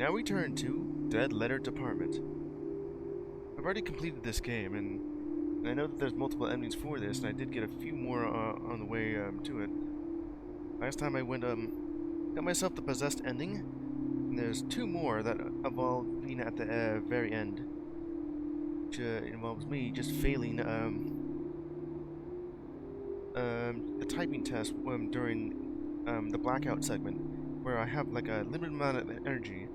now we turn to Dead Letter Department. I've already completed this game, and I know that there's multiple endings for this, and I did get a few more on the way to it. Last time I went, got myself the possessed ending, and there's two more that involve being at the very end, which involves me just failing the typing test during the blackout segment, where I have like a limited amount of energy.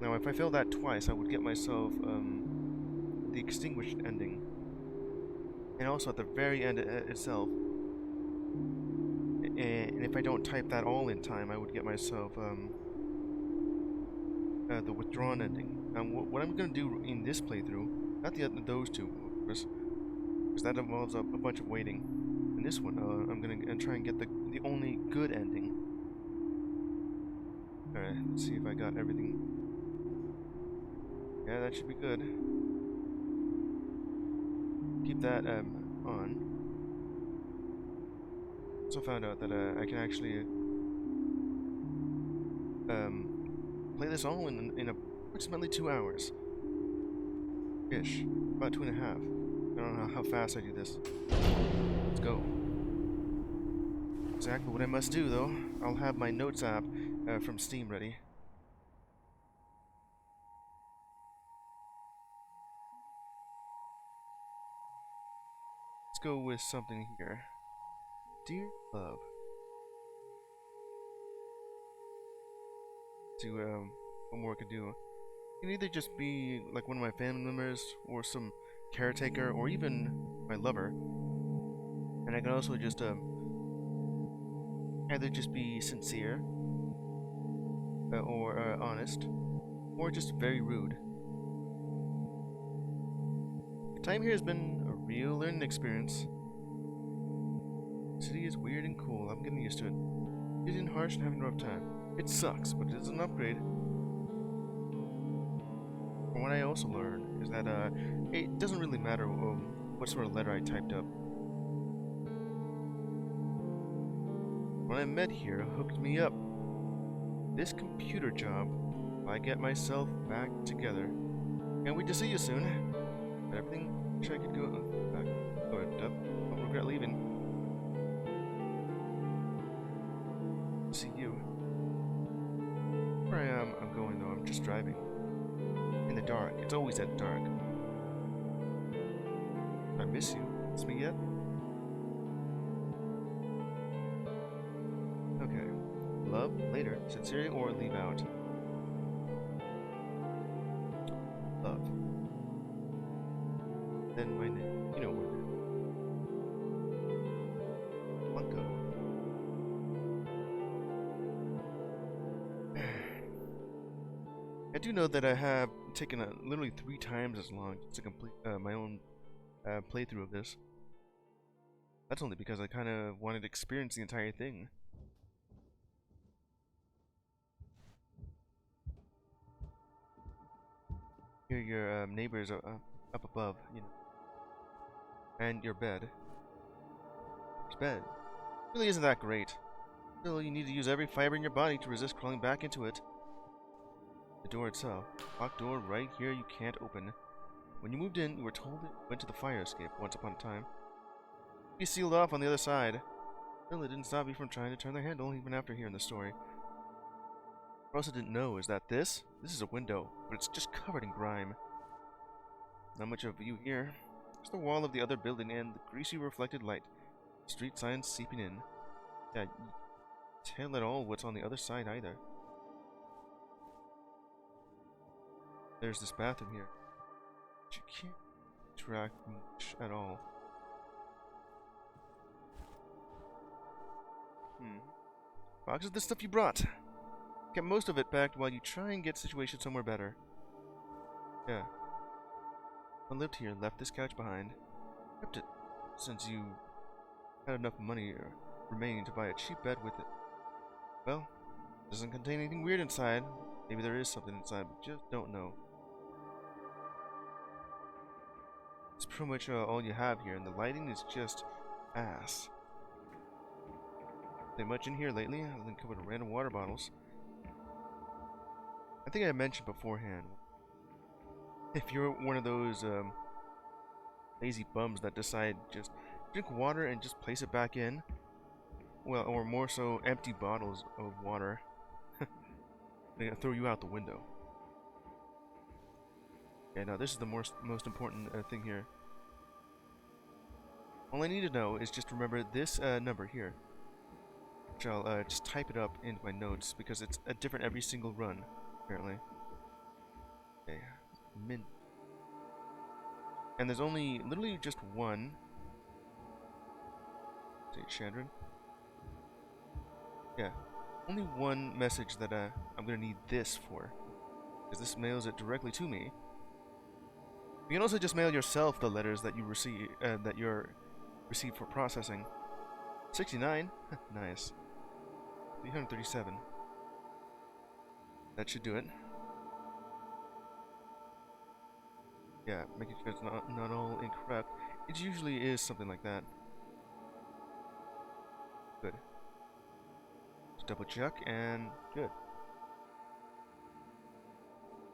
Now, if I fail that twice, I would get myself the extinguished ending, and also at the very end itself. And if I don't type that all in time, I would get myself the withdrawn ending. Now, what I'm going to do in this playthrough, not those two, because that involves a bunch of waiting. In this one, I'm going to try and get the only good ending. Alright, let's see if I got everything. Yeah, that should be good. Keep that on. Also found out that I can actually play this all in approximately 2 hours. Ish. About 2.5. I don't know how fast I do this. Let's go. Exactly what I must do, though. I'll have my notes app from Steam ready. Let's go with something here. Dear Love. See what more I could do. It can either just be like one of my family members, or some caretaker, or even my lover. And I can also just either just be sincere, or honest, or just very rude. The time here has been a real learning experience. The city is weird and cool. I'm getting used to it. It's getting harsh and having a rough time. It sucks, but it's an upgrade. And what I also learned is that it doesn't really matter what sort of letter I typed up. What I met here hooked me up. This computer job, I get myself back together. Can't wait to see you soon. But everything, wish I could go back. Don't regret leaving. See you. Where I am, I'm going though. I'm just driving. In the dark. It's always that dark. I miss you. Miss me yet? Okay. Love, later. Sincerely or leave out. Love. Then my name. You know what. Blanco. I do know that I have taken literally 3 times as long to complete my own playthrough of this. That's only because I kind of wanted to experience the entire thing. Hear your neighbors up above, you know, and your bed. Your bed really isn't that great. Still, you need to use every fiber in your body to resist crawling back into it. The door itself, locked door right here, you can't open. When you moved in, you were told it went to the fire escape once upon a time. Be sealed off on the other side. Still, it didn't stop you from trying to turn the handle even after hearing the story. What I also didn't know is that this is a window, but it's just covered in grime. Not much of a view here. Just the wall of the other building and the greasy reflected light. Street signs seeping in. Yeah, you can't let all what's on the other side either. There's this bathroom here. But you can't track much at all. Box of the stuff you brought. Get most of it back while you try and get situated somewhere better. Yeah. I lived here, left this couch behind. Kept it since you had enough money remaining to buy a cheap bed with it. Well, it doesn't contain anything weird inside. Maybe there is something inside, but just don't know. It's pretty much all you have here, and the lighting is just ass. Nothing much in here lately, other than covered in random water bottles. I think I mentioned beforehand, if you're one of those lazy bums that decide just drink water and just place it back in, well, or more so, empty bottles of water, they're gonna throw you out the window. Yeah, no, this is the most important thing here. All I need to know is just remember this number here, which I'll just type it up into my notes because it's different every single run, apparently. Okay, min. And there's only literally just one. Say Chandran. Yeah, only one message that I'm gonna need this for, because this mails it directly to me. You can also just mail yourself the letters that you receive, received for processing. 69, nice. 337. That should do it. Yeah, making sure it's not all incorrect. It usually is something like that. Good. Just double check and good.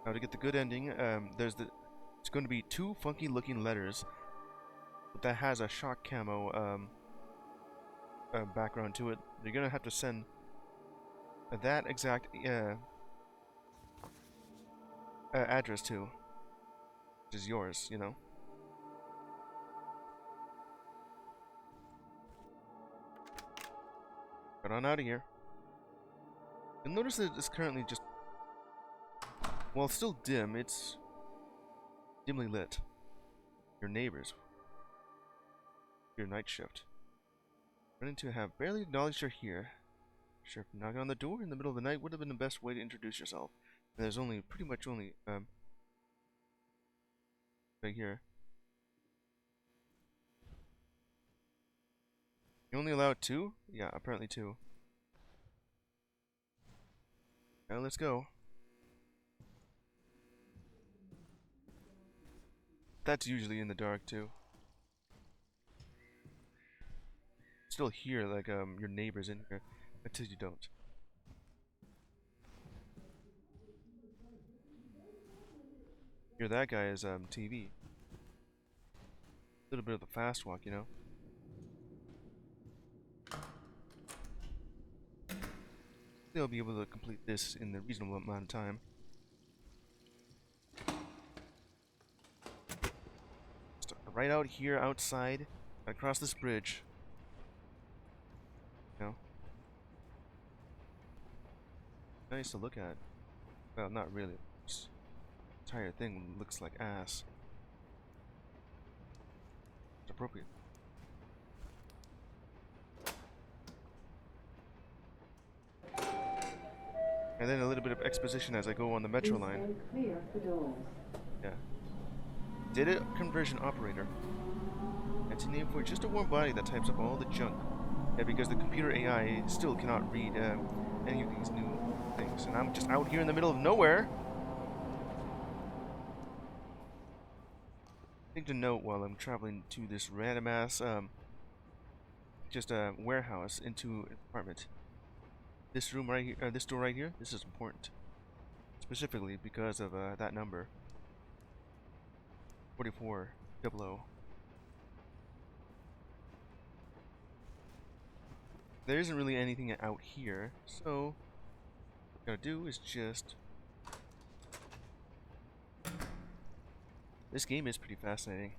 Now to get the good ending, it's going to be 2 funky looking letters that has a shock camo background to it. You're gonna have to send that exact address to, which is yours, you know. Get on out of here. You'll notice that it's currently just, well, it's still dim. It's dimly lit. Your neighbors. Your night shift. Running to have barely acknowledged you're here. Sure, knocking on the door in the middle of the night would have been the best way to introduce yourself. And there's pretty much only, right here. You only allowed 2? Yeah, apparently 2. Now let's go. That's usually in the dark too. Still hear like your neighbors in here until you don't. Hear that guy's TV. A little bit of the fast walk, you know. They'll be able to complete this in a reasonable amount of time. Just right out here, outside, across this bridge. You know, nice to look at. Well, not really. This entire thing looks like ass. It's appropriate. And then a little bit of exposition as I go on the metro line. Yeah. Data conversion operator. That's a name for just a warm body that types up all the junk. Yeah, because the computer AI still cannot read any of these new things. And I'm just out here in the middle of nowhere. Thing to note while I'm traveling to this random ass just a warehouse into an apartment. This room right here, this door right here, this is important. Specifically because of that number. 4400. There isn't really anything out here, so what I'm gonna do is just... This game is pretty fascinating.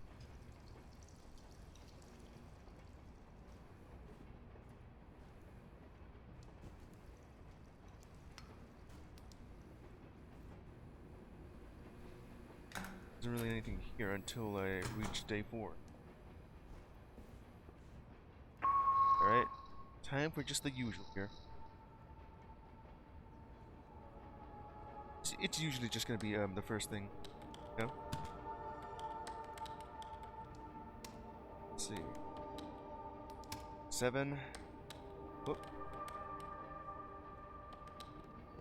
Isn't really anything here until I reach day 4. Alright, time for just the usual here. It's usually just gonna be the first thing, you know? Let's see. 7. Whoop.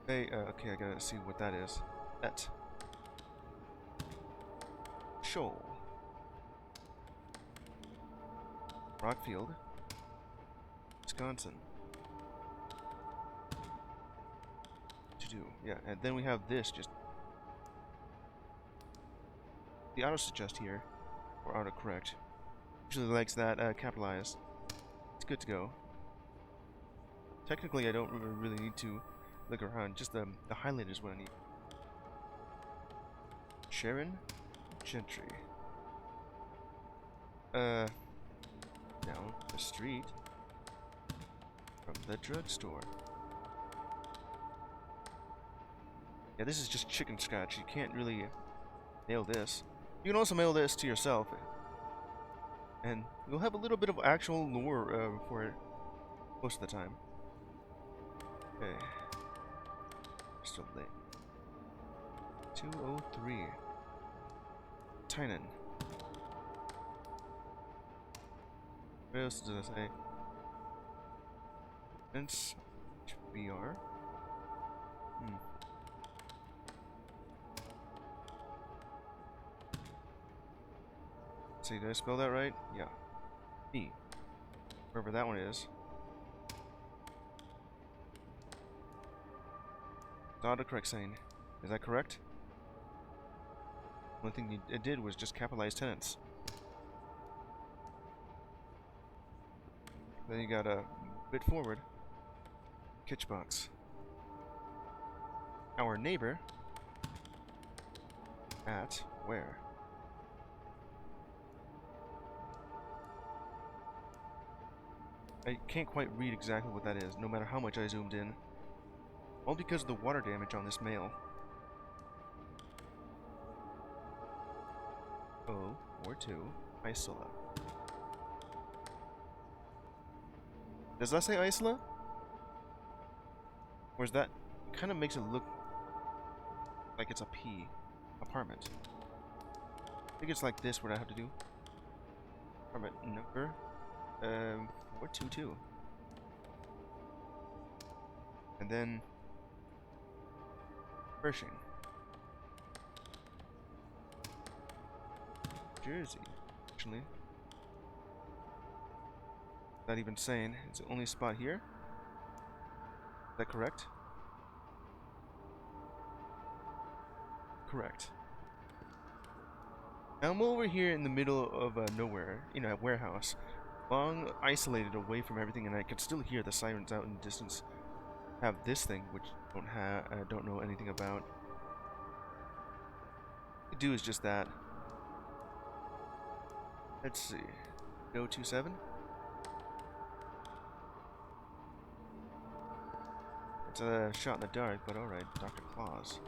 Hey, okay, I gotta see what that is. That. Shoal. Rockfield. Wisconsin. 222. Yeah, and then we have this just the auto suggest here, or autocorrect. Usually likes that capitalized. It's good to go. Technically, I don't really need to look around. Just the highlight is what I need. Sharon Gentry. Down the street from the drugstore. Yeah, this is just chicken scratch. You can't really nail this. You can also mail this to yourself, and you'll have a little bit of actual lore for it most of the time. Okay. Still late. 203. Tynan. What else does it say? Vince VR. See, did I spell that right? Yeah. E. Wherever that one is. The autocorrect saying. Is that correct? The only thing it did was just capitalize tenants. Then you got a bit forward. Kitchbox. Our neighbor. At where? I can't quite read exactly what that is, no matter how much I zoomed in. All because of the water damage on this mail. 042 Isola. Does that say Isola? Or is that... It kind of makes it look like it's a P. Apartment. I think it's like this, what I have to do. Apartment number... 422. And then... Pershing. Jersey, actually. Not even saying. It's the only spot here. Is that correct? Correct. Now I'm over here in the middle of nowhere, you know, a warehouse. Long isolated away from everything, and I can still hear the sirens out in the distance. Have this thing, which I don't know anything about. What I do is just that. Let's see. Go 27. It's a shot in the dark, but alright. Dr. Claus.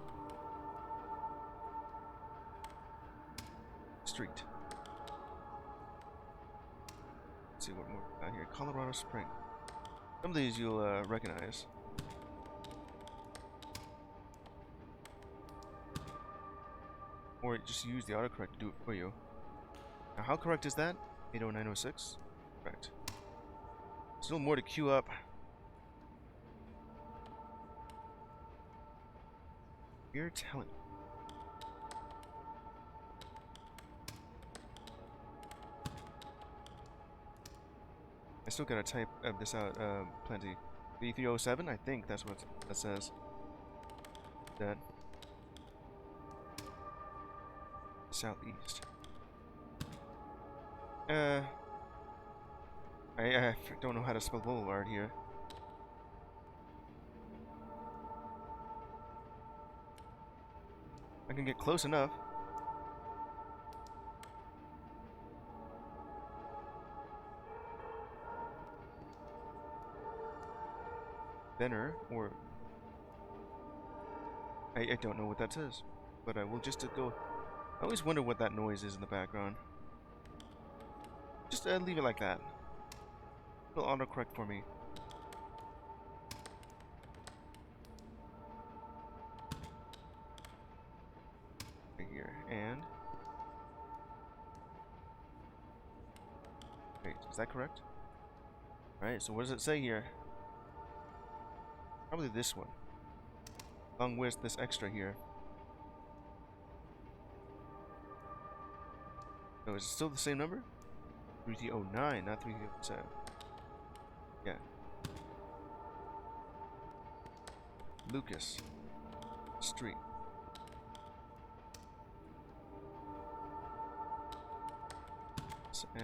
Street. Let's see what more we got here. Colorado Spring. Some of these you'll recognize. Or just use the autocorrect to do it for you. Now, how correct is that? 80906? Correct. Still more to queue up. You're telling me. I still gotta type this out plenty. B307, I think that's what that says. That. Southeast. I don't know how to spell boulevard here. I can get close enough. Benner, or... I don't know what that says, but I will just go... I always wonder what that noise is in the background. Just leave it like that. It'll autocorrect for me. Right here, and... Wait, is that correct? Alright, so what does it say here? Probably this one. Along with this extra here. No, is it still the same number? 3309, not 3307. Yeah. Lucas. Street. And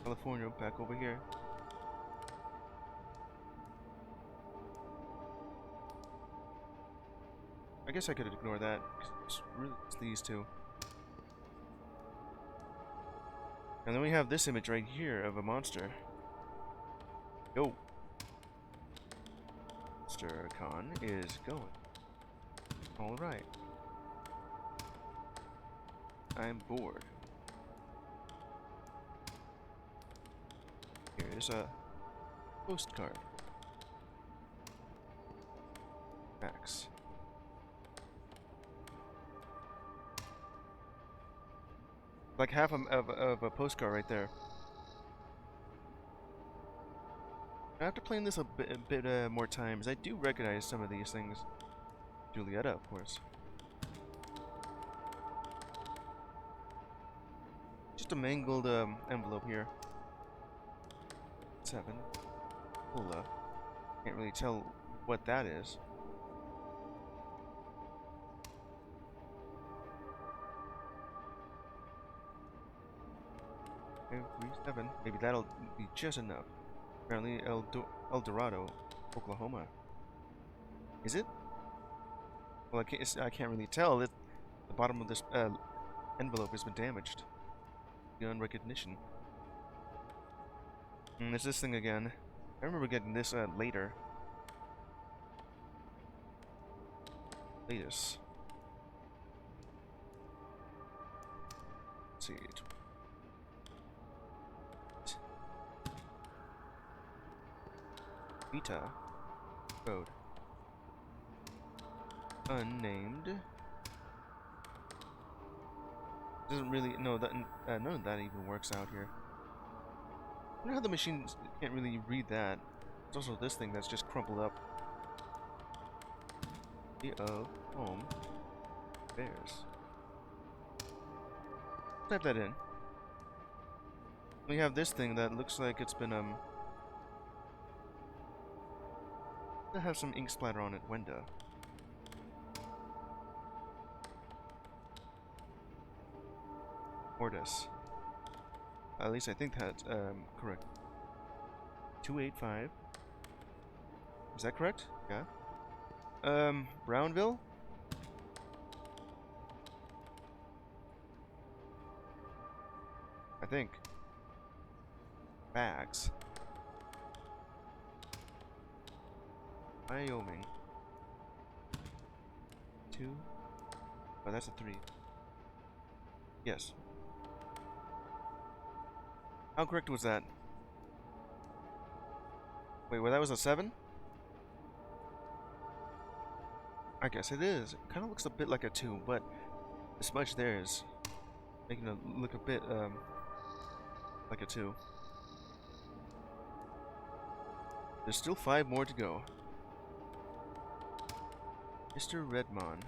California back over here. I guess I could ignore that. It's really just these two. And then we have this image right here of a monster. Yo! Monster Con is going. Alright. I'm bored. Here's a postcard. Max. Like half of a postcard right there. After playing this a bit more times, I do recognize some of these things. Julieta, of course. Just a mangled envelope here. 7. Cola. Can't really tell what that is. 537. Maybe that'll be just enough. Apparently El Dorado, Oklahoma. Is it? Well, I can't really tell. The bottom of this envelope has been damaged beyond recognition. And there's this thing again. I remember getting this later. Latest. Let's see. Vita Road. Unnamed. Doesn't really none of that even works out here. I wonder how the machine can't really read that. There's also this thing that's just crumpled up. Home Bears. Type that in. We have this thing that looks like it's been that has some ink splatter on it. Wenda. Mortis. At least I think that's correct. 285. Is that correct? Yeah. Brownville? I think. Bags. Wyoming. 2. Oh, that's a 3. Yes. How correct was that? Wait, well, that was a 7? I guess it is. It kind of looks a bit like a 2, but the smudge there is making it look a bit like a 2. There's still 5 more to go. Mr. Redmon.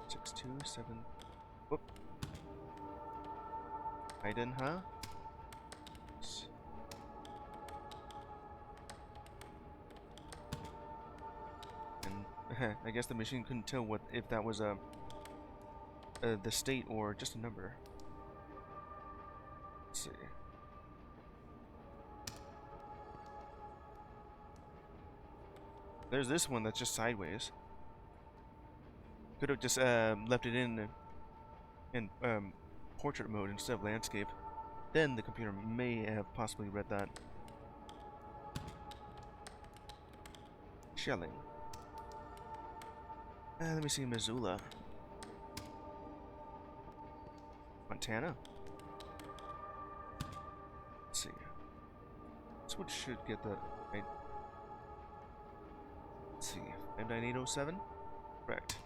627. Whoop. Hayden, huh? And I guess the machine couldn't tell if that was the state or just a number. Let's see. There's this one that's just sideways. Could have just left it in portrait mode instead of landscape. Then the computer may have possibly read that. Shelling. Let me see, Missoula. Montana. Let's see. This one should get the right. Let's see, 59807? Correct.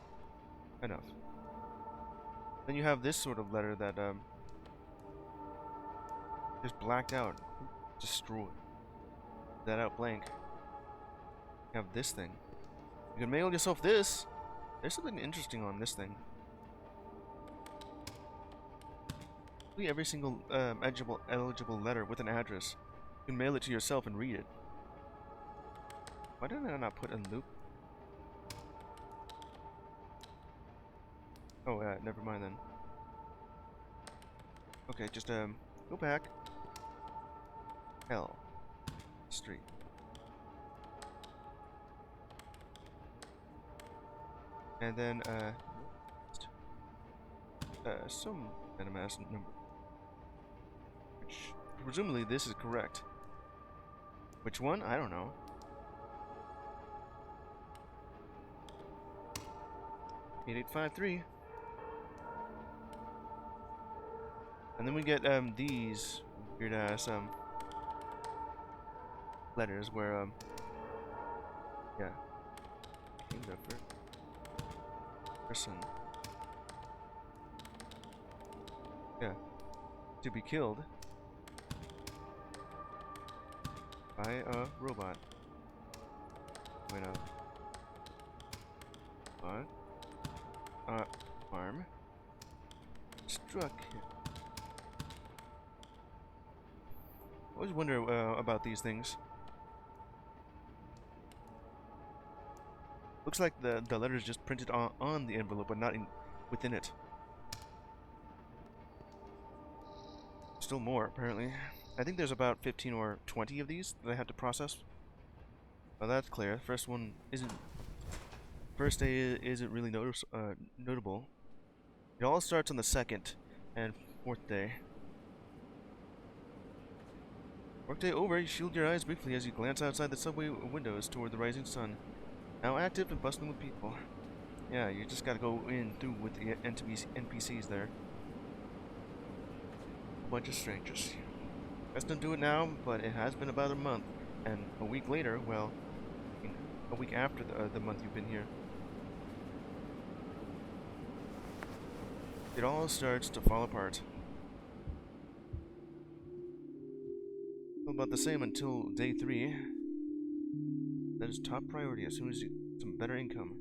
Enough. Then you have this sort of letter that just blacked out, destroyed. That out blank. You have this thing. You can mail yourself this. There's something interesting on this thing. Every single eligible letter with an address. You can mail it to yourself and read it. Why did I not put a loop? Oh, never mind then. Okay, just go back. L Street. And then some NMS number, which presumably this is correct. Which one? I don't know. 8853. And then we get these weird ass letters where yeah, person, yeah, to be killed by a robot. Wait up. What? Arm struck him. I always wonder about these things. Looks like the letters just printed on the envelope, but not within it. Still more, apparently. I think there's about 15 or 20 of these that I have to process. Well, that's clear. First one isn't. First day isn't really notable. It all starts on the second and fourth day. Workday over, you shield your eyes briefly as you glance outside the subway windows toward the rising sun. Now active and bustling with people. Yeah, you just gotta go in through with the NPCs there. A bunch of strangers. Best don't do it now, but it has been about a month. And a week later, well, a week after the month you've been here, it all starts to fall apart. About the same until day 3. That is top priority as soon as you get some better income.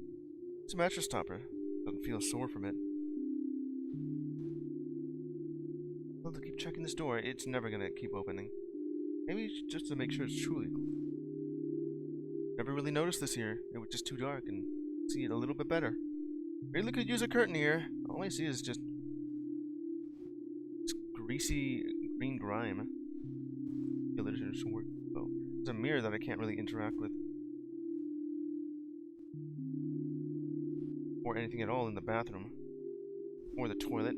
It's a mattress topper. Doesn't feel sore from it. Well, to keep checking this door, it's never gonna keep opening. Maybe just to make sure it's truly cool. Never really noticed this here. It was just too dark and see it a little bit better. Really could use a curtain here. All I see is just greasy green grime. Oh, there's a mirror that I can't really interact with. Or anything at all in the bathroom. Or the toilet.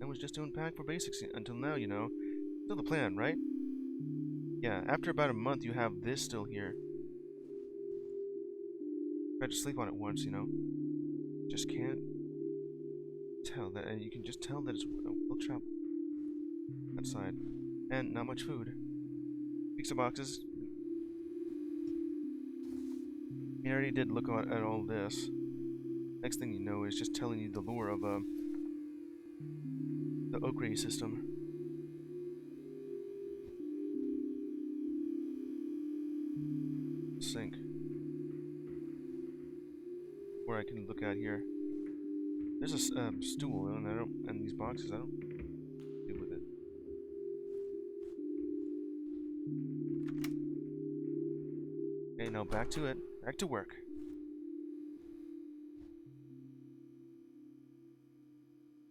I was just doing pack for basics until now, you know. Still the plan, right? Yeah, after about a month you have this still here. Tried to sleep on it once, you know. Just can't tell that, and you can just tell that it's well traveled outside, and not much food. Pizza boxes. I already did look at all this. Next thing you know is just telling you the lore of the Okray system. Sink. Where I can look at here. There's a stool, and these boxes, I don't deal with it. Okay, now back to it. Back to work.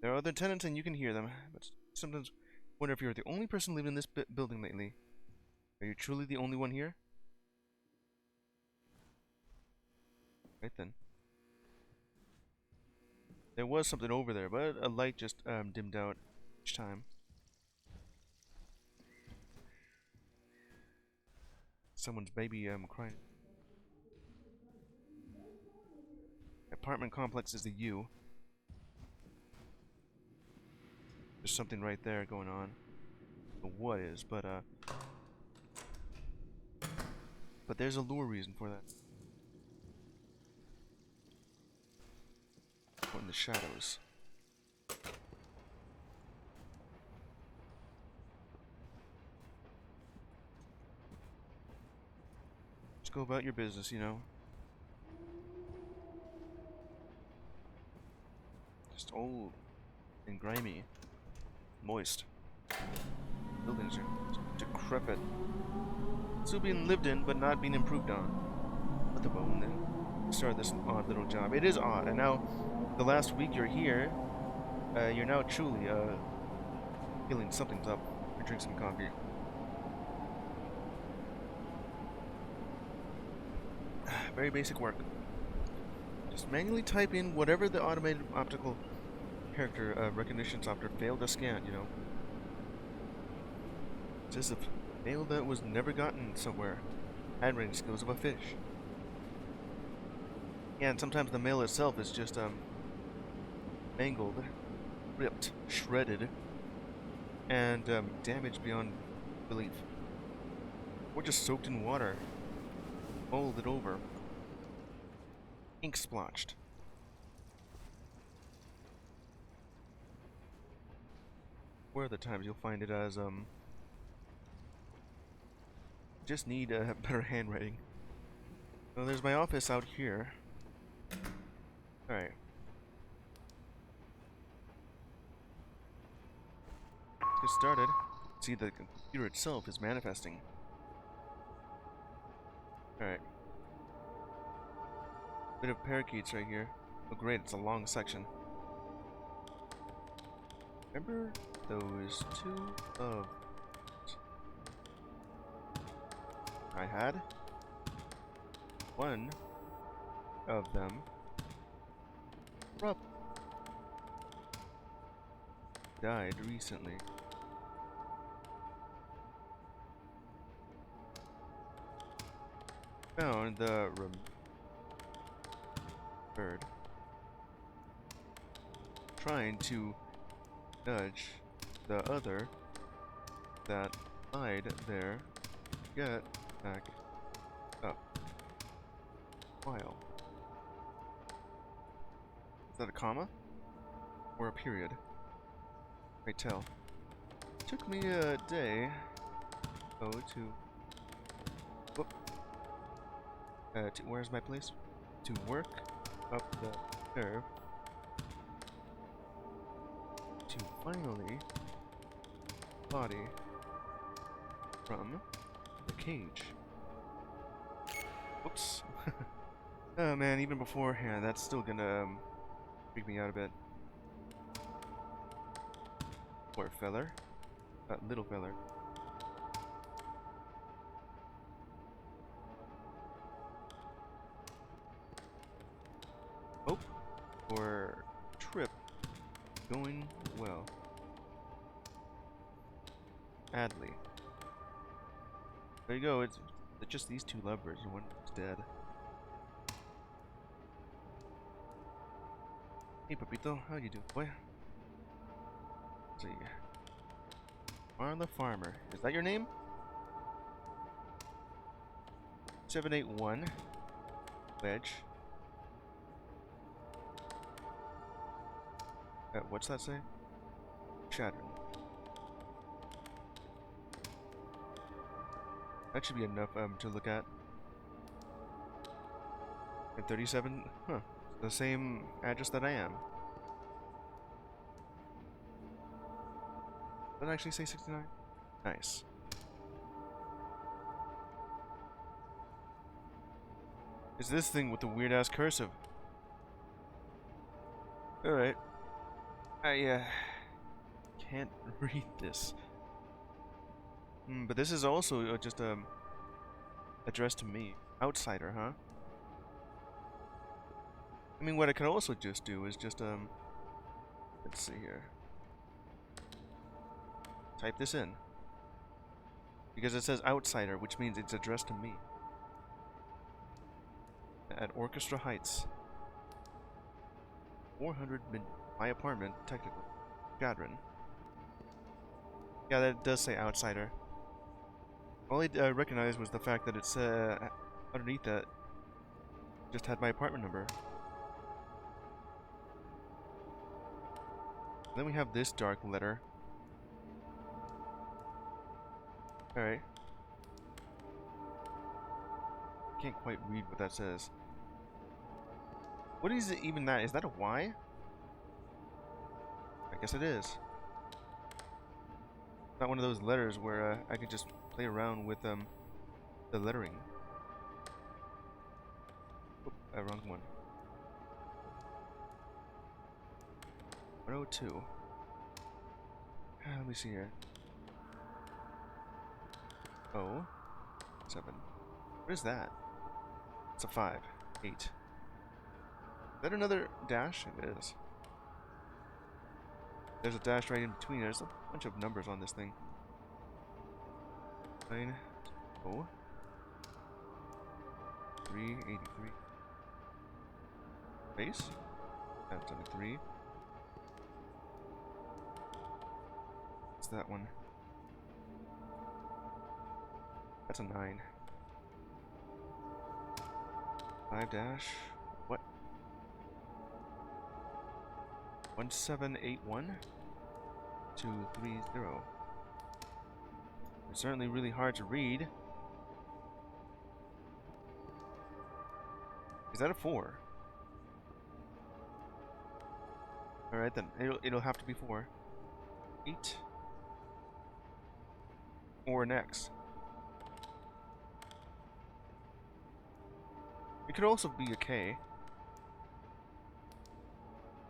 There are other tenants and you can hear them, but sometimes wonder if you're the only person living in this building lately. Are you truly the only one here? Right then. There was something over there, but a light just dimmed out each time. Someone's baby crying. Apartment complex is the U. There's something right there going on. I don't know what is, but there's a lure reason for that. Or in the shadows. Just go about your business, you know. Just old and grimy, moist building. is decrepit. Still being lived in, but not being improved on. Let the bone then start this odd little job. It is odd, and now the last week you're here, you're now truly feeling something's up. I drink some coffee. Very basic work. Just manually type in whatever the automated optical character recognition software failed to scan, you know. It's as if mail that was never gotten somewhere. Handwriting skills of a fish. Yeah, and sometimes the mail itself is just mangled, ripped, shredded, and damaged beyond belief. Or just soaked in water, molded over, ink splotched. Or other times you'll find it as just need better handwriting. So there's my office out here. Alright. Let's get started. See, the computer itself is manifesting. Alright. Bit of parakeets right here. Oh great, it's a long section. Remember those two of I had? One of them died recently. Found the bird trying to nudge the other that died there get back up. While. Is that a comma? Or a period? Right tell. Took me a day to where's my place? To work up the nerve to finally body from the cage. Whoops. Oh man, even beforehand, that's still gonna freak me out a bit. Poor feller. Little feller. Hope for trip going well. Adley. There you go, it's just these two lovers and one's dead. Hey Papito, how you doing, boy? Let's see. Marla Farmer. Is that your name? 781 Wedge. What's that say? Shattering. That should be enough to look at. And 37? Huh. The same address that I am. Did it actually say 69? Nice. Is this thing with the weird ass cursive? Alright. I can't read this. But this is also just addressed to me. Outsider, huh? I mean, what I could also just do is just let's see here. Type this in. Because it says outsider, which means it's addressed to me. At Orchestra Heights. 400 my apartment, technically. Gadrin. Yeah, that does say outsider. All I recognized was the fact that it's underneath that just had my apartment number. Then we have this dark letter. Alright. Can't quite read what that says. What is it even that? Is that a Y? I guess it is. Not one of those letters where I could just play around with the lettering. Oop, wrong one. 102. Let me see here. Oh, 7. What is that? It's a 5. 8. Is that another dash? It is. There's a dash right in between. There's a bunch of numbers on this thing. 9. Oh. 383. Base. That's 73. What's that one? That's a 9. 5 dash. What? 1781 230. It's certainly really hard to read. Is that a 4? Alright then, it'll have to be 4. 8. Or an X. It could also be a K.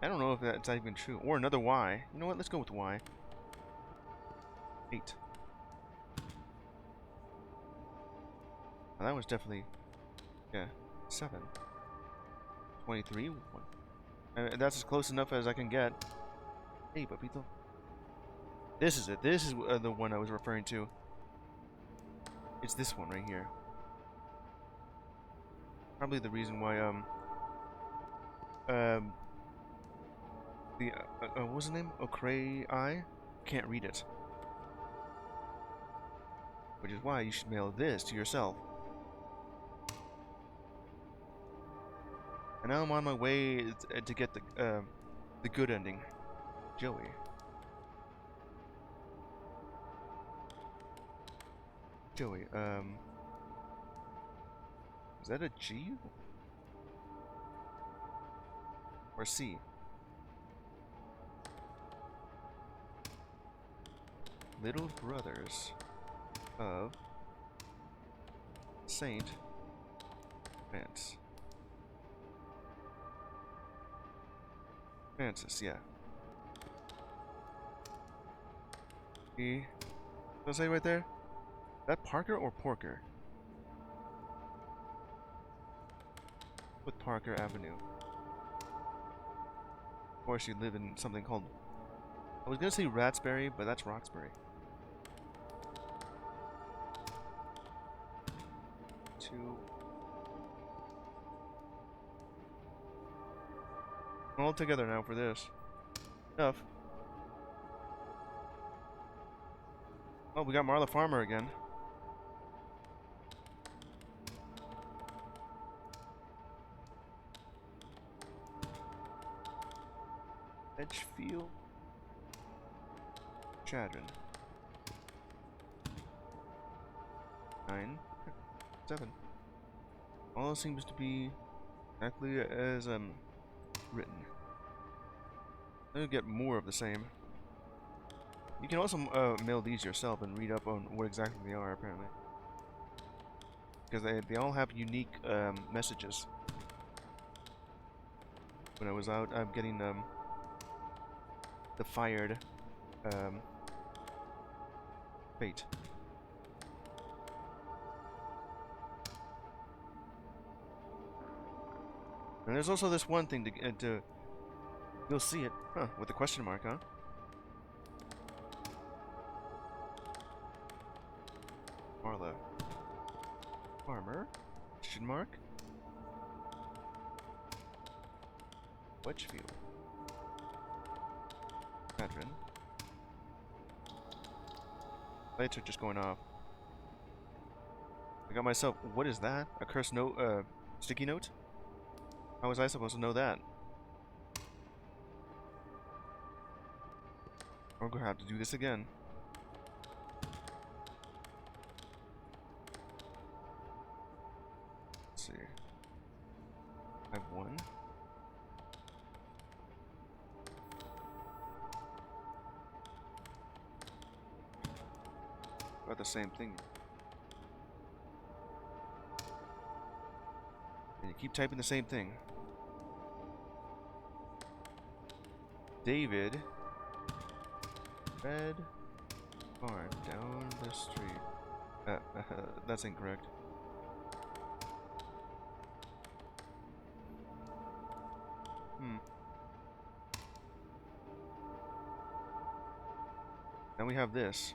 I don't know if that's even true. Or another Y. You know what? Let's go with Y. 8. Well, that was definitely... yeah. 7. 23. 1. That's as close enough as I can get. Hey, papito. This is it. This is the one I was referring to. It's this one right here. Probably the reason why, what was the name? Okray-I? Can't read it. Which is why you should mail this to yourself. And now I'm on my way to get the good ending. Joey. Joey, is that a G? Or C? Little Brothers of Saint Francis, yeah. E. Does it say right there? Is that Parker or Porker? With Parker Avenue. Of course, you live in something called... I was gonna say Ratsbury, but that's Roxbury. 2. All together now for this. Enough. Oh, we got Marla Farmer again. Edgefield. Chadron. 9. 7. All seems to be exactly as written. I'll get more of the same. You can also mail these yourself and read up on what exactly they are, apparently. Because they all have unique messages. When I was out, I'm getting the fired bait. And there's also this one thing to you'll see it, huh? With the question mark, huh? Marla Farmer? Question mark? Wedgefield. Madron. Lights are just going off. I got myself. What is that? A cursed note? Sticky note? How was I supposed to know that? I'm gonna have to do this again. Let's see. I have 1. about the same thing. And you keep typing the same thing. David. Red barn down the street. That's incorrect. Now we have this.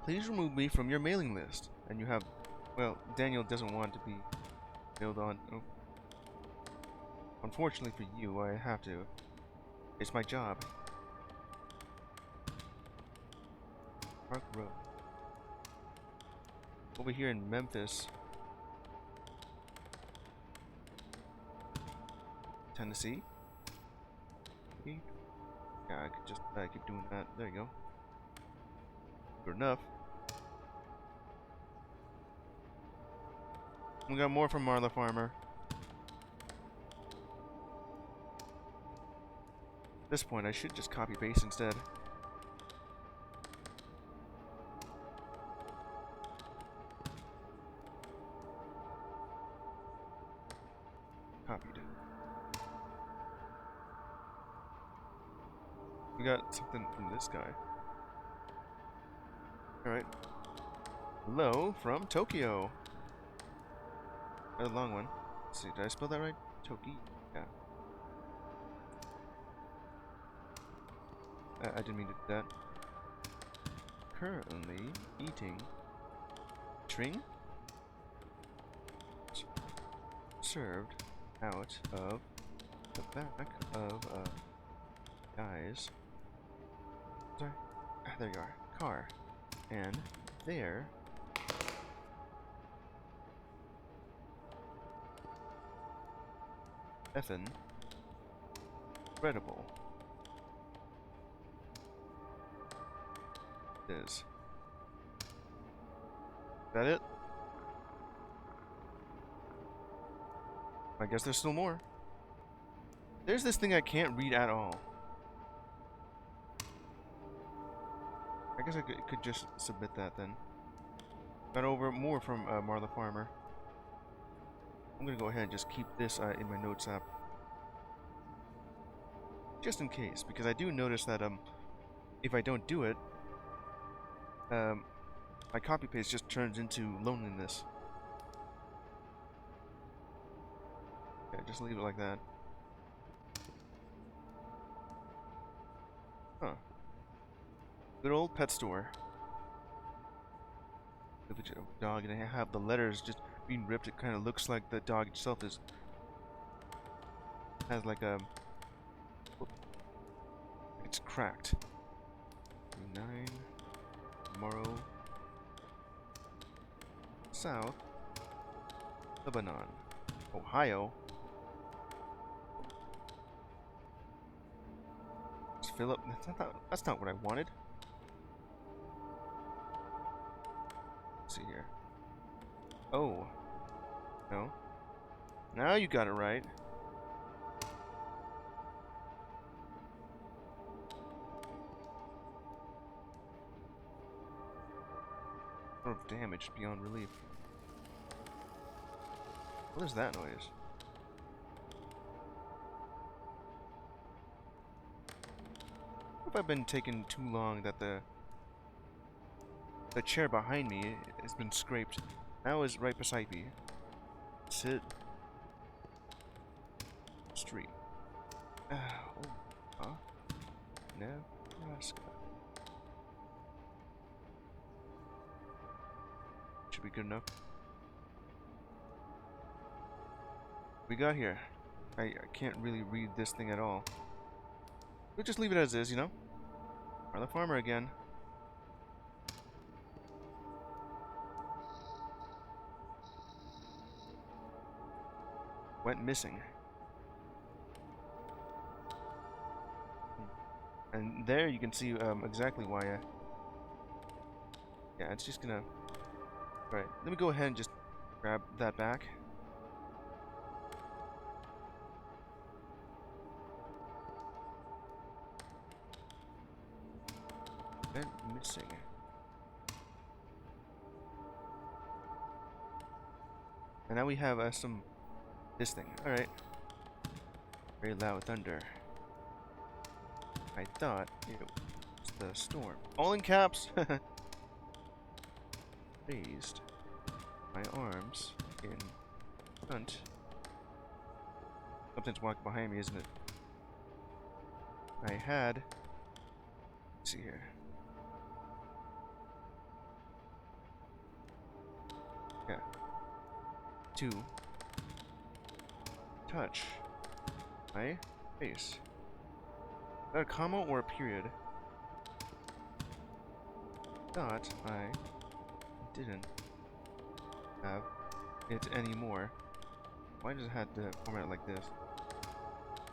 Please remove me from your mailing list. And you have, well, Daniel doesn't want to be mailed on. Oh. Unfortunately for you, I have to. It's my job. Park Road. Over here in Memphis, Tennessee. Yeah, I could just keep doing that. There you go. Good enough. We got more from Marla Farmer. At this point, I should just copy paste instead. Copied. We got something from this guy. Alright. Hello from Tokyo. A long one. Let's see, did I spell that right? Toki? Yeah. I didn't mean to do that. Currently eating string served out of the back of a guy's sorry, there you are, car, and there effin' incredible is that it? I guess there's still more. There's this thing I can't read at all. I guess I could just submit that then. Got over more from Marla Farmer. I'm gonna go ahead and just keep this in my notes app. Just in case, because I do notice that if I don't do it, my copy paste just turns into loneliness. Yeah, just leave it like that. Huh. Good old pet store. Look at your dog, and I have the letters just being ripped. It kind of looks like the dog itself has like a. It's cracked. 9 tomorrow. South Lebanon, Ohio. Philip, that's not what I wanted. Let's see here. Oh. No. Now you got it right. Sort of damage beyond relief. What is that noise? If I've been taking too long that the chair behind me has been scraped. Now is right beside me. Sit. Street. Oh, huh? Nebraska. Should be good enough. We got here. I can't really read this thing at all. We'll just leave it as is, you know? Are the farmer again. Went missing. And there you can see exactly why yeah, it's just gonna... Alright, let me go ahead and just grab that back. Went missing. And now we have this thing. Alright. Very loud thunder. I thought it was the storm. All in caps! Raised my arms in front. Something's walking behind me, isn't it? I had... Let's see here. Yeah. To touch my face. Is that a comma or a period? Thought I didn't have it anymore. Why does it have to format like this?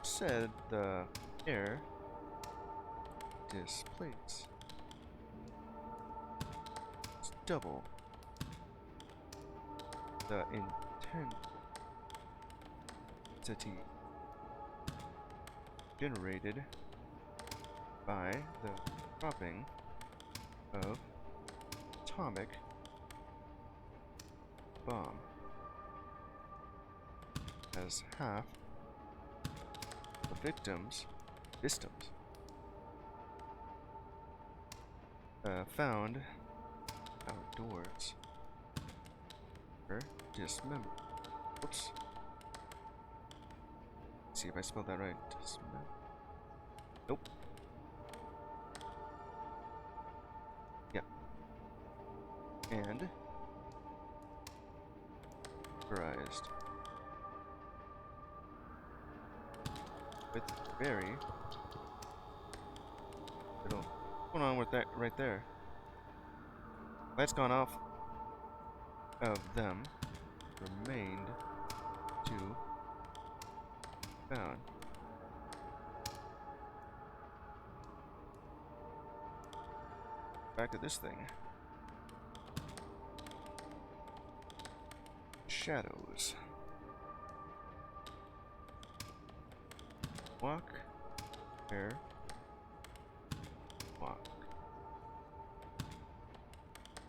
Said the air displays. It's double the intensity generated by the dropping of atomic bomb as half the victims found outdoors were dismembered. Whoops. Let's see if I spelled that right. Dismembered. Nope. Yeah. And vaporized with very little. What's going on with that right there? Lights gone off of them remained to found. Back to this thing. Shadows. Walk. Where? Walk.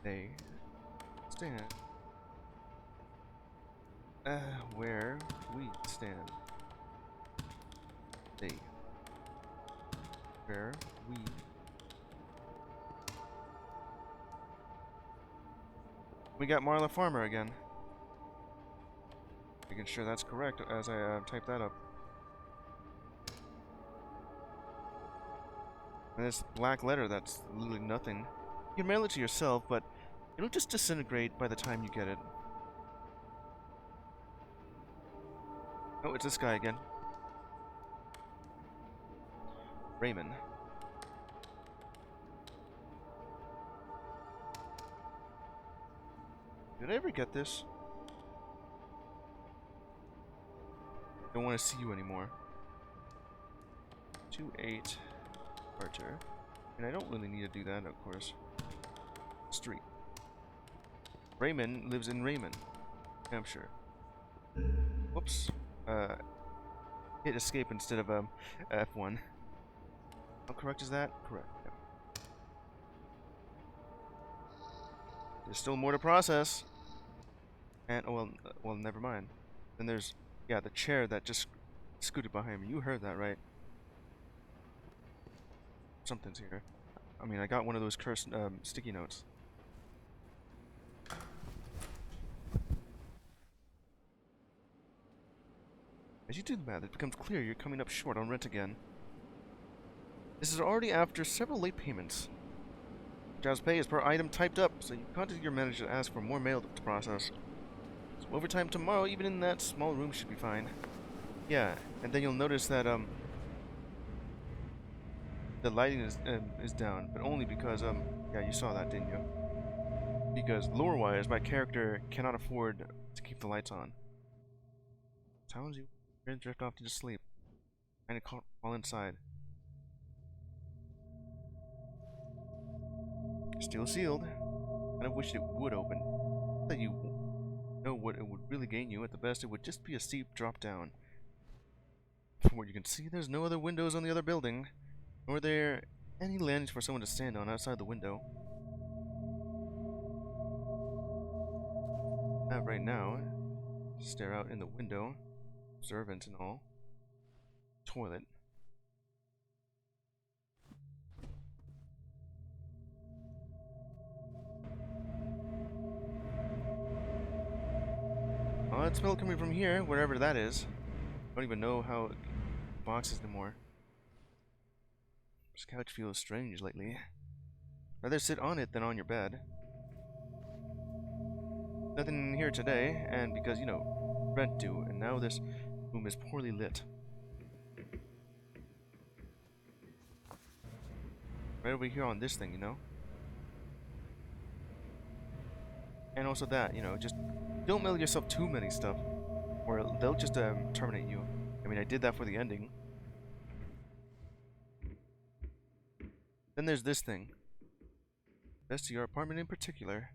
They stand. Where we stand. They. Where we. We got Marla Farmer again. Making sure that's correct as I type that up. And this black letter that's literally nothing. You can mail it to yourself, but it'll just disintegrate by the time you get it. Oh, it's this guy again. Raymond. Did I ever get this? Don't want to see you anymore. 2-8 Carter. And I don't really need to do that, of course. Street. Raymond lives in Raymond, Hampshire. Whoops. Hit escape instead of F1. How correct is that? Correct. Yeah. There's still more to process. And oh well, never mind. Then there's the chair that just scooted behind me. You heard that, right? Something's here. I mean, I got one of those cursed sticky notes. As you do the math, it becomes clear you're coming up short on rent again. This is already after several late payments. Jobs pay is per item typed up, so you contact your manager to ask for more mail to process. So overtime tomorrow, even in that small room, should be fine. Yeah, and then you'll notice that the lighting is down, but only because yeah, you saw that, didn't you? Because lore-wise, my character cannot afford to keep the lights on. Sounds you drift off to sleep. And fall inside. Still sealed. I wish it would open. That you know what it would really gain you. At the best, it would just be a steep drop down. From what you can see, there's no other windows on the other building, nor are there any landings for someone to stand on outside the window. Not right now. Stare out in the window. Observant and all. Toilet. Oh, that smell coming from here, wherever that is. I don't even know how it boxes anymore. This couch feels strange lately. Rather sit on it than on your bed. Nothing in here today, and because, you know, rent due, and now this room is poorly lit. Right over here on this thing, you know? And also that, you know, just don't mail yourself too many stuff, or they'll just terminate you. I mean, I did that for the ending. Then there's this thing. Best to your apartment in particular.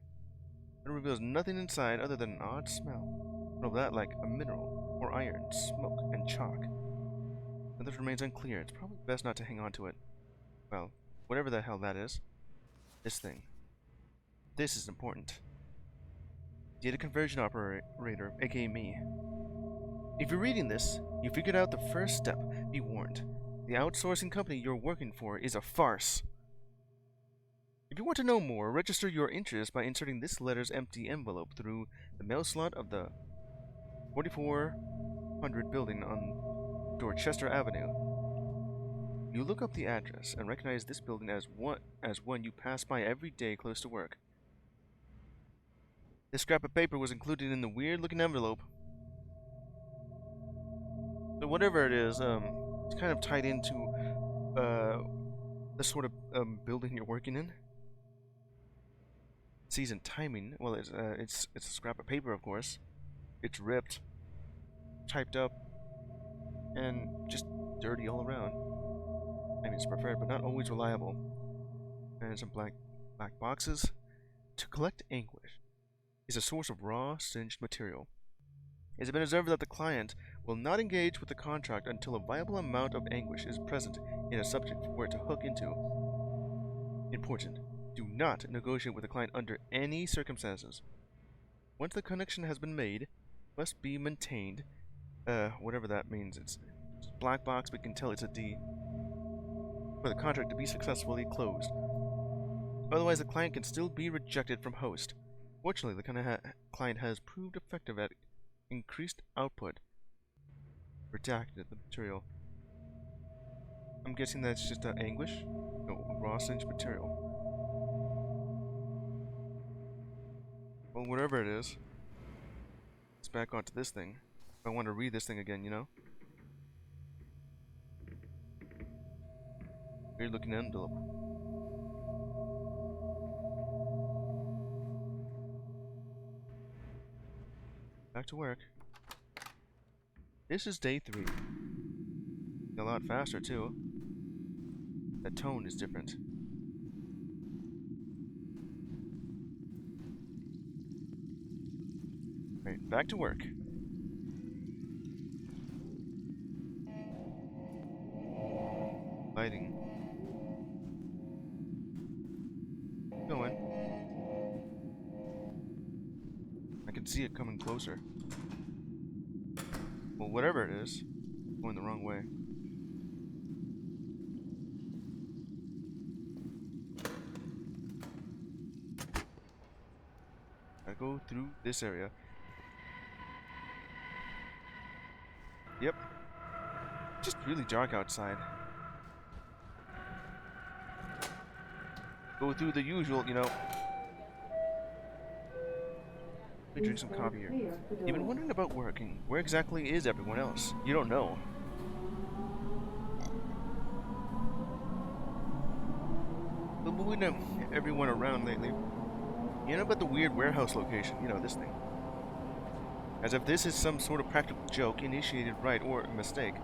It reveals nothing inside other than an odd smell. Of that like a mineral, or iron, smoke, and chalk. But this remains unclear. It's probably best not to hang on to it. Well, whatever the hell that is. This thing. This is important. Data conversion operator, aka me. If you're reading this, you figured out the first step. Be warned. The outsourcing company you're working for is a farce. If you want to know more, register your interest by inserting this letter's empty envelope through the mail slot of the 4400 building on Dorchester Avenue. You look up the address and recognize this building as one you pass by every day close to work. This scrap of paper was included in the weird-looking envelope. So whatever it is, it's kind of tied into the sort of building you're working in. Season timing. Well, it's a scrap of paper, of course. It's ripped, typed up, and just dirty all around. I mean, it's preferred, but not always reliable. And some black boxes. To collect anguish is a source of raw, singed material. It has been observed that the client will not engage with the contract until a viable amount of anguish is present in a subject for it to hook into. Important. Do not negotiate with the client under any circumstances. Once the connection has been made, it must be maintained. Whatever that means. It's a black box, but you can tell it's a D. For the contract to be successfully closed. Otherwise, the client can still be rejected from host. Fortunately, the client has proved effective at increased output. Redacted the material. I'm guessing that's just anguish? No, raw singed material. Well, whatever it is, it's back onto this thing. If I want to read this thing again, you know? Weird looking envelope. Back to work. This is day 3. A lot faster, too. The tone is different. Right, back to work. Lighting. Going. I can see it coming closer. Well, whatever it is, going the wrong way. Gotta go through this area. Yep. Just really dark outside. Go through the usual, you know. Let me drink some coffee here. You've been wondering about working. Where exactly is everyone else? You don't know. Been moving everyone around lately. You know about the weird warehouse location? You know, this thing. As if this is some sort of practical joke, initiated right, or a mistake.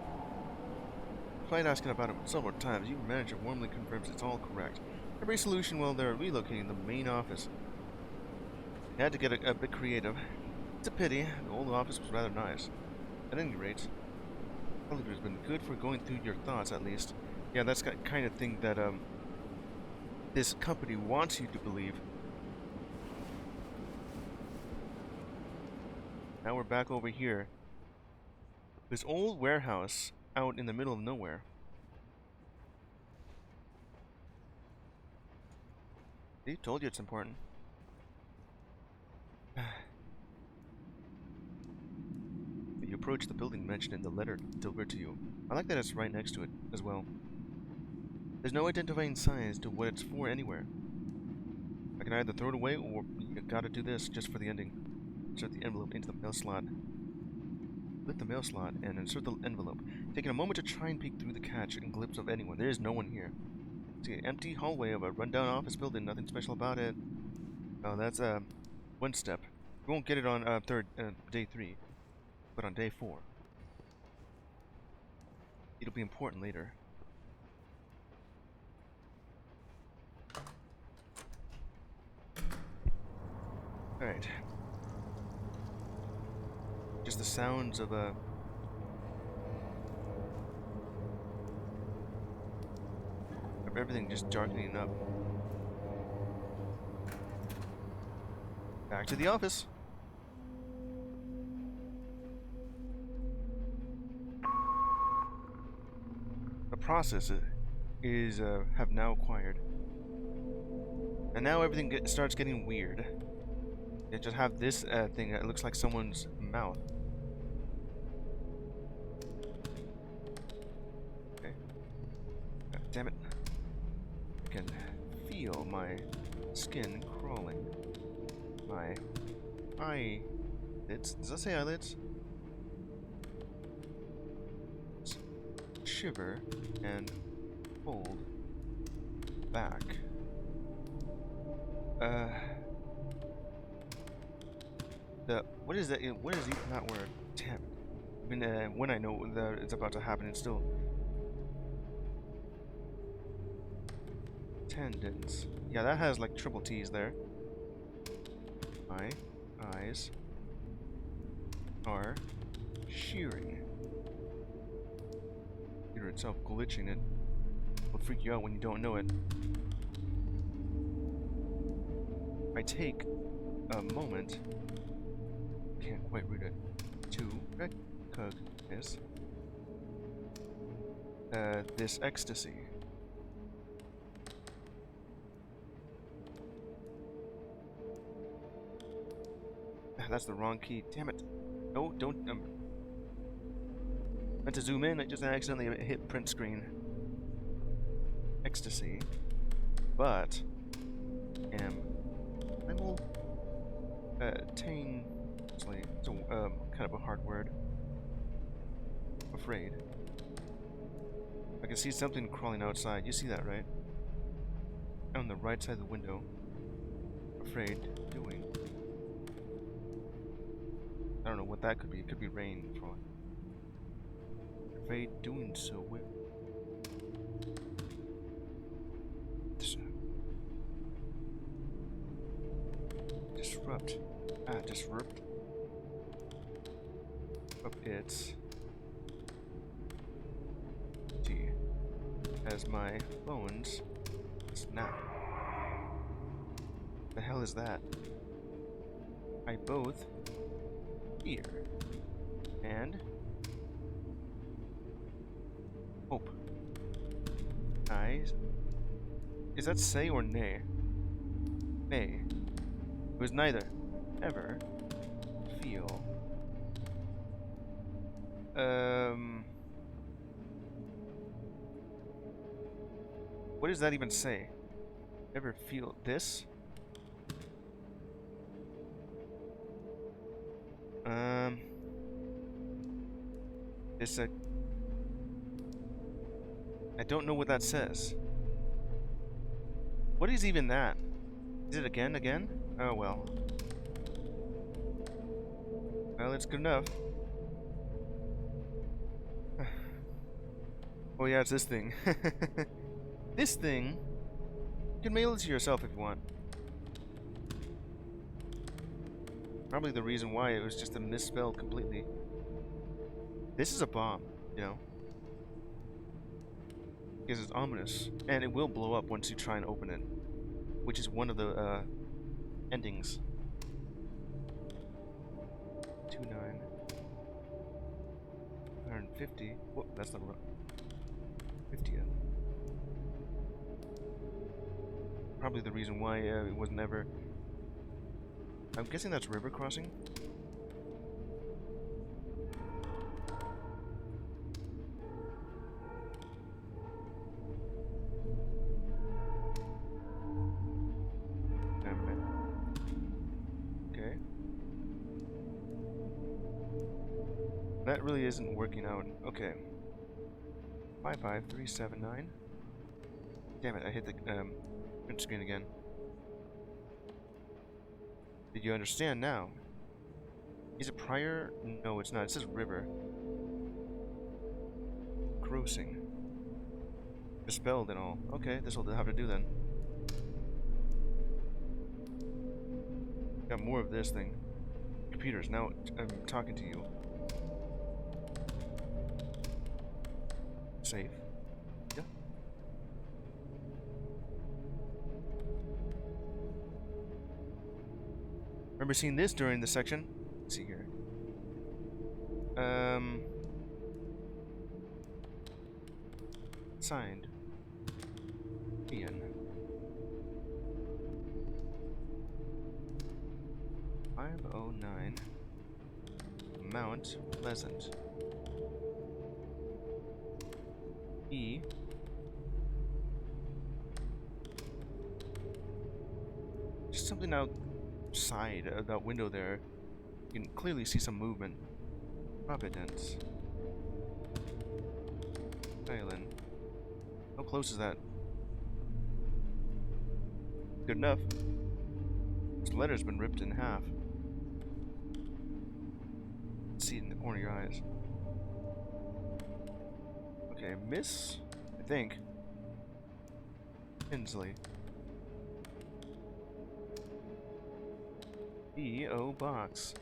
Despite asking about it several times, your manager warmly confirms it's all correct. Every solution while they're relocating the main office. They had to get a bit creative. It's a pity. The old office was rather nice. At any rate, Oliver's been good for going through your thoughts, at least. Yeah, that's the kind of thing that this company wants you to believe. Now we're back over here. This old warehouse out in the middle of nowhere. See, told you it's important. You approach the building mentioned in the letter delivered to you. I like that it's right next to it as well. There's no identifying signs to what it's for anywhere. I can either throw it away or you gotta do this just for the ending. Insert the envelope into the mail slot. Lift the mail slot and insert the envelope. Taking a moment to try and peek through the catch and glimpse of anyone. There is no one here. See an empty hallway of a rundown office building. Nothing special about it. Oh, that's one step. We won't get it on day 3, but on day 4. It'll be important later. Alright. Just the sounds of everything just darkening up. Back to the office. The process is have now acquired. And now everything starts getting weird. They just have this thing that looks like someone's mouth. Okay. God damn it. I can feel my skin crawling. My eyelids. Does that say eyelids? Shiver and fold back. What is that? What is even that word? Damn. Even when I know that it's about to happen, it's still tendons. Yeah, that has like triple T's there. My eyes are shearing. Computer itself glitching. It will freak you out when you don't know it. I take a moment, can't quite read it, to recognize this ecstasy. That's the wrong key. Damn it. No, don't. Meant to zoom in, I just accidentally hit print screen. Ecstasy. But am simultaneously, it's a kind of a hard word. Afraid. I can see something crawling outside. You see that, right? On the right side of the window. Afraid doing. I don't know what that could be. It could be rain falling. Afraid doing so will. Disrupt. Disrupt. Of its. T. As my bones snap. The hell is that? I both fear and hope. Eyes. Is that say or nay? Nay. It was neither. Ever feel. What does that even say? Ever feel this? It's a. I don't know what that says. What is even that? Is it again? Oh well. Well, it's good enough. Oh yeah, it's this thing. This thing, you can mail it to yourself if you want. Probably the reason why it was just a misspelled completely. This is a bomb, you know. Because it's ominous. And it will blow up once you try and open it. Which is one of the endings 29. 150. Whoop, that's not right. 50th. Probably the reason why it was never. I'm guessing that's river crossing. Okay. That really isn't working out. Okay. 55379. Damn it! I hit the print screen again. Did you understand now? Is it prior? No, it's not. It says river. Crossing. Misspelled and all. Okay, this will have to do then. Got more of this thing. Computers, now I'm talking to you. Safe. Yeah. Remember seeing this during the section? Let's see here. Signed. Ian. 509. Mount Pleasant. E. Just something outside of that window there. You can clearly see some movement. Providence. Island. How close is that? Good enough. This letter's been ripped in half. See it in the corner of your eyes. Okay, Miss, I think. Hensley. E.O. Box.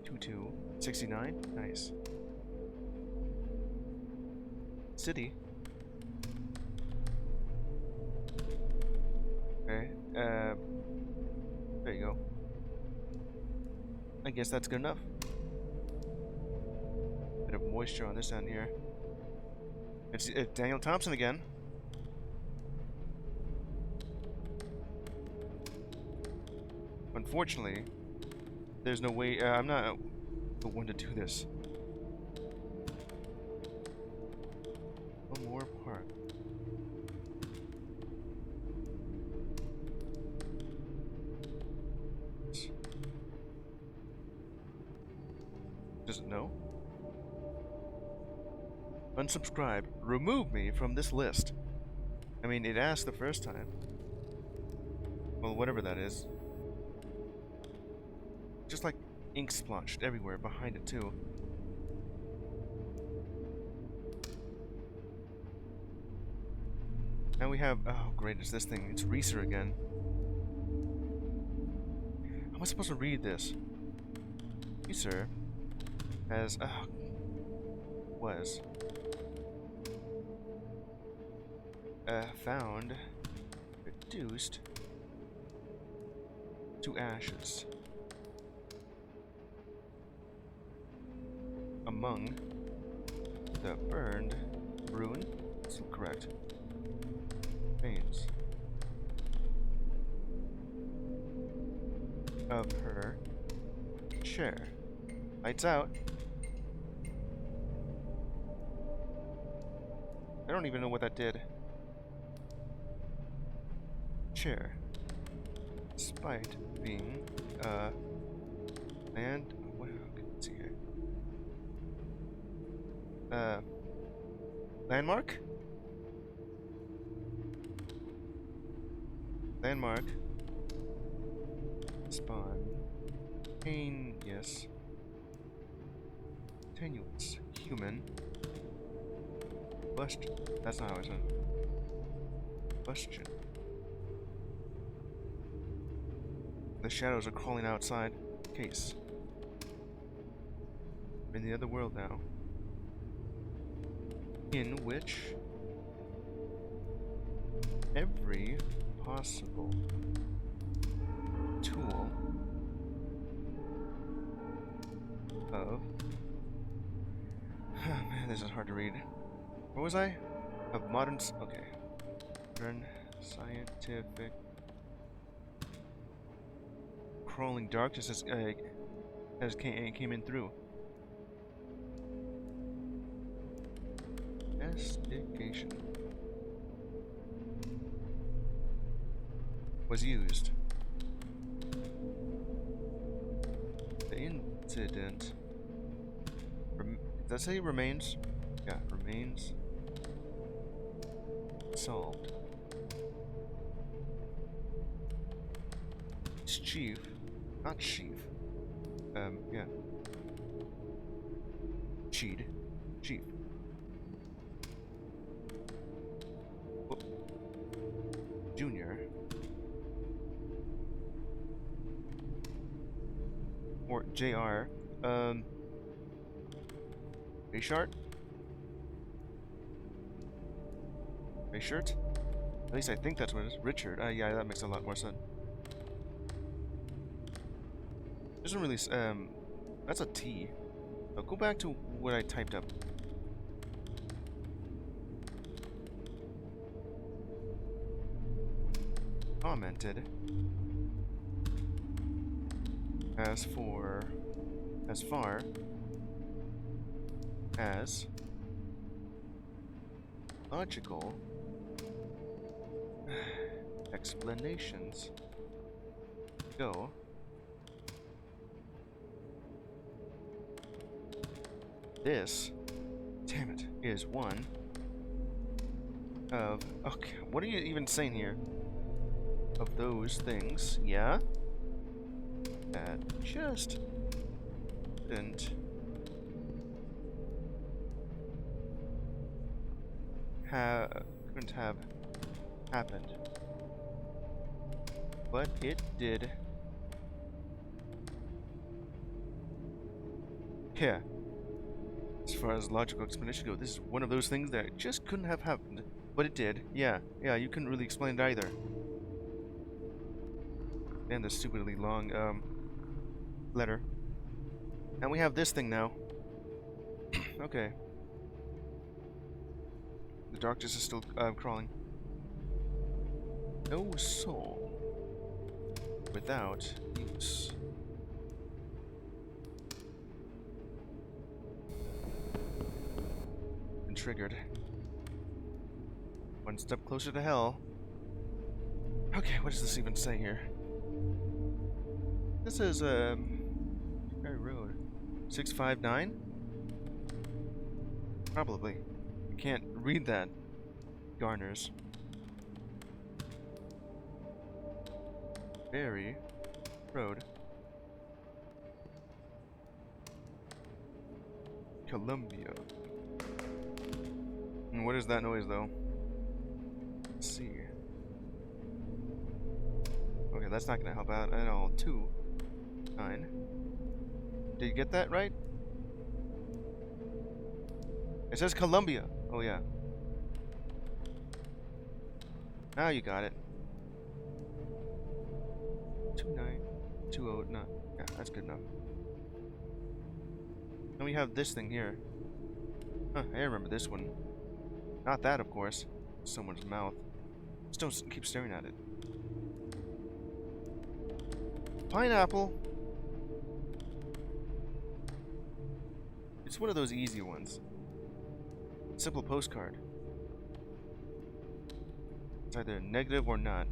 2269. Nice. City. Okay, there you go. I guess that's good enough. Bit of moisture on this end here. It's Daniel Thompson again. Unfortunately, there's no way. I'm not the one to do this. One more part. Does it know? Unsubscribe. Remove me from this list. I mean, it asked the first time. Well, whatever that is. Just like ink splotched everywhere behind it, too. Now we have... Oh, great, it's this thing. It's Reeser again. How am I supposed to read this? Reeser has... was... found... reduced... to ashes. Among the burned, ruined, that's correct, remains of her chair. Lights out. I don't even know what that did. Chair. Despite being land. Let's see here. Landmark? Landmark. Spawn. Yes. Tenuous. Human. Question. That's not how I said it. Question. The shadows are crawling outside. Case. I'm in the other world now. In which every possible tool of... Man, this is hard to read. What was I? Of modern... Okay. Modern scientific... Crawling darkness as came in through. Investigation. Was used. The incident... Does that say remains? Yeah, remains solved. It's chief, not chief. Yeah. Chief. Whoop. Junior. Or JR. Bayshart? Bayshart? At least I think that's what it is. Richard. Yeah, that makes a lot more sense. Doesn't really, that's a T. So go back to what I typed up. Commented. As far as logical explanations go, this, damn it, is one of, okay, what are you even saying here? Of those things, yeah, that just didn't couldn't have happened, but it did. Yeah. As far as logical explanation goes, this is one of those things that just couldn't have happened, but it did. Yeah, you couldn't really explain it either. And the stupidly long letter. And we have this thing now. Okay. The darkness is still crawling. No soul without use. Been triggered. One step closer to hell. Okay, what does this even say here? This is Ferry Road. 659? Probably. I can't read that. Garners. Ferry Road. Columbia. And what is that noise though? Let's see. Okay, that's not gonna help out at all. 2-9. Did you get that right? It says Columbia. Oh yeah. Now you got it. 2920. Yeah, that's good enough. Then we have this thing here. Huh, I remember this one. Not that, of course. Someone's mouth. Just don't keep staring at it. Pineapple. It's one of those easy ones. Simple postcard. It's either negative or not.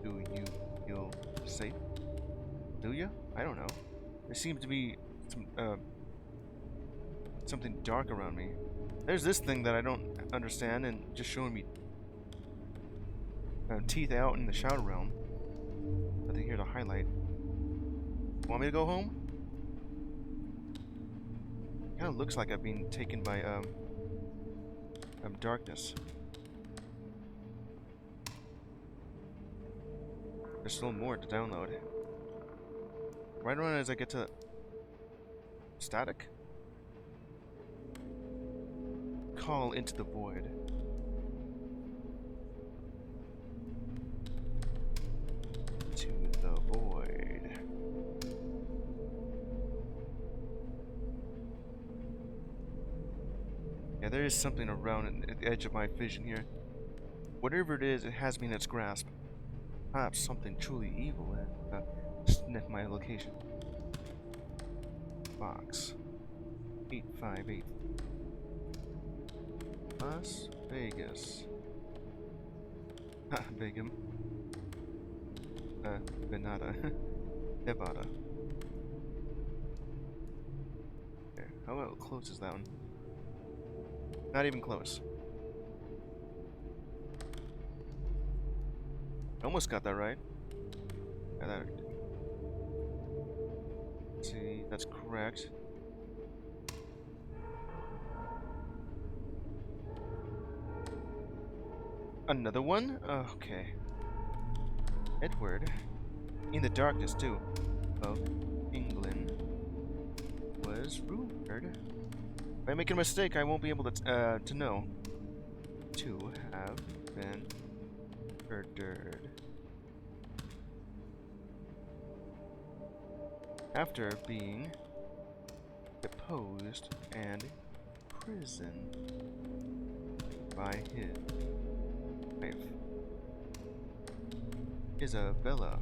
Do you feel safe? Do you? I don't know. There seems to be some, something dark around me. There's this thing that I don't understand and just showing me teeth out in the shadow realm. Nothing here to highlight. Want me to go home? Kind of looks like I've been taken by darkness. There's still more to download. Right around as I get to static. Call into the void. To the void. there is something around at the edge of my vision here. Whatever it is, it has me in its grasp. Perhaps something truly evil has sniffed my location. Box 858. Las Vegas. Ha, Begum. Nevada. Nevada. Okay, how close is that one? Not even close. I almost got that right. Yeah, that. Let's see, that's correct. Another one? Okay. Edward. In the darkness, too. Of England. Was rumored. If I make a mistake, I won't be able to know. To have been murdered. After being deposed and imprisoned by his wife, Isabella,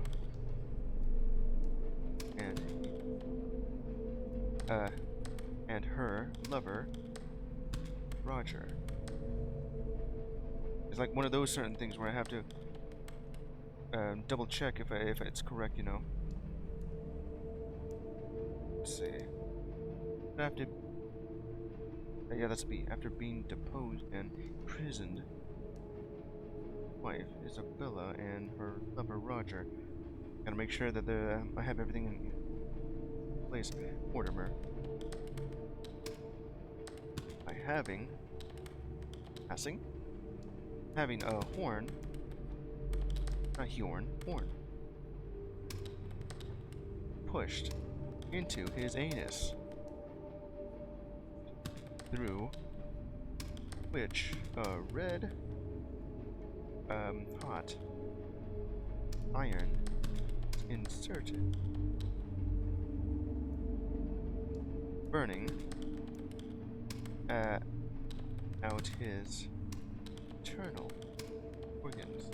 and her lover, Roger. It's like one of those certain things where I have to double check if it's correct, you know. Let's see. After, yeah, that's B. After being deposed and imprisoned, wife Isabella and her lover Roger. Gotta make sure that I have everything in place. Mortimer. By having a horn, not horn, pushed into his anus, through which a red, hot iron inserted, burning out his internal organs,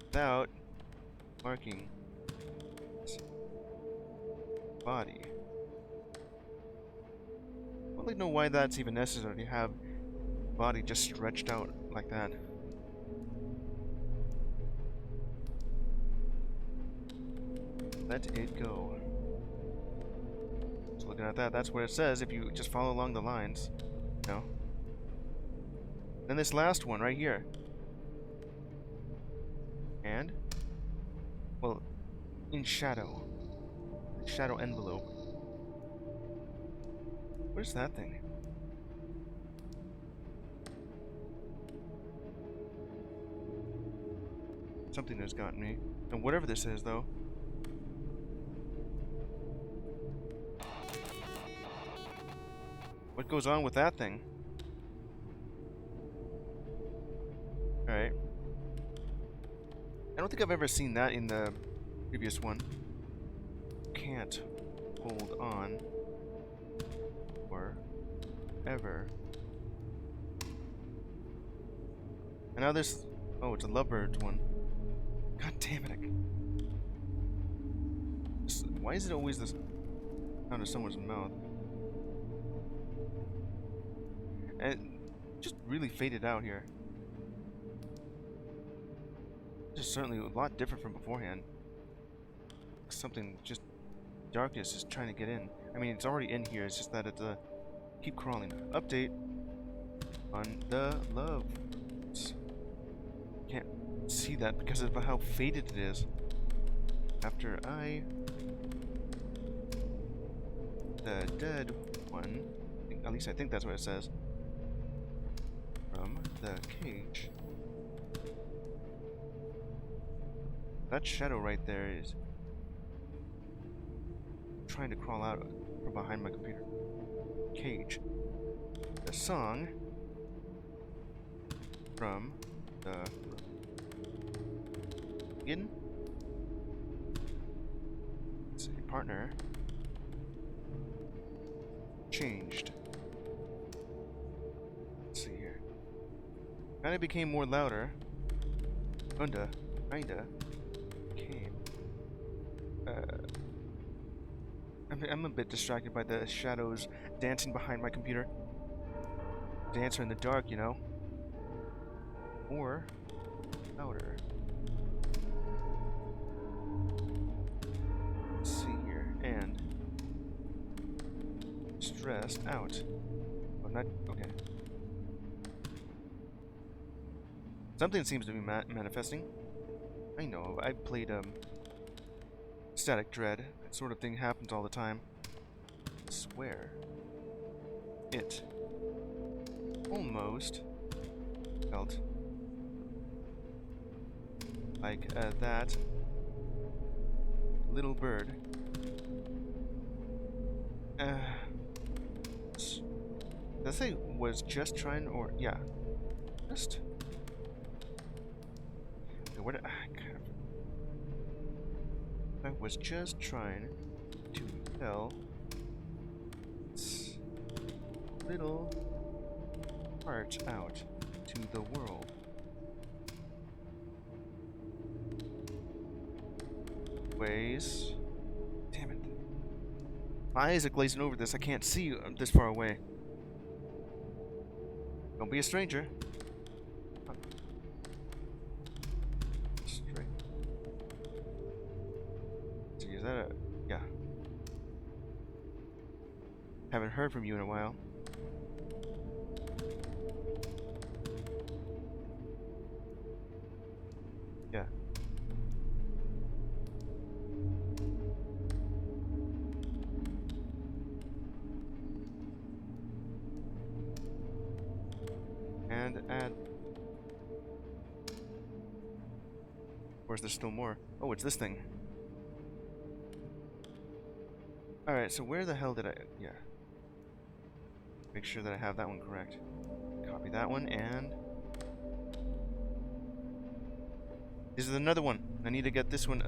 without marking his body. I don't really know why that's even necessary to have body just stretched out like that. Let it go. So looking at that, that's what it says if you just follow along the lines. You know? Then this last one right here. And, well, in shadow. Shadow envelope. What is that thing? Something has gotten me. And whatever this is, though. What goes on with that thing? Alright. I don't think I've ever seen that in the previous one. Can't hold on forever. And now this... Oh, it's a lovebird one. God damn it. Why is it always the sound of someone's mouth? And it just really faded out here. Just certainly a lot different from beforehand. Something just... Darkness is trying to get in. I mean, it's already in here. It's just that it's keep crawling. Update on the love. Can't see that because of how faded it is. After the dead one, at least I think that's what it says, from the cage. That shadow right there is trying to crawl out from behind my computer. Cage. The song from the begin. Let's see, partner. changed. Let's see here. Kinda became more louder. Kinda became. I'm a bit distracted by the shadows dancing behind my computer. Dancer in the dark, you know. Or louder. Let's see here. And stressed out. Oh, not okay. Something seems to be manifesting. I know. I've played Static Dread. That sort of thing happens all the time. I swear. It almost felt like that little bird. Did I say was just trying, or yeah, just. Okay, what? I was just trying to tell its little heart out to the world. Ways. Damn it. My eyes are glazing over this. I can't see you this far away. Don't be a stranger. Straight. See, is that a... yeah. Haven't heard from you in a while. Yeah. And add... of course, there's still more. Oh, it's this thing. Alright, so where the hell did I... yeah. Make sure that I have that one correct. Copy that one, and... this is another one. I need to get this one,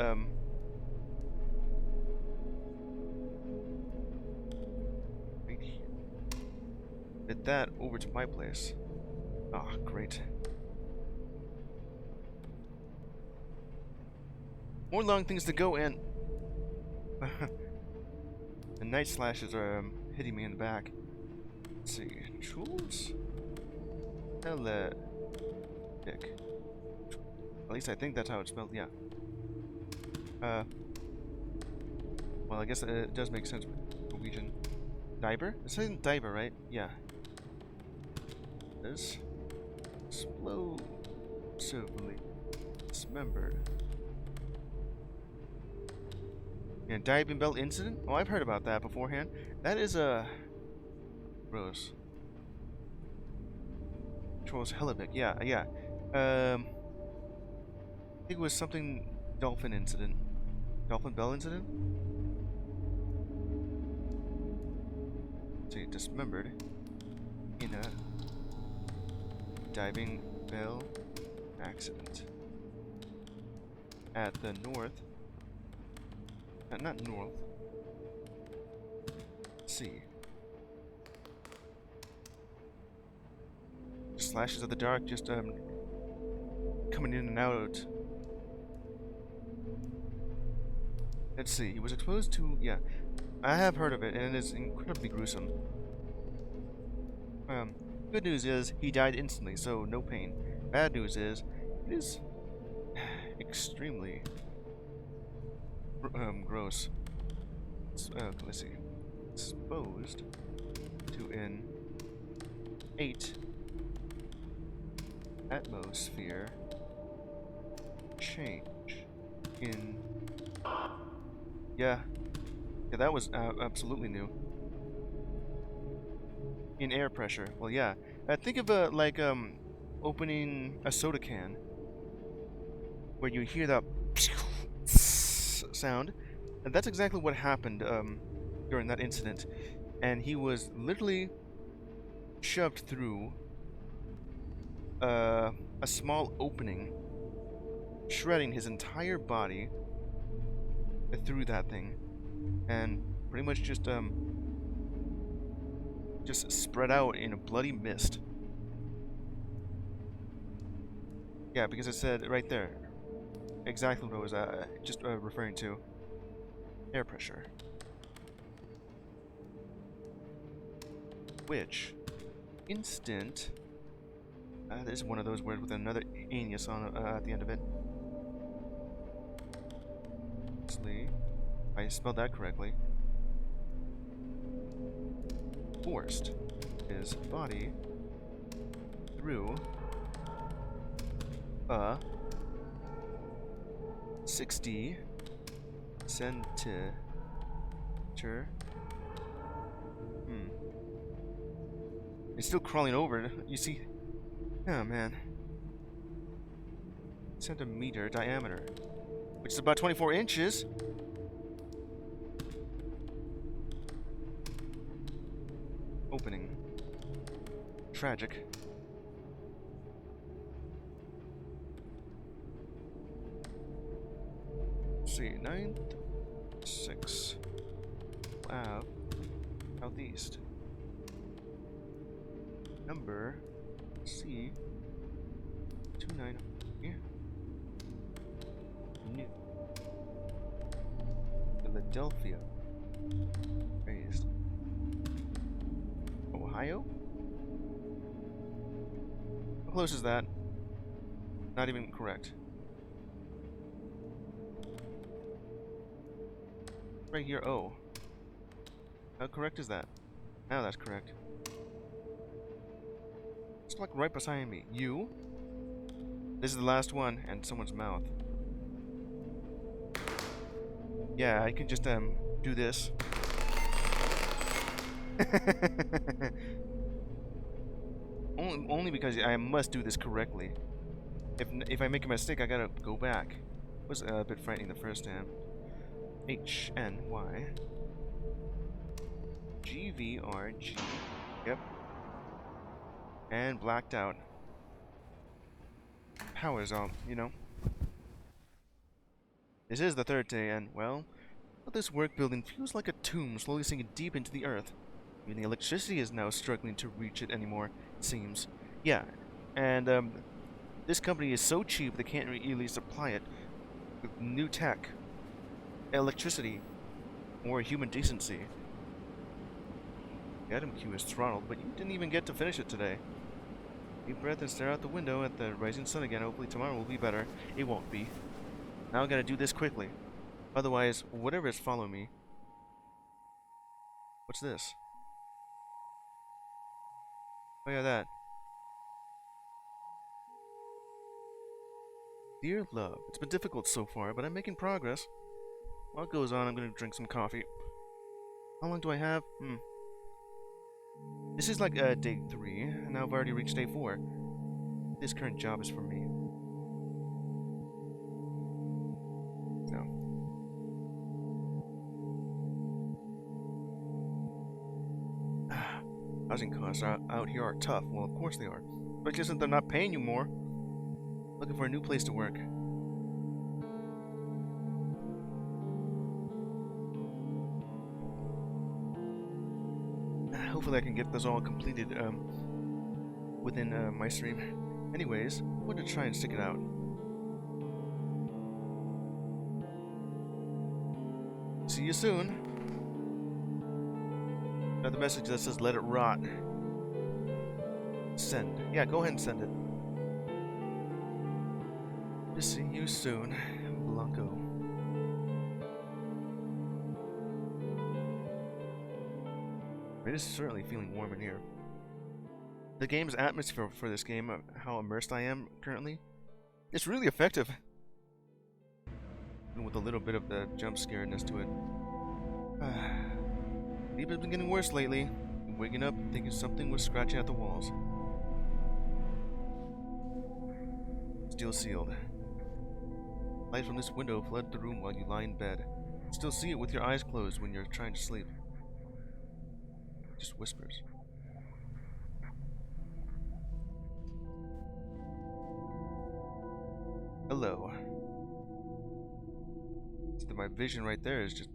right here. Get that over to my place. Ah, oh, great. More long things to go, and... the night slashes are, hitting me in the back. Let's see. Tools? Hello. Dick. At least I think that's how it's spelled, yeah. Well, I guess it does make sense with Norwegian. Diber? It's saying Diber, right? Yeah. This explosively dismembered. Yeah, diving bell incident? Oh, I've heard about that beforehand. That is gross. Trolls Hellebic, yeah. I think it was something dolphin incident. Dolphin bell incident? So you dismembered in a diving bell accident at the north. Not north. Sea. Slashes of the dark just coming in and out. Let's see. He was exposed to, yeah. I have heard of it, and it is incredibly gruesome. Good news is he died instantly, so no pain. Bad news is it is extremely gross. Let's see. Exposed to an 8 atmosphere change in... yeah, that was absolutely new. In air pressure. Well, yeah. Think of like opening a soda can, where you hear that sound, and that's exactly what happened during that incident. And he was literally shoved through a small opening, shredding his entire body through that thing, and pretty much just just spread out in a bloody mist. Yeah, because it said right there exactly what I was just referring to. Air pressure. Which, instant... this is one of those words with another anus on at the end of it. Actually, I spelled that correctly. Forced is body through a 60 centimeter. It's still crawling over. You see? Oh man. Centimeter diameter, which is about 24 inches. Opening. Tragic. Let's see, 9th, 6. Wow. Southeast. Number C. 29. Here. New. Philadelphia. Raised. Ohio? How close is that? Not even correct. Right here, O. How correct is that? Now that's correct. It's like right beside me. U? This is the last one, and someone's mouth. Yeah, I can just, do this. only because I must do this correctly. If I make a mistake, I gotta go back. It was a bit frightening the first time. H N Y G V R G. Yep. And blacked out. Power's on, you know. This is the third day, and well, this work building feels like a tomb slowly sinking deep into the earth. Even the electricity is now struggling to reach it anymore, it seems. Yeah, and this company is so cheap they can't really supply it with new tech, electricity, or human decency. The item queue is throttled, but you didn't even get to finish it today. Deep breath and stare out the window at the rising sun again. Hopefully tomorrow will be better. It won't be. Now I gotta do this quickly. Otherwise, whatever is following me. What's this? Oh yeah, that. Dear love, it's been difficult so far, but I'm making progress. While it goes on, I'm gonna drink some coffee. How long do I have? This is like day 3, and now I've already reached day 4. This current job is for me. So. Housing costs out here are tough. Well, of course they are. But just that they're not paying you more. Looking for a new place to work. Hopefully I can get this all completed within my stream. Anyways, I'm going to try and stick it out. See you soon. Got the message that says let it rot. Send. Yeah, go ahead and send it. To see you soon, Blanco. It is certainly feeling warm in here. The game's atmosphere for this game, how immersed I am currently, it's really effective. And with a little bit of the jump scaredness to it. Sleep has been getting worse lately. I'm waking up thinking something was scratching at the walls. Still sealed. Light from this window flood the room while you lie in bed. Still see it with your eyes closed when you're trying to sleep. Just whispers. Hello. So my vision right there is just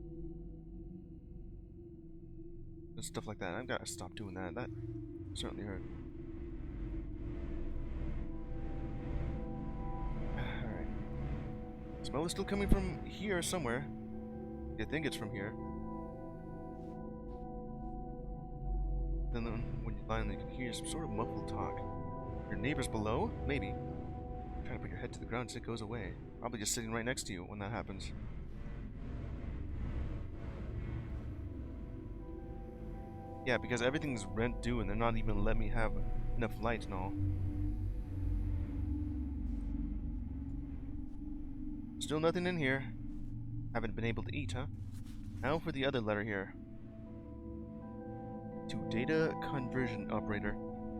and stuff like that. I've got to stop doing that. That certainly hurt. Alright. Smell is still coming from here somewhere. I think it's from here. Then when you lie down, you can hear some sort of muffled talk. Your neighbors below? Maybe. Try to put your head to the ground as it goes away. Probably just sitting right next to you when that happens. Yeah, because everything's rent due and they're not even letting me have enough light and all. Still nothing in here. Haven't been able to eat, huh? Now for the other letter here. To data conversion operator.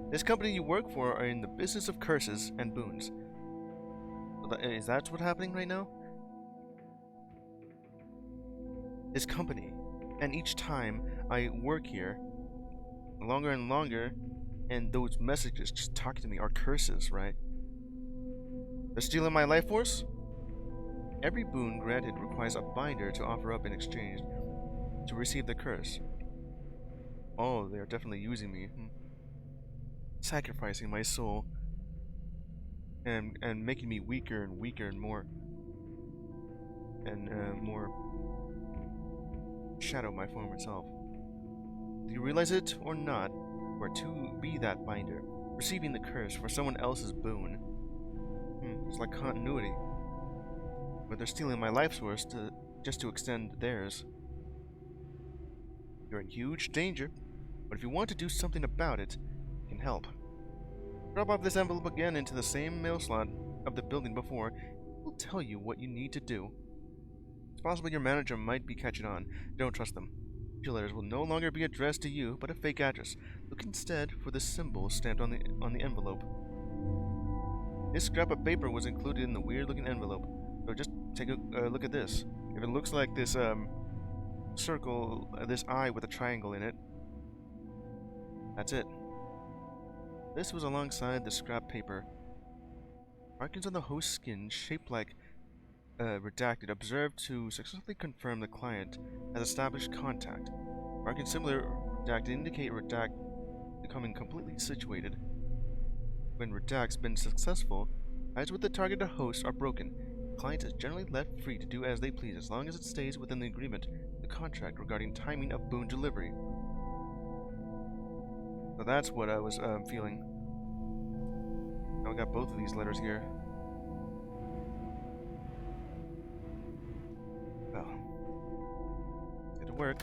This company you work for are in the business of curses and boons. So is that what's happening right now? This company, and each time I work here, longer and longer, and those messages just talking to me are curses, right? They're stealing my life force? Every boon granted requires a binder to offer up in exchange to receive the curse. Oh, they are definitely using me. Sacrificing my soul. And making me weaker and weaker and more shadow my former self. Do you realize it or not? Or to be that binder, receiving the curse for someone else's boon. It's like continuity. But they're stealing my life source just to extend theirs. You're in huge danger, but if you want to do something about it, you can help. Drop off this envelope again into the same mail slot of the building before. It will tell you what you need to do. It's possible your manager might be catching on. Don't trust them. Your letters will no longer be addressed to you, but a fake address. Look instead for the symbol stamped on the envelope. This scrap of paper was included in the weird-looking envelope. So just take a look at this. If it looks like this circle, this eye with a triangle in it, that's it. This was alongside the scrap paper. Markings on the host's skin, shaped like redacted, observed to successfully confirm the client has established contact. Markings similar redacted indicate redact becoming completely situated. When redact's been successful, ties with the targeted host are broken. The client is generally left free to do as they please as long as it stays within the agreement, the contract regarding timing of boon delivery. So that's what I was feeling. Now I got both of these letters here. Well, let's get to work.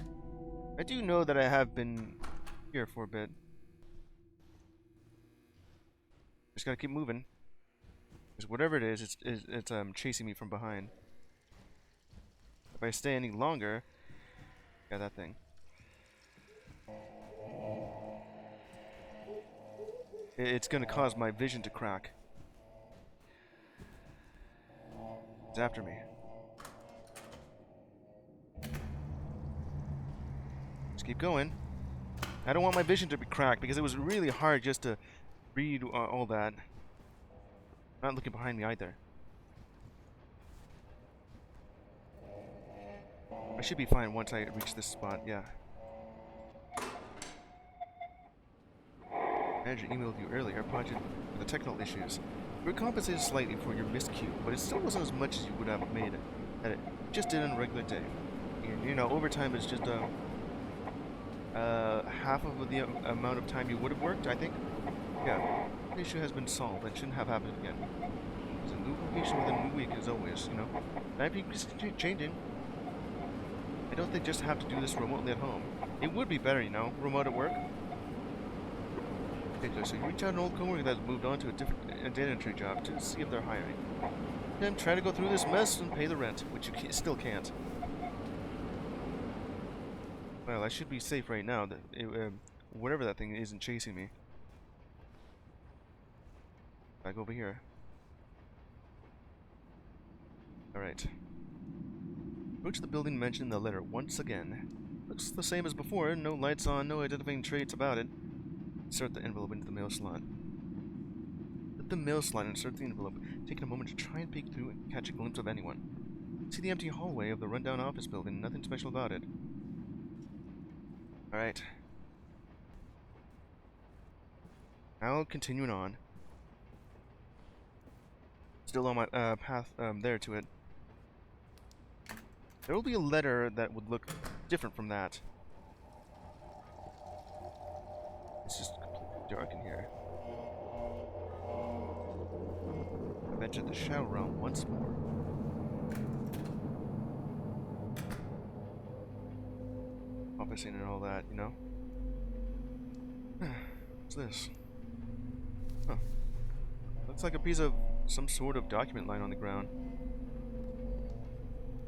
I do know that I have been here for a bit. Just gotta keep moving. Because whatever it is, it's chasing me from behind. If I stay any longer, yeah, that thing. It's gonna cause my vision to crack. It's after me. Just keep going. I don't want my vision to be cracked because it was really hard just to read all that. I'm not looking behind me either. I should be fine once I reach this spot, yeah. Manager emailed you earlier, apologies for the technical issues. You were compensated slightly for your missed queue, but it still wasn't as much as you would have made it. That it just did on a regular day. And, you know, overtime is just half of the amount of time you would have worked, I think. Yeah, the issue has been solved and shouldn't have happened again. It's a new location within a new week, as always, you know. Life keeps changing. I don't think just have to do this remotely at home. It would be better, you know, remote at work. Okay, so you reach out an old coworker that's moved on to a different data entry job to see if they're hiring. Then try to go through this mess and pay the rent, which you still can't. Well, I should be safe right now. That whatever that thing isn't chasing me. Back over here. Alright. Approach the building mentioned in the letter once again. Looks the same as before. No lights on, no identifying traits about it. Insert the envelope into the mail slot. Let the mail slot insert the envelope, taking a moment to try and peek through and catch a glimpse of anyone. See the empty hallway of the rundown office building, nothing special about it. Alright, Now continuing on. Still on my path there to it. There will be a letter that would look different from that. It's just completely dark in here. I've entered the Shadow Realm once more. Officing and all that, you know? What's this? Huh. Looks like a piece of some sort of document lying on the ground.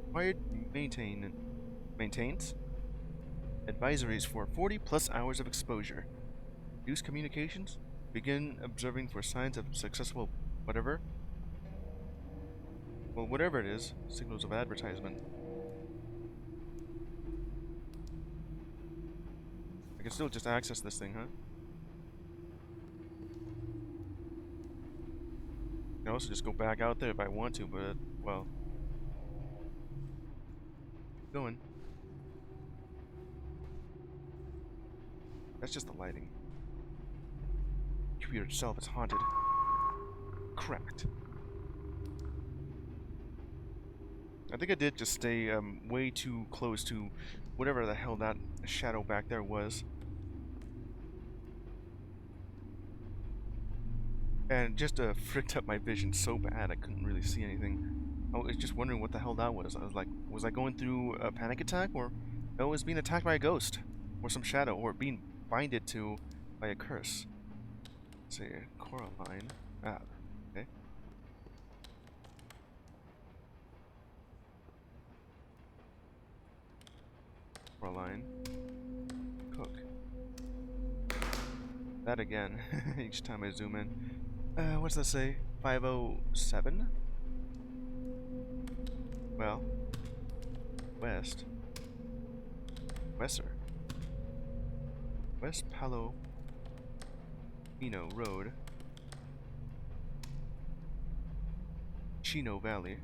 Required maintains advisories for 40 plus hours of exposure. Use communications. Begin observing for signs of successful whatever. Well, whatever it is, signals of advertisement. I can still just access this thing, huh? I can also just go back out there if I want to, but, well. Going. That's just the lighting. The computer itself is haunted. Cracked. I think I did just stay way too close to whatever the hell that shadow back there was. And it just fricked up my vision so bad I couldn't really see anything. I was just wondering what the hell that was. I was like, was I going through a panic attack? Or no, it was being attacked by a ghost. Or some shadow. Or being binded to by a curse. Let's see, Coraline. Ah, okay. Coraline. Cook. That again, each time I zoom in. What's that say? 507? Well, west. Wesser. West Palo Pino Road. Chino Valley.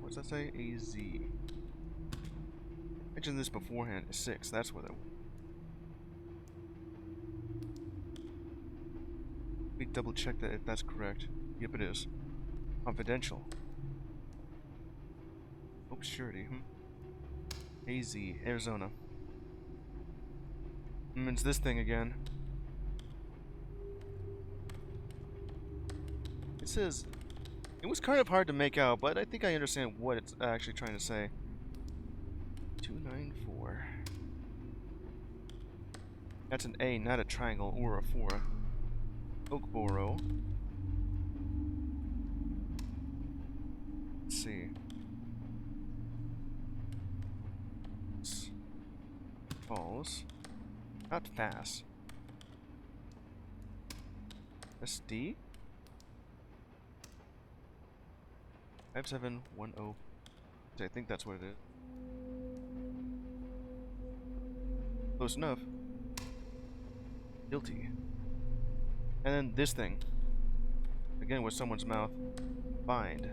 What's that say? AZ. Mentioned this beforehand. 6. That's what it. Let me double check that if that's correct. Yep, it is. Confidential. Oops, surety. AZ, Arizona. It's this thing again. It says. It was kind of hard to make out, but I think I understand what it's actually trying to say. 294. That's an A, not a triangle or a 4. Oakboro. Let's see. Falls. Not fast. SD? 5710. I think that's what it is. Close enough. Guilty. And then this thing. Again with someone's mouth. Bind.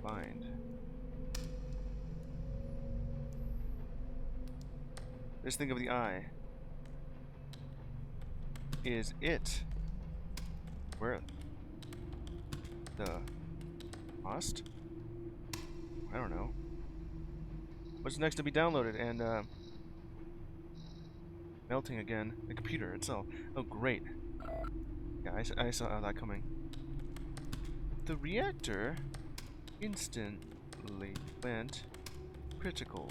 Bind. This thing of the eye. Is it? Where? The lost? I don't know. What's next to be downloaded? And melting again. The computer itself. Oh, great. Yeah, I saw that coming. The reactor instantly went critical.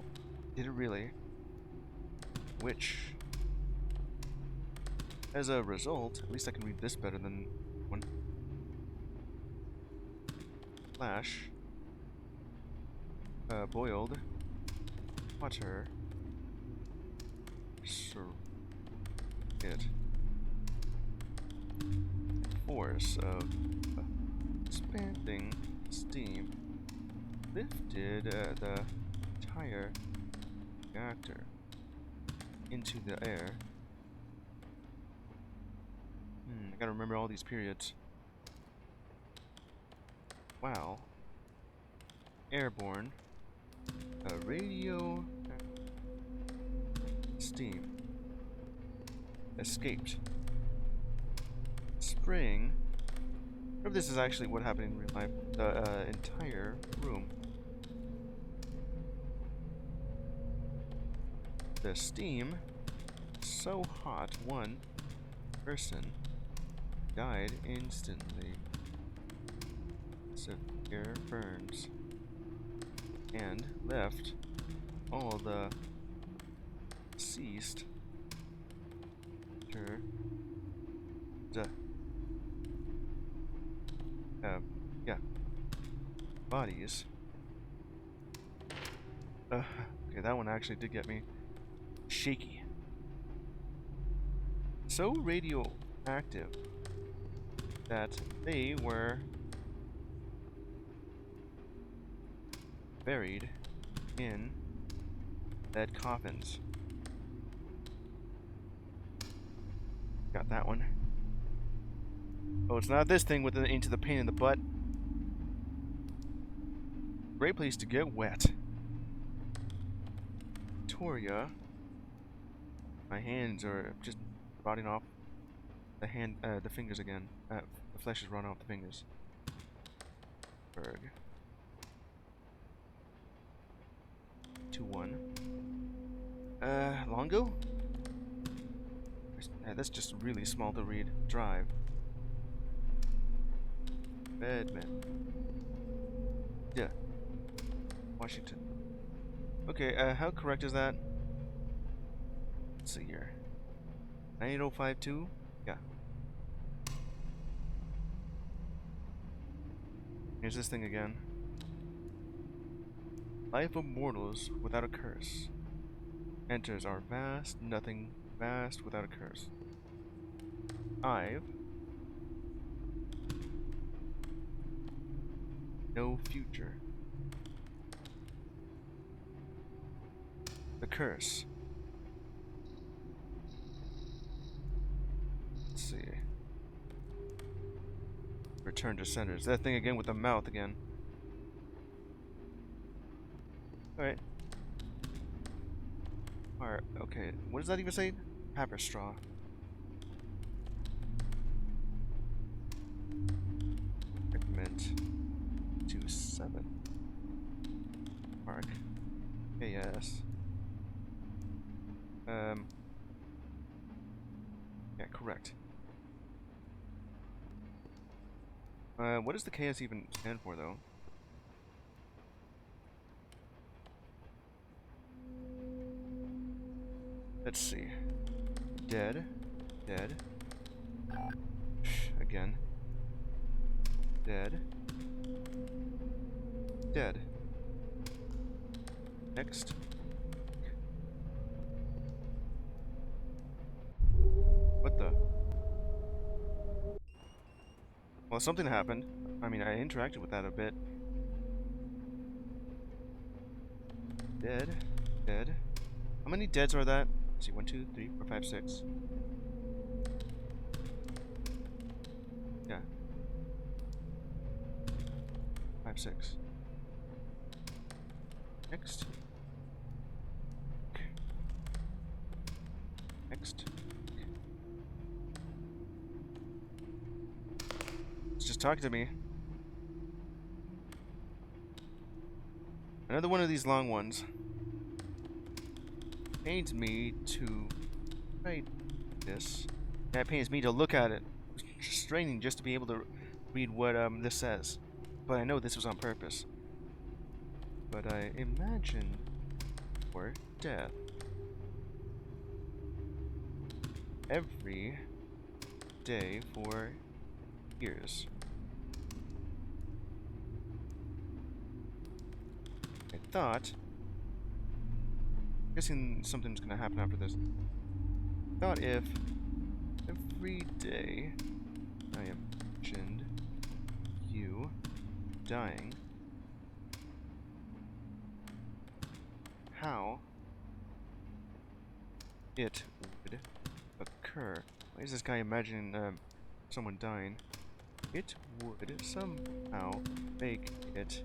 Did it really? Which, as a result, at least I can read this better than one. Flash. Boiled. Water. It. Force of expanding steam lifted the entire reactor into the air. I gotta remember all these periods. Wow. Airborne. Radio steam escaped. Spraying. Or if this is actually what happened in real life. The entire room. The steam so hot, one person died instantly. Severe burns. And left all the deceased yeah, bodies. Okay, that one actually did get me shaky. So radioactive that they were buried in lead coffins. Got that one. Oh, it's not this thing with the into the pain in the butt. Great place to get wet. Victoria. My hands are just rotting off the fingers again. The flesh is rotting off the fingers. Berg. 2-1. Longo? That's just really small to read. Drive. Bedman. Yeah. Washington. Okay, how correct is that? Let's see here. 98052? Yeah. Here's this thing again. Life of mortals without a curse. Enters our vast, nothing vast without a curse. I've no future. The curse. Let's see. Return to center. It's that thing again with the mouth again. Alright. Alright, okay. What does that even say? Pepper straw. Recommend 2-7. Mark. KS. Yeah, correct. What does the KS even stand for, though? Let's see. Dead. Dead. Again. Dead. Dead. Next. What the? Well, something happened. I mean, I interacted with that a bit. Dead. Dead. How many deads are that? Let's see, 1, 2, 3, 4, 5, 6. Yeah. 5, 6. Next. Next. It's just talking to me. Another one of these long ones. Pains me to write this. And it pains me to look at it. It's straining just to be able to read what this says. But I know this was on purpose. But I imagine for death. Every day for years. I thought, guessing something's gonna happen after this. Thought if every day I imagined you dying, how it would occur. Why is this guy imagining someone dying? It would somehow make it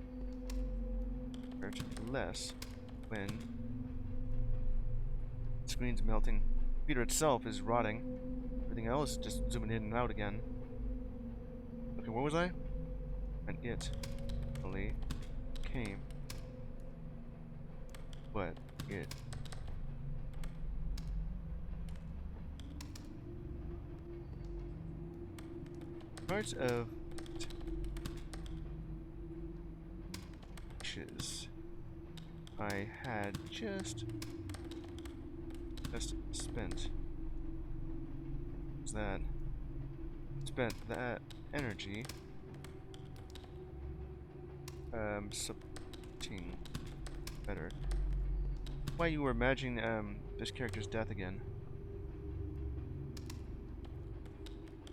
hurt less when Screen's melting. Computer itself is rotting. Everything else just zooming in and out again. Okay, where was I? And it only came. But it parts of wishes I had just spent. What's that? Spent that energy subting better. Why you were imagining this character's death again?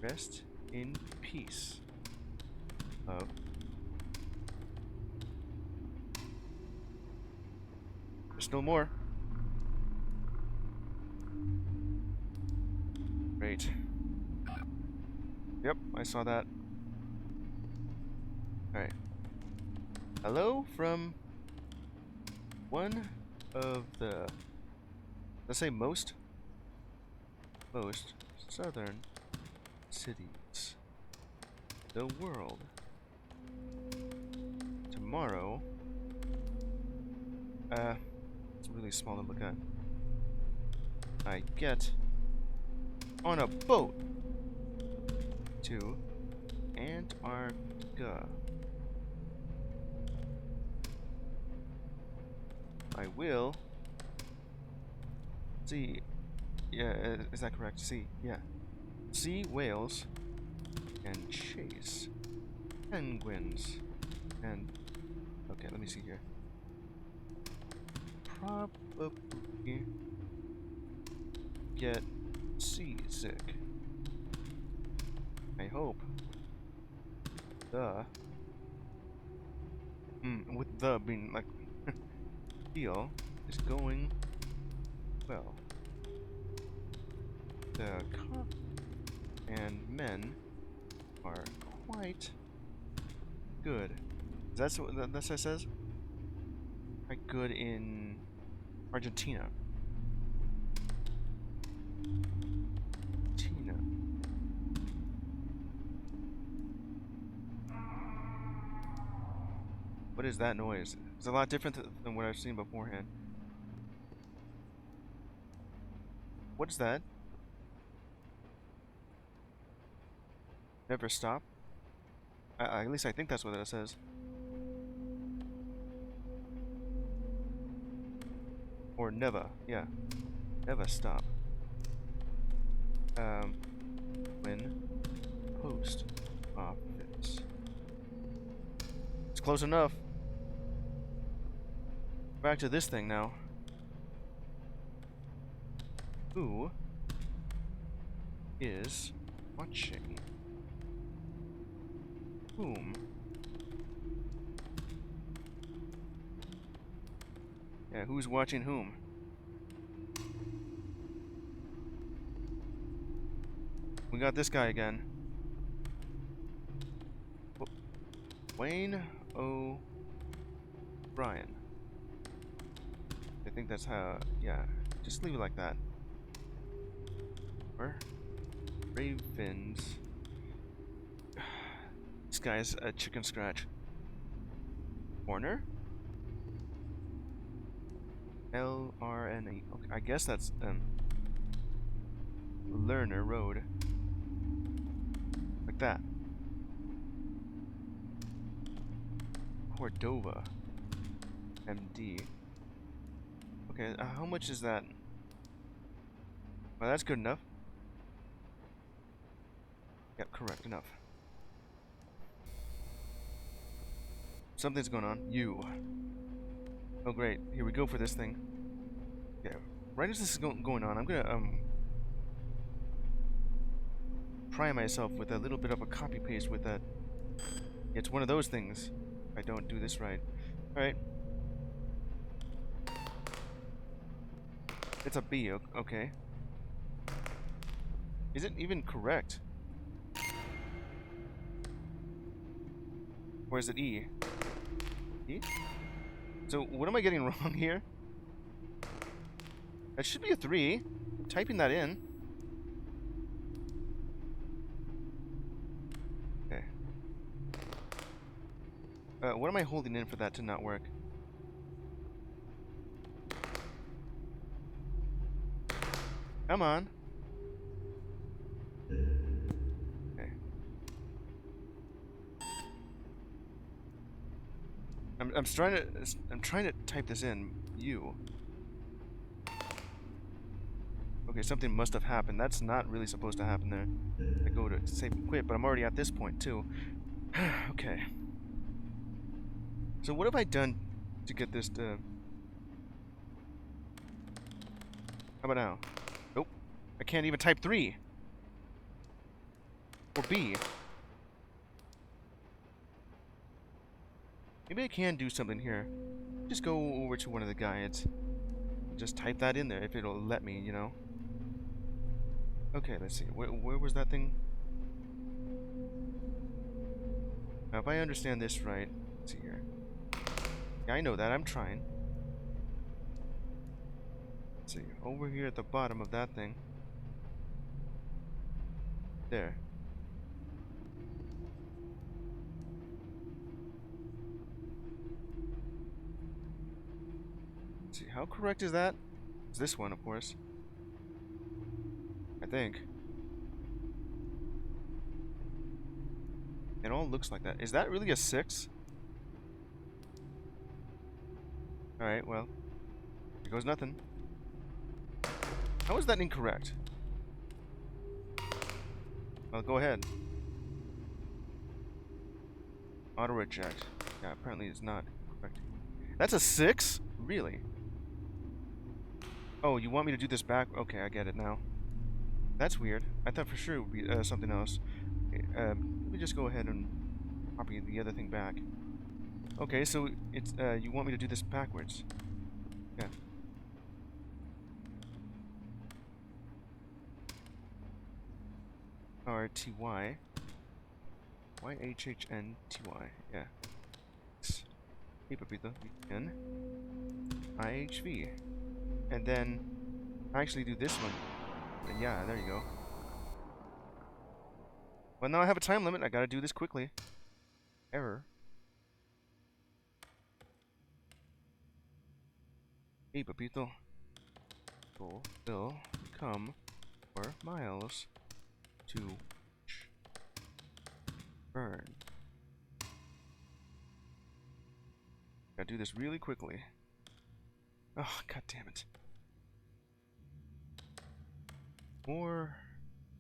Rest in peace. Love. There's no more. Great. Yep, I saw that. Alright. Hello from one of the, let's say most southern cities in the world. Tomorrow, it's really small to look at. I get on a boat to Antarctica. I will see. Yeah, is that correct? See, yeah. See whales and chase penguins and. Okay, let me see here. Probably get seasick. I hope. With the being like deal is going well. The coffee and men are quite good. That's what that says? Quite good in Argentina. What is that noise? It's a lot different than what I've seen beforehand. What is that? Never stop? At least I think that's what that says. Or never, yeah. Never stop. When post office. It's close enough. Back to this thing now. Who is watching whom? Yeah, who's watching whom? We got this guy again. Wayne O'Brien. I think that's how, yeah. Just leave it like that. Or Ravens. This guy's a chicken scratch. Corner? LRNE. Okay, I guess that's Lerner Road. Like that. Cordova. MD. Okay, how much is that? Well, that's good enough. Yep, correct enough. Something's going on. You. Oh, great. Here we go for this thing. Yeah. Right as this is going on, I'm gonna try myself with a little bit of a copy paste with that. It's one of those things. If I don't do this right. All right. It's a B. Okay. Is it even correct? Or is it E? E? So what am I getting wrong here? That should be a 3. I'm typing that in. Okay. What am I holding in for that to not work? Come on. Okay. I'm trying to type this in. You. Okay, something must have happened. That's not really supposed to happen there. I go to save and quit, but I'm already at this point too. Okay. So what have I done to get this to... How about now? Nope. I can't even type 3. Or B. Maybe I can do something here. Just go over to one of the guides. Just type that in there if it'll let me, you know. Okay, let's see. Where was that thing? Now, if I understand this right, let's see here. Yeah, I know that. I'm trying. Let's see. Over here at the bottom of that thing. There. Let's see. How correct is that? It's this one, of course. I think. It all looks like that. Is that really a 6? Alright, well. Here goes nothing. How is that incorrect? Well, go ahead. Auto reject. Yeah, apparently it's not correct. That's a 6? Really? Oh, you want me to do this back? Okay, I get it now. That's weird. I thought for sure it would be something else. Okay, let me just go ahead and copy the other thing back. Okay, so it's you want me to do this backwards? Yeah. R-T-Y. Y-H-H-N-T-Y. Yeah. Hey, Papito. N. I-H-V. And then actually do this one. And yeah, there you go. Well, now I have a time limit. I gotta do this quickly. Error. Hey, Papito. Will come for miles to burn. Gotta do this really quickly. Oh, god damn it. More.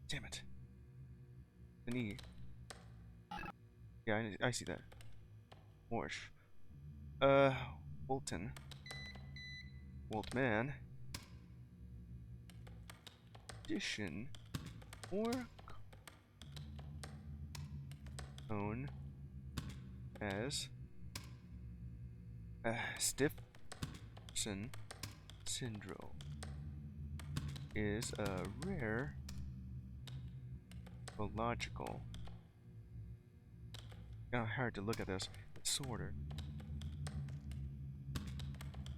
Damn it. An E. Yeah, I see that. Morsh. Bolton. Boltman. Addition. Or known as Stiffson syndrome is a rare biological. Kind of hard to look at this disorder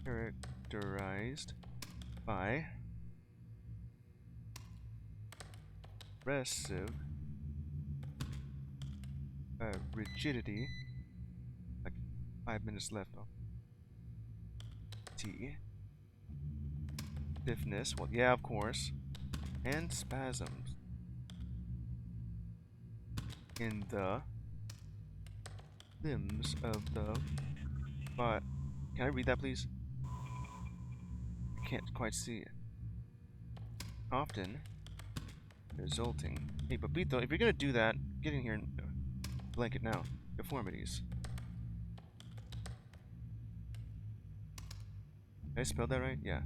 characterized by aggressive rigidity. Like 5 minutes left. T. Stiffness. Well, yeah, of course. And spasms in the limbs of the body. Can I read that, please? I can't quite see it. Often resulting. Hey, Papito, if you're gonna do that, get in here and blanket now. Deformities. Did I spell that right? Yeah.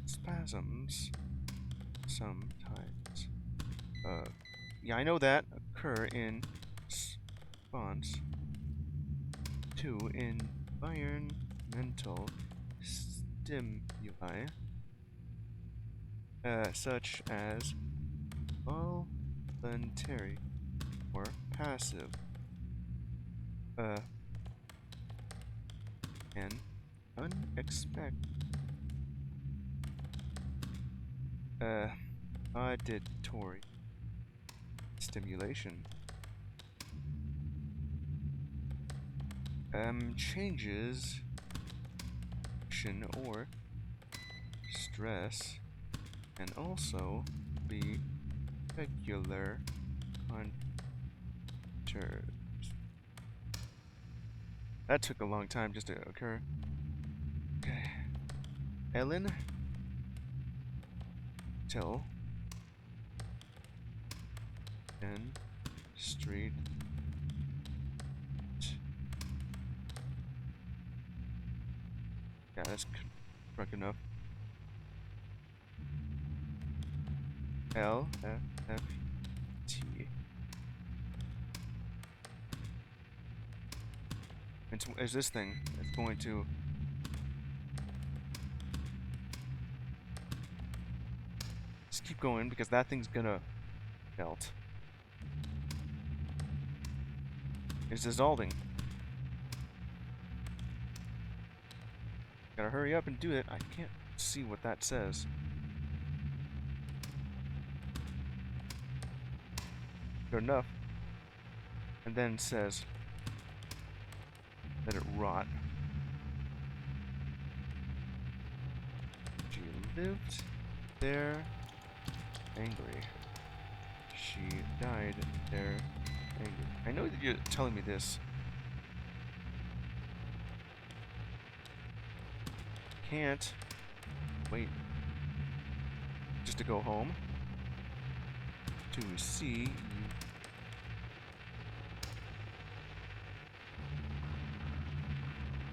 Spasms sometimes. Yeah, I know that occur in response to environmental stimuli, such as voluntary or passive, and unexpected auditory stimulation. Changes action or stress, and also be regular hunters. That took a long time just to occur. Okay. Ellen? Till. N. Street. Yeah, that's correct enough. L. F. F. T. Is this thing? It's going to... Just keep going because that thing's gonna melt. It's dissolving. Gotta hurry up and do it. I can't see what that says. Good enough. And then says, let it rot. She lived there angry. She died there angry. I know that you're telling me this. Can't wait just to go home to see you.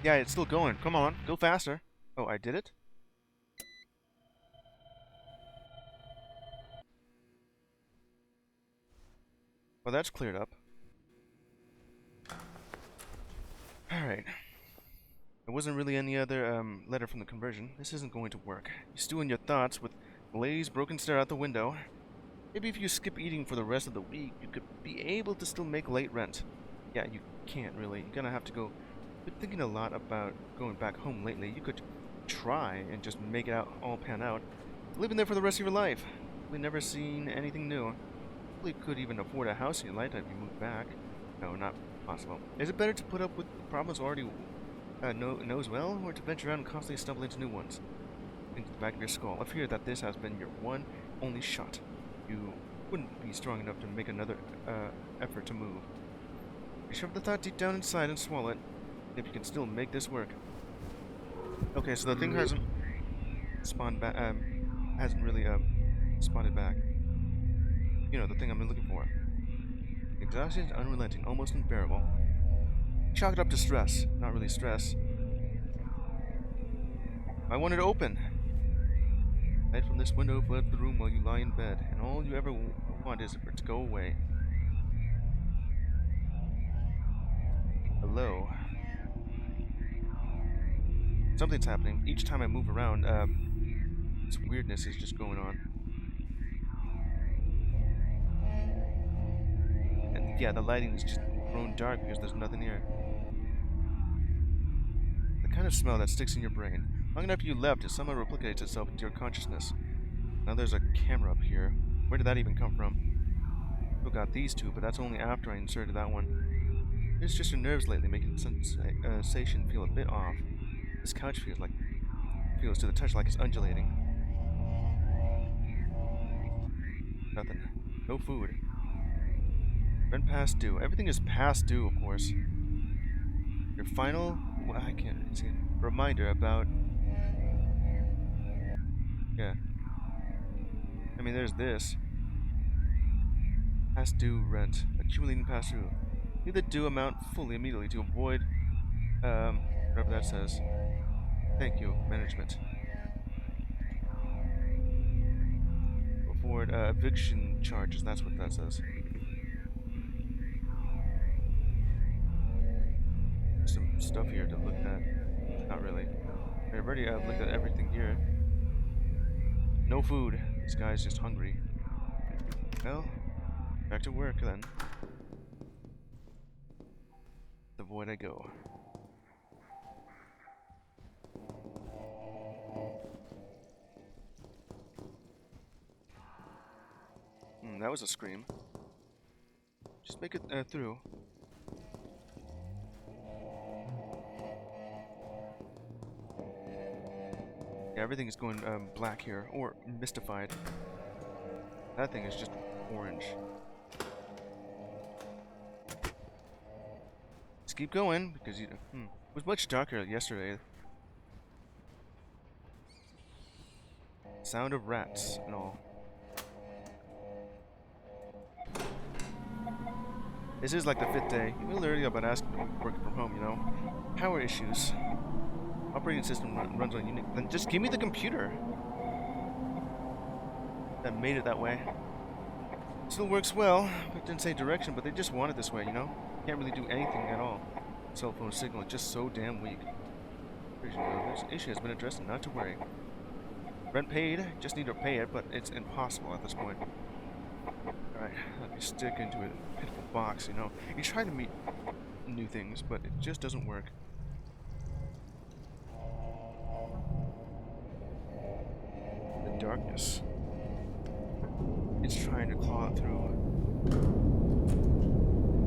Yeah, it's still going. Come on, go faster. Oh, I did it? Well, that's cleared up. Alright. There wasn't really any other letter from the conversion. This isn't going to work. You stew in your thoughts with Lay's broken stare out the window. Maybe if you skip eating for the rest of the week, you could be able to still make late rent. Yeah, you can't really. You're gonna have to go. Been thinking a lot about going back home lately. You could try and just make it out all pan out. Living there for the rest of your life. We've never seen anything new. Probably could even afford a house in your lifetime if you moved back. No, not possible. Is it better to put up with problems already knows well, or to venture out and constantly stumble into new ones? Into the back of your skull, a fear that this has been your one only shot. You wouldn't be strong enough to make another effort to move. You shove the thought deep down inside and swallow it. If you can still make this work. Okay, so the thing hasn't spawned back. Hasn't really spotted back. You know, the thing I've been looking for. Exhaustion is unrelenting, almost unbearable. Chalk it up to stress. Not really stress. I want it open. Light from this window floods the room while you lie in bed, and all you ever want is for it to go away. Hello. Something's happening. Each time I move around, this weirdness is just going on. And yeah, the lighting is just grown dark because there's nothing here. The kind of smell that sticks in your brain. Long enough you left, it somehow replicates itself into your consciousness. Now there's a camera up here. Where did that even come from? Still got these two, but that's only after I inserted that one. It's just your nerves lately making the sensation feel a bit off. This couch feels to the touch like it's undulating. Nothing. No food. Rent past due. Everything is past due, of course. Your final... Well, I can't see it. Reminder about... Yeah. I mean, there's this. Past due rent. Accumulating past due. Pay the due amount fully immediately to avoid... whatever that says. Thank you, management. Avoid eviction charges. That's what that says. Some stuff here to look at. Not really. I've already looked at everything here. No food. This guy's just hungry. Well, back to work then. The void I go. That was a scream. Just make it through. Yeah, everything is going black here, or mystified. That thing is just orange. Just keep going, because it was much darker yesterday. Sound of rats and all. This is like the 5th day. We're literally about asking working from home, you know? Power issues. Operating system runs on Unix. Then just give me the computer. That made it that way. Still works well. It didn't say direction, but they just want it this way, you know? Can't really do anything at all. Cell phone signal is just so damn weak. This issue has been addressed and not to worry. Rent paid, just need to pay it, but it's impossible at this point. Alright, let me stick into a pitiful box, you know. You try to meet new things, but it just doesn't work. The darkness. It's trying to claw through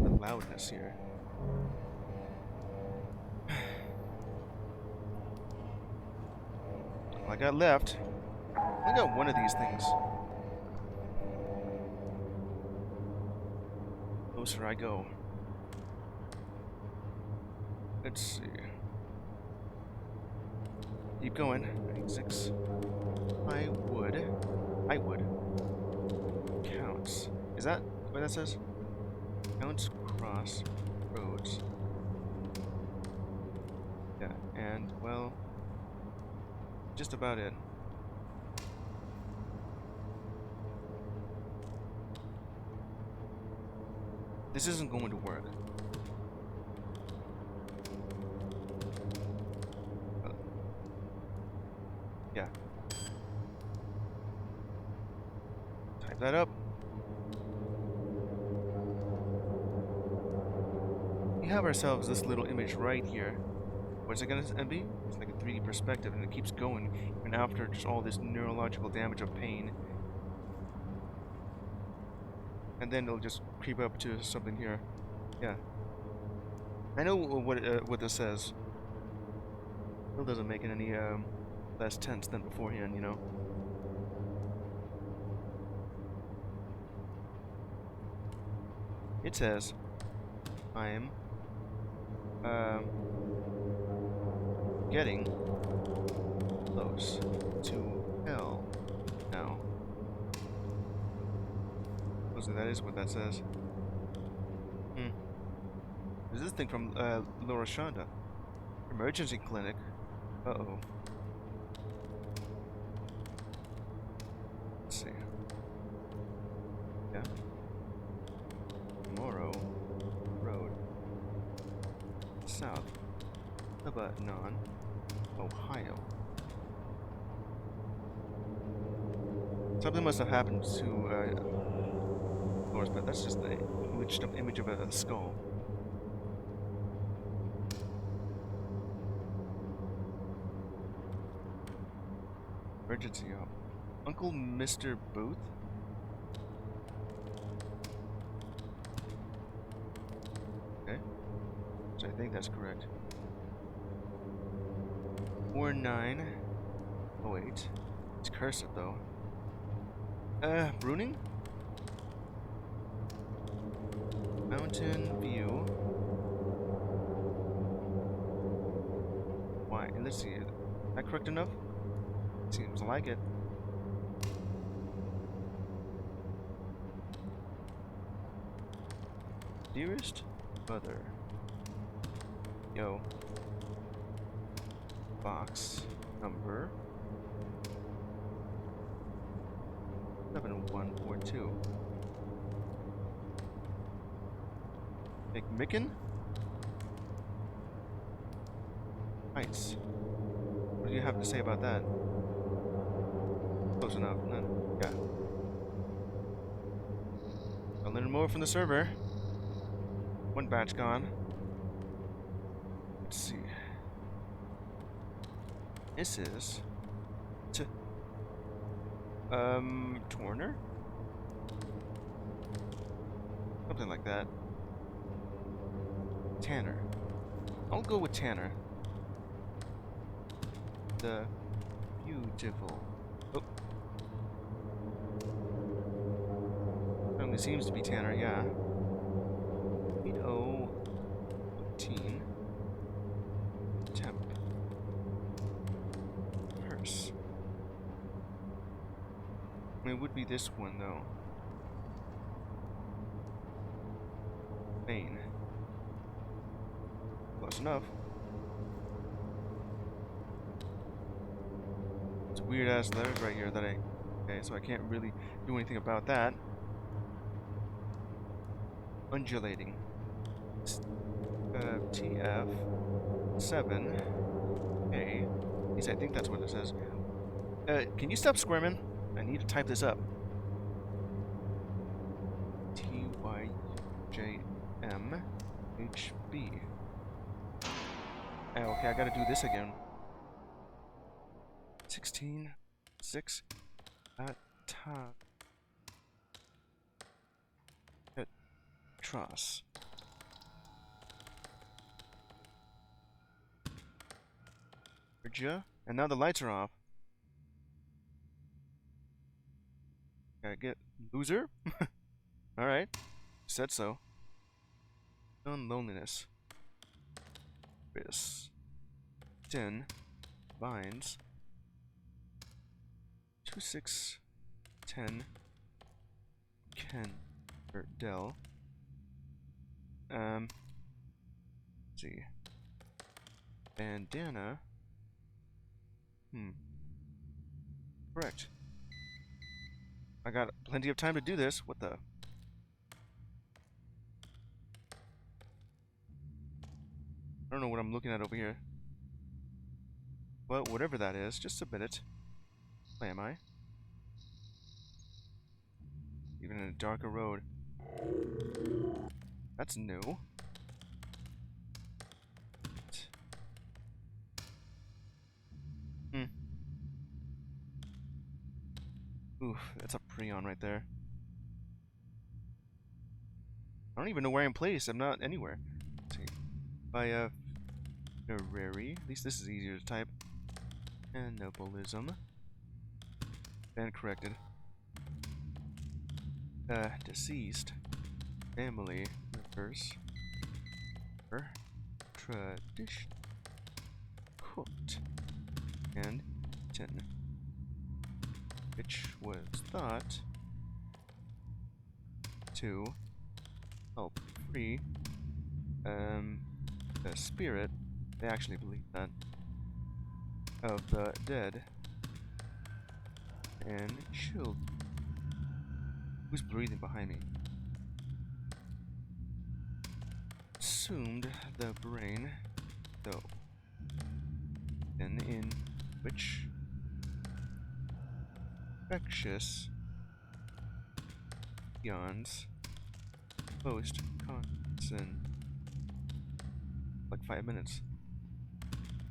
the loudness here. All I got left. I got one of these things. Closer I go. Let's see. Keep going. 96. I would. Counts. Is that what that says? Counts cross roads. Yeah, and well, just about it. This isn't going to work. Yeah. Type that up. We have ourselves this little image right here. What's it gonna be? It's like a 3D perspective, and it keeps going even after just all this neurological damage of pain. And then it'll just creep up to something here. Yeah. I know what this says. Still doesn't make it any less tense than beforehand, you know. It says, I'm getting close to hell now. So that is what that says. There's this thing from Laura Shonda. Emergency clinic. Uh-oh. Let's see. Yeah. Morrow Road. South. Lebanon, Ohio. Something must have happened to Laura's, but that's just the image of a skull. Emergency help. Uncle Mr. Booth? Okay. So I think that's correct. 4908. It's cursive though. Bruning? Mountain View. Why? Let's see. Is that correct enough? Seems like it. Dearest mother. Yo. Box number 7142. McMicken? Heights. What do you have to say about that? Close enough. None. Yeah. I'll learn more from the server. One batch gone. Let's see. This is Torner? Something like that. Tanner. I'll go with Tanner. The beautiful. Oh. Certainly seems to be Tanner, yeah. 8015. Temp. Purse. I mean, it would be this one, though. Main. Close enough. It's weird ass letters right here that I... Okay, so I can't really do anything about that. Undulating. TF7. A. At least I think that's what it says. Can you stop squirming? I need to type this up. TYJMHB. Okay, I gotta do this again. 16, 6, top. Truss. And now the lights are off. Gotta get loser? Alright. Said so. Loneliness. This. 10. Vines. 2, 6, 10. Ken. Or Dell. Let's see. Bandana. Correct. I got plenty of time to do this. What the? I don't know what I'm looking at over here. Well, whatever that is, just submit it. Where am I? Even in a darker road. That's new. Oof, that's a Prion right there. I don't even know where I'm placed. I'm not anywhere. Let's see. By Ferrari. At least this is easier to type. Cannibalism. And corrected. Deceased. Family members. Tradition. Cooked. And 10. Which was thought to help free the spirit, they actually believe that, of the dead and chilled. Who's breathing behind me? Assumed the brain, though, and in which infectious eons post constant like 5 minutes,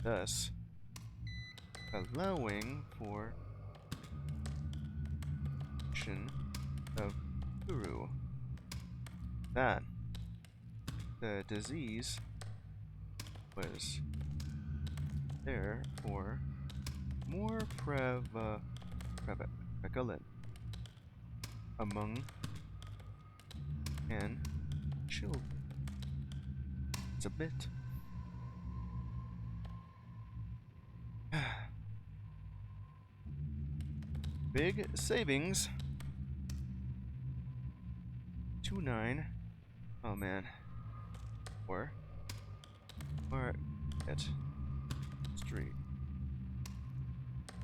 thus allowing for action of guru that the disease was therefore more prevalent among and children. It's a bit. Big savings. 2-9. Oh man. Or at Street.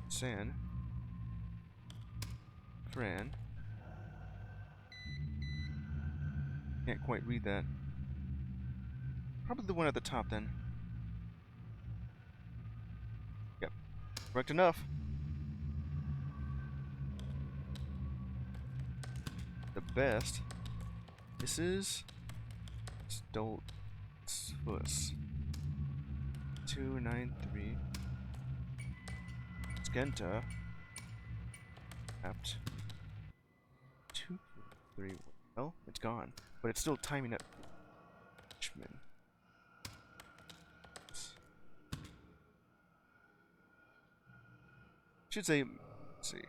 San. Fran. Can't quite read that. Probably the one at the top then. Yep. Correct enough. The best. This is Stoltzfus. 293. Skenta. DEPT. 2, 3, 1. Well, it's gone. But it's still timing it. Should say, let's see,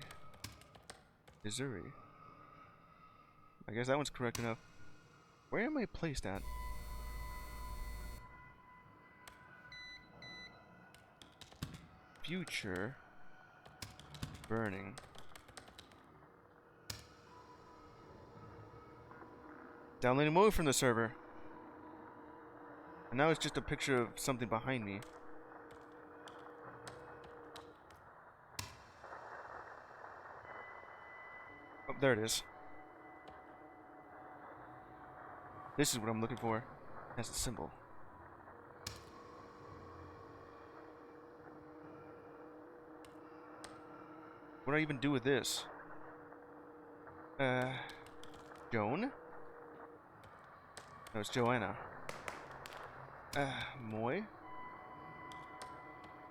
Missouri. I guess that one's correct enough. Where am I placed at? Future burning. Downloading movie from the server. And now it's just a picture of something behind me. Oh, there it is. This is what I'm looking for. That's the symbol. What do I even do with this? Joan? No, it's Joanna. Moy?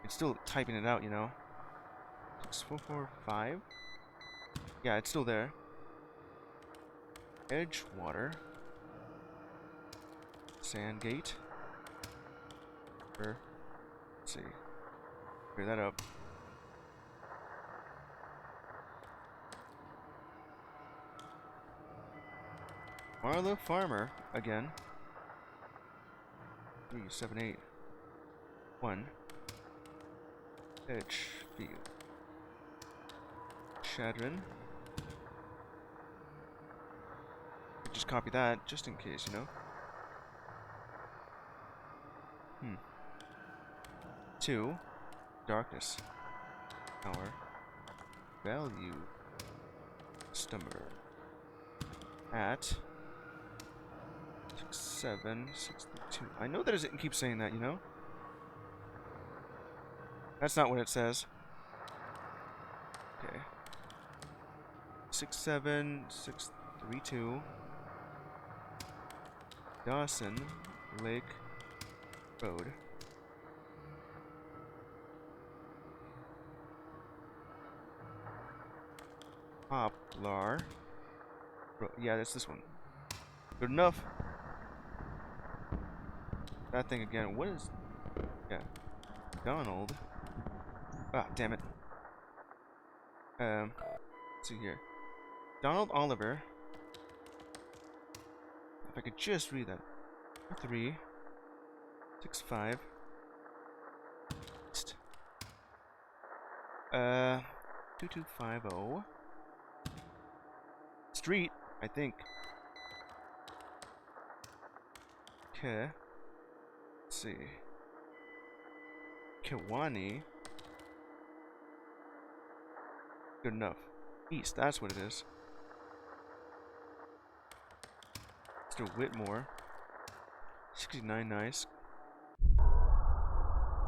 It's still typing it out, you know. 6445? Yeah, it's still there. Edgewater. Sandgate. Let's see. Clear that up. Marla Farmer again. 378 1 Edgefield. Shadron. Just copy that just in case, you know. 2 Darkness Hour. Value Stummer at 6762. I know that it keeps saying that, you know. That's not what it says. Okay. 67632. Dawson Lake Road. Poplar. Yeah, that's this one. Good enough. That thing again. What is... Yeah. Donald. Ah, damn it. Let's see here. Donald Oliver. If I could just read that. 3 6 5 2250 Street, I think. Okay. Let's see. Kiwani. Good enough. East, that's what it is. Mr. Whitmore. 69, nice.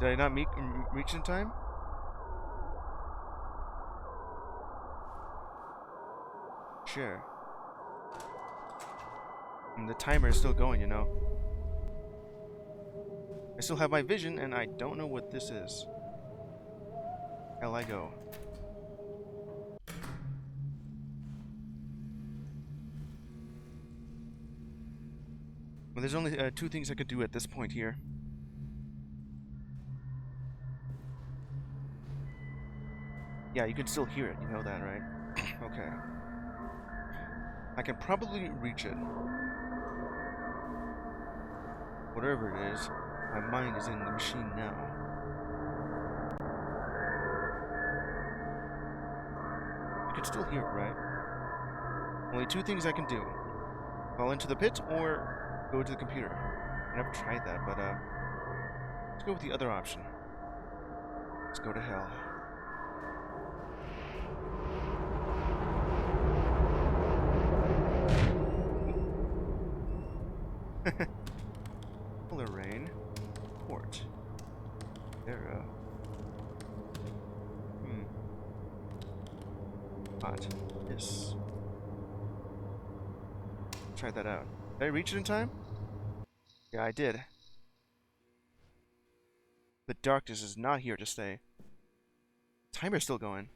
Did I not reach in time? Sure. And the timer is still going, you know. I still have my vision, and I don't know what this is. Hell I go. Well, there's only 2 things I could do at this point here. Yeah, you can still hear it, you know that, right? Okay. I can probably reach it. Whatever it is, my mind is in the machine now. You can still hear it, right? Only 2 things I can do. Fall into the pit or go to the computer. I never tried that, but let's go with the other option. Let's go to hell. Lorraine Port. There, hot. Yes. Try that out. Did I reach it in time? Yeah, I did. The darkness is not here to stay. Timer's still going. .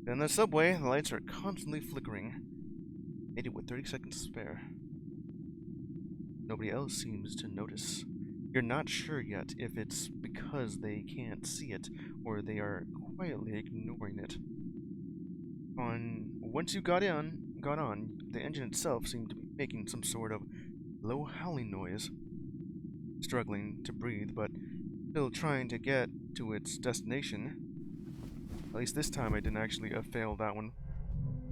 In the subway, the lights are constantly flickering. Made it with 30 seconds to spare. Nobody else seems to notice. You're not sure yet if it's because they can't see it, or they are quietly ignoring it. Once you got on, the engine itself seemed to be making some sort of low howling noise. Struggling to breathe, but still trying to get to its destination. At least this time I didn't actually fail that one.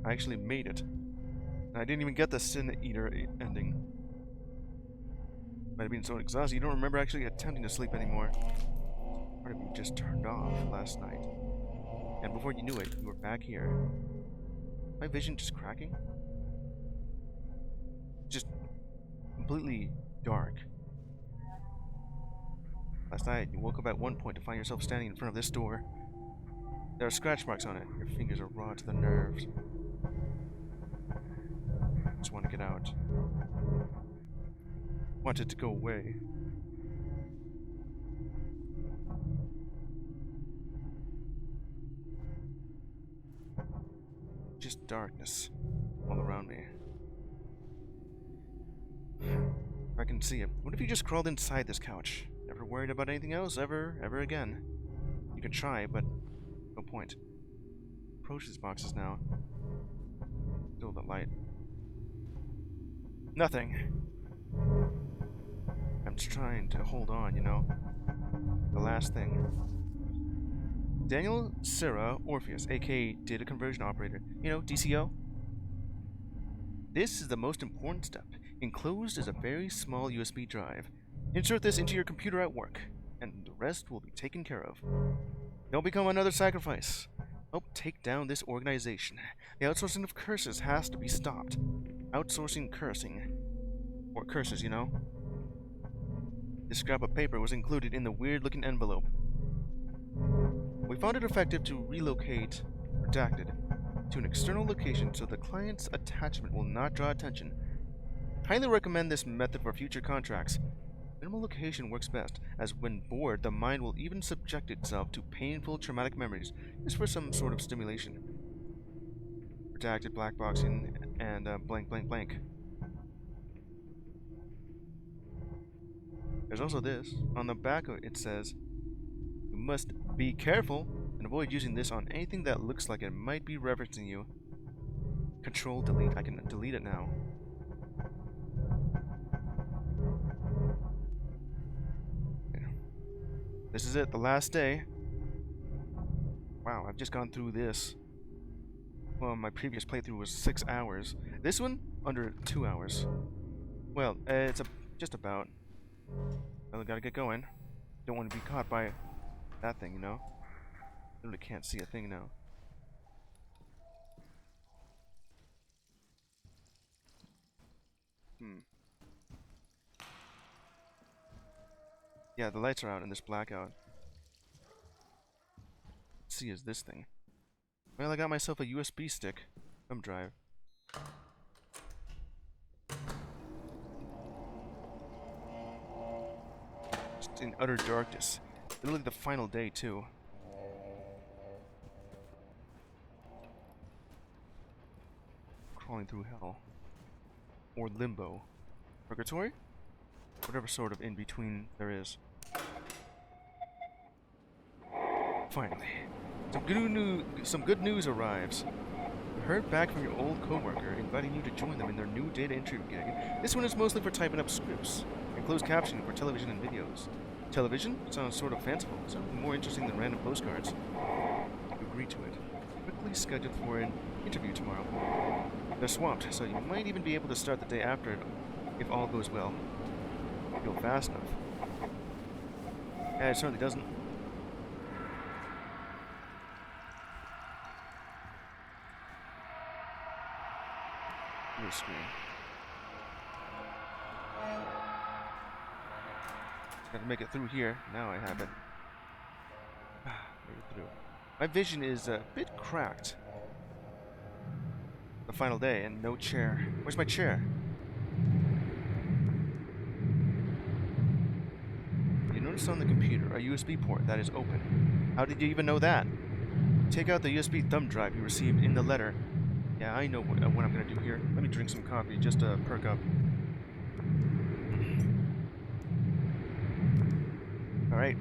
I actually made it. And I didn't even get the Sin Eater ending. Might have been so exhausted you don't remember actually attempting to sleep anymore. Part of you just turned off last night. And before you knew it, you were back here. My vision just cracking? Just completely dark. Last night, you woke up at one point to find yourself standing in front of this door. There are scratch marks on it. Your fingers are raw to the nerves. Just want to get out. Want it to go away. Just darkness all around me. I can see it. What if you just crawled inside this couch? Never worried about anything else ever again. You could try, but no point. Approach these boxes now. Still the light. Nothing. I'm just trying to hold on, you know? The last thing. Daniel Sarah Orpheus, aka Data Conversion Operator. You know, DCO? This is the most important step. Enclosed is a very small USB drive. Insert this into your computer at work, and the rest will be taken care of. Don't become another sacrifice. Help take down this organization. The outsourcing of curses has to be stopped. Outsourcing cursing. Or curses, you know? This scrap of paper was included in the weird-looking envelope. We found it effective to relocate, redacted, to an external location so the client's attachment will not draw attention. Highly recommend this method for future contracts. Minimal location works best, as when bored, the mind will even subject itself to painful, traumatic memories, just for some sort of stimulation. Redacted, blackboxing, and blank, blank, blank. There's also this. On the back of it says, you must be careful and avoid using this on anything that looks like it might be referencing you. Control delete. I can delete it now. This is it, the last day. Wow, I've just gone through this. Well, my previous playthrough was 6 hours. This one, under 2 hours. Well, it's just about. Well, I gotta get going. Don't want to be caught by that thing, you know? I really can't see a thing now. Yeah, the lights are out in this blackout. Let's see, is this thing? Well, I got myself a USB stick. Thumb drive. Just in utter darkness. Literally the final day, too. Crawling through hell. Or limbo. Purgatory? Whatever sort of in-between there is. Finally. Some good news arrives. I heard back from your old coworker inviting you to join them in their new data entry gig. This one is mostly for typing up scripts and closed captioning for television and videos. Television? Sounds sort of fanciful. Something more interesting than random postcards. You agree to it. Quickly scheduled for an interview tomorrow. They're swamped, so you might even be able to start the day after it if all goes well. Go fast enough. Yeah, it certainly doesn't. Your screen. Got to make it through here. Now I have it. Make it through. My vision is a bit cracked. The final day and no chair. Where's my chair? You notice on the computer a USB port that is open. How did you even know that? Take out the USB thumb drive you received in the letter. Yeah, I know what I'm gonna do here. Let me drink some coffee just to perk up. Alright.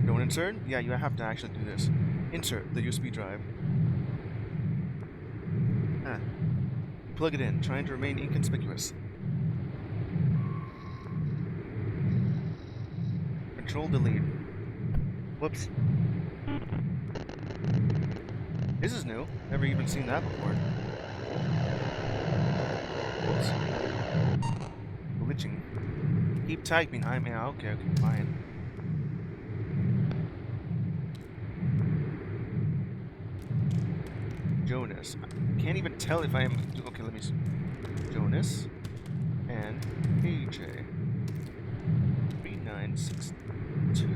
Don't insert? Yeah, you have to actually do this. Insert the USB drive. Ah. Plug it in, trying to remain inconspicuous. Control delete. Whoops. This is new. Never even seen that before. Whoops. Glitching. Keep typing. Okay, fine. Jonas. I can't even tell if I am. Okay, let me see. Jonas and AJ. 3962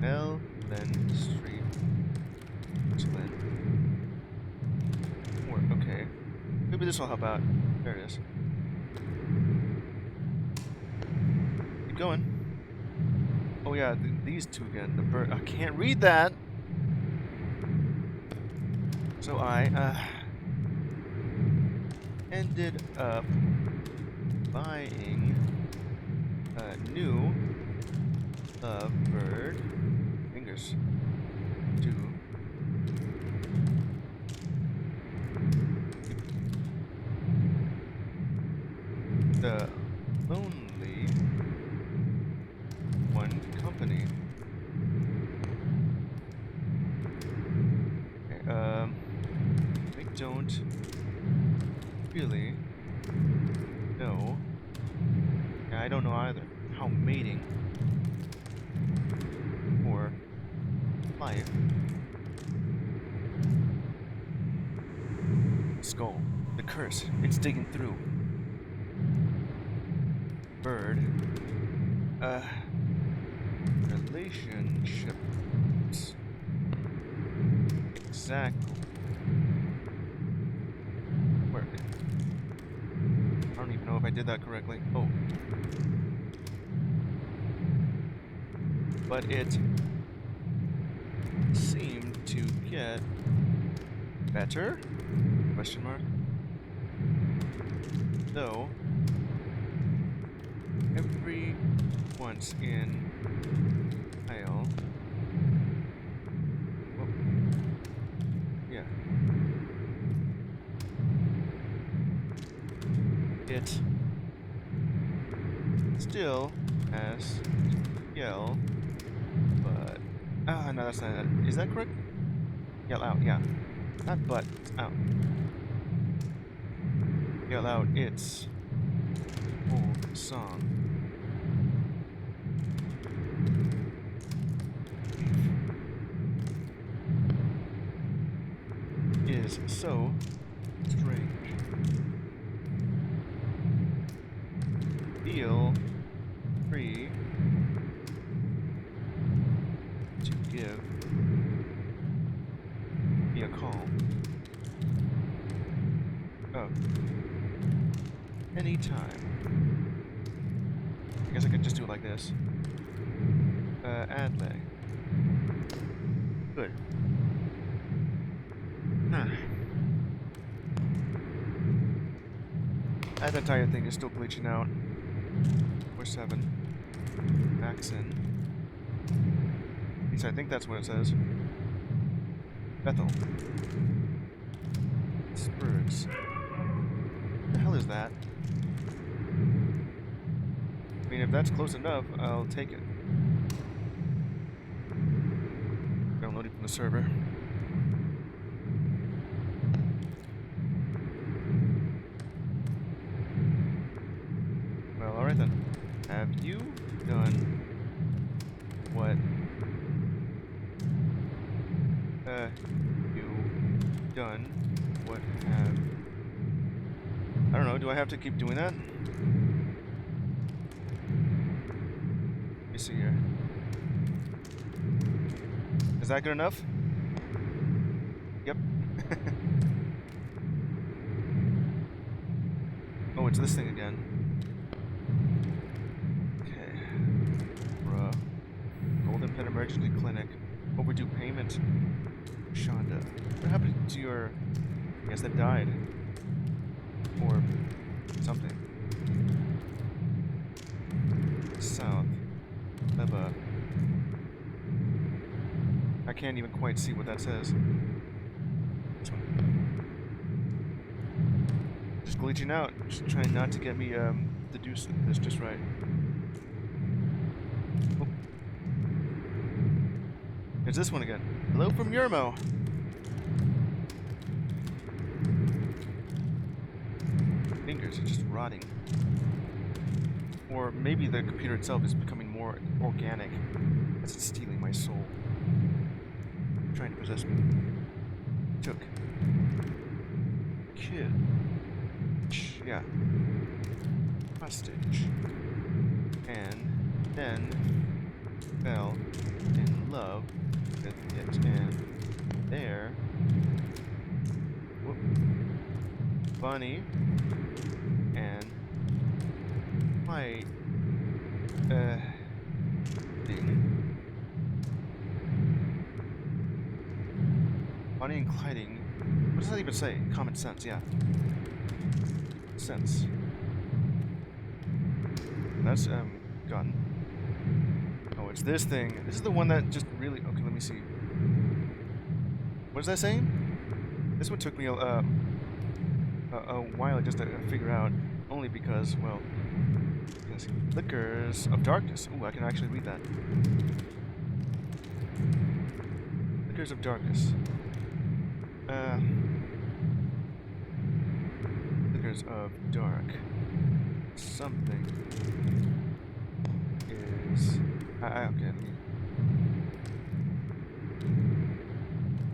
Len Street. Okay. Maybe this will help out. There it is. Keep going. Oh yeah, these two again. The bird. I can't read that. So I ended up buying a new bird fingers to the lonely one company. Okay, I don't really know. Yeah, I don't know either how mating or life. Skull. The curse. It's digging through. Bird. Relationships. Exactly. Work. I don't even know if I did that correctly. Oh. But it seemed to get better? Question mark. Though every once in while, oh, yeah, it still has yell, but no, that's not it. Is that correct? Yell out, yeah. Not but, it's out. Yell out its old song. Is so strange. Feel free to give me a call. Oh. Anytime. I guess I could just do it like this. Add lag. Good. Huh. That entire thing is still glitching out. 4-7. Max in. At least I think that's what it says. Bethel. Spurs. What the hell is that? I mean, if that's close enough, I'll take it. Downloading from the server. Well, alright then. Have you done what have I don't know, do I have to keep doing that? Let me see here. Is that good enough? Yep. Oh, it's this thing again. Okay. Bruh. Golden An emergency clinic. Overdue payment. Shonda. What happened to your... I guess that died. Or something. South. Leva. I can't even quite see what that says. This one. Just glitching out. Just trying not to get me to do this just right. Oh. There's this one again. Hello from Yermo. Fingers are just rotting. Or maybe the computer itself is becoming more organic as it's stealing my soul. Trying to possess me. Took. Kid. Yeah. Hostage. And then fell in love with it. And there. Whoop. Bunny. And my thing. Bonnie and Clyde. What does that even say? Common sense, yeah. Sense. That's gone. Oh, it's this thing. This is the one that just really. Okay, let me see. What is that saying? This one took me a while just to figure out. Only because, well, let's see. Flickers of Darkness. Ooh, I can actually read that. Flickers of Darkness. Flickers of Dark. Something is... okay, let me...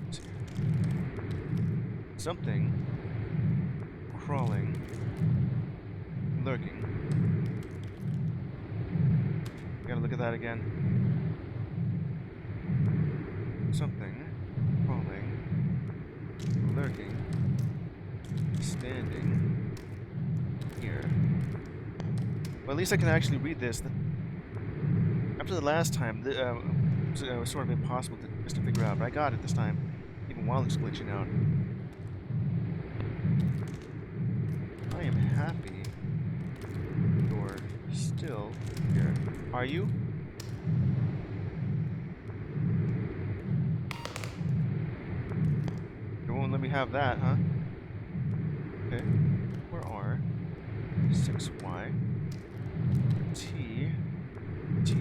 Let's see. Something crawling, lurking. Gotta look at that again. Something crawling, lurking, standing here. Well, at least I can actually read this. After the last time, it was sort of impossible just to figure out, but I got it this time, even while it's glitching out. I am happy you're still here. Are you? You won't let me have that, huh? Okay. Where are 6Y T T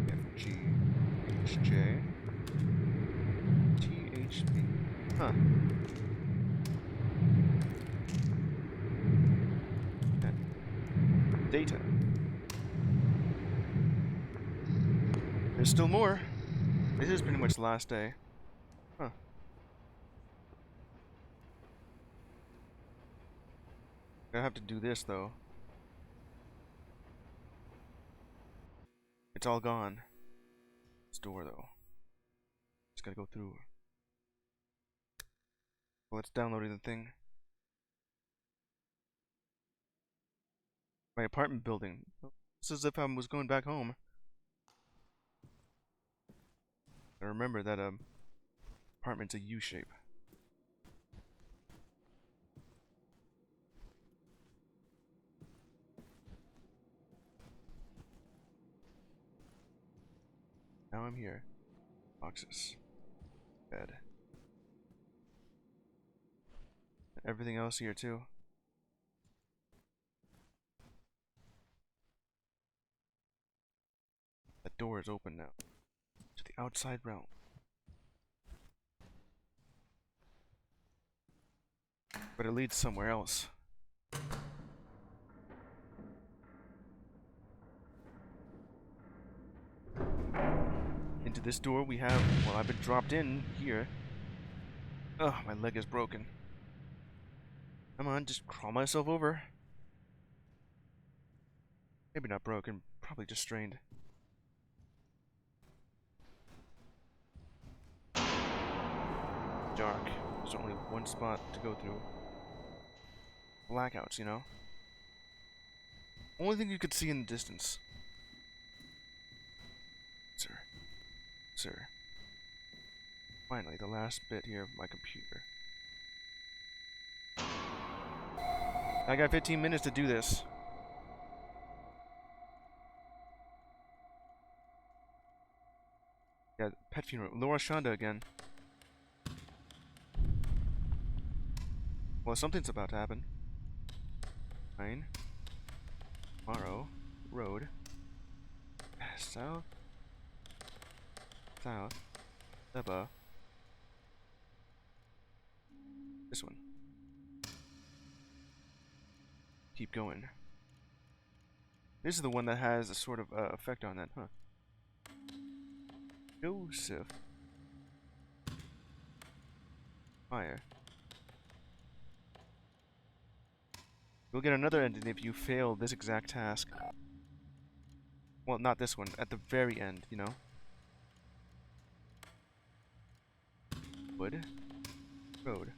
F G H J T H B? Huh. Data. There's still more. This is pretty much the last day. Huh. I have to do this though. It's all gone. This door though. Just gotta go through. Well, it's downloading the thing. My apartment building. It's as if I was going back home. I remember that apartment's a U-shape. Now I'm here. Boxes. Bed. And everything else here too. That door is open now. To the outside realm. But it leads somewhere else. Into this door we have... Well, I've been dropped in here. Ugh, my leg is broken. Come on, just crawl myself over. Maybe not broken, probably just strained. Dark. There's only one spot to go through. Blackouts, you know? Only thing you could see in the distance. sir. Finally, the last bit here of my computer. I got 15 minutes to do this. Yeah, pet funeral. Laura Shonda again. Well, something's about to happen. Fine. Tomorrow. Road. South. South. Leva. This one. Keep going. This is the one that has a sort of effect on that, huh? Joseph. Fire. You'll get another ending if you fail this exact task. Well, not this one. At the very end, you know? Wood. Road.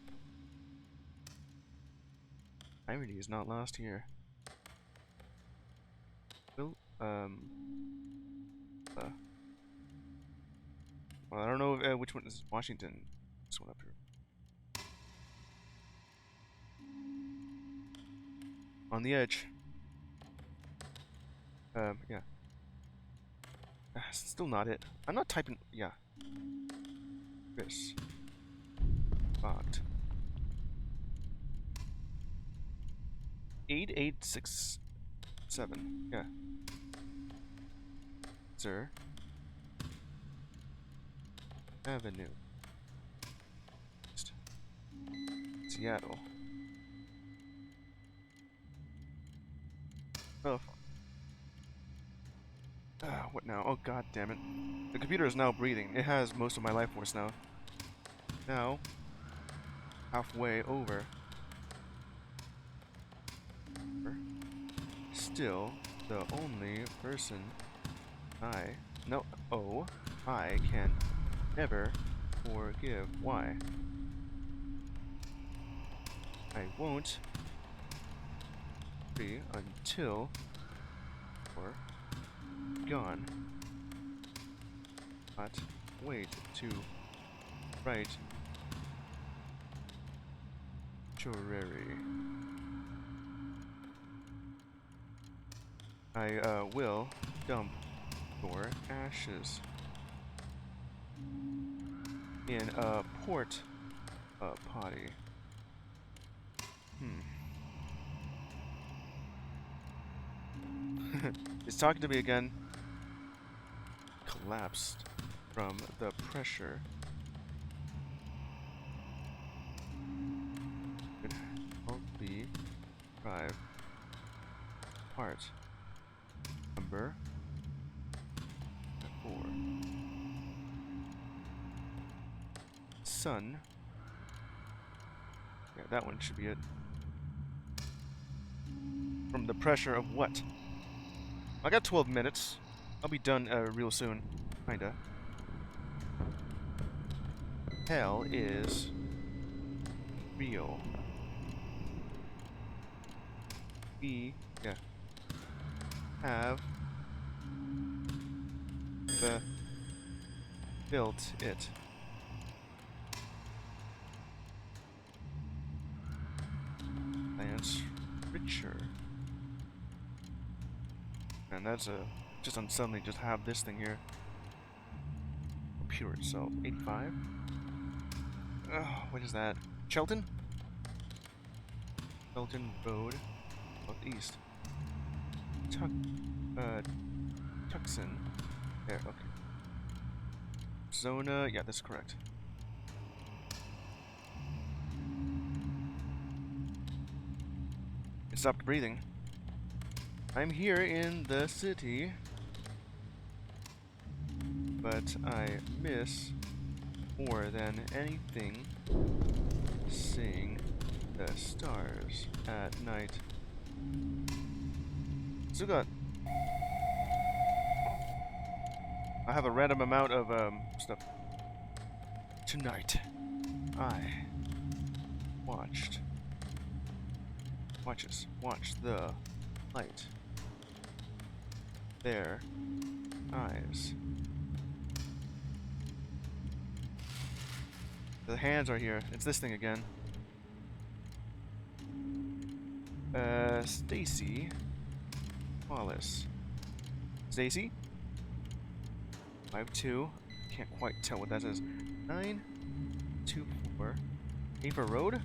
Irony is not lost here. Well, well, I don't know which one is Washington. This one up here. On the edge. Yeah. Still not it. I'm not typing. Yeah. Chris. Bot. 8867. Yeah. Sir. Avenue. Seattle. Oh. What now? Oh, god damn it. The computer is now breathing. It has most of my life force now. Now, halfway over. Still, the only person I can never forgive. Why? I won't be until you're gone. Not wait to write Chorary. I will dump your ashes in a port potty. It's talking to me again. Collapsed from the pressure. Could only drive part. Number 4. Sun. Yeah, that one should be it. From the pressure of what? I got 12 minutes. I'll be done real soon. Kinda. Hell is real. We, yeah, have built it. Lance Richer. And that's just on suddenly just have this thing here. Computer itself. 85? Oh, what is that? Shelton? Shelton Road. Southeast. Tucson. There, okay. Zona, yeah, that's correct. It stopped breathing. I'm here in the city, but I miss more than anything seeing the stars at night. Still got. I have a random amount of stuff. Tonight, I watched the light. Their eyes The hands are here. It's this thing again. Stacy. Wallace. Stacy? 5'2". Can't quite tell what that says. 924. A for road?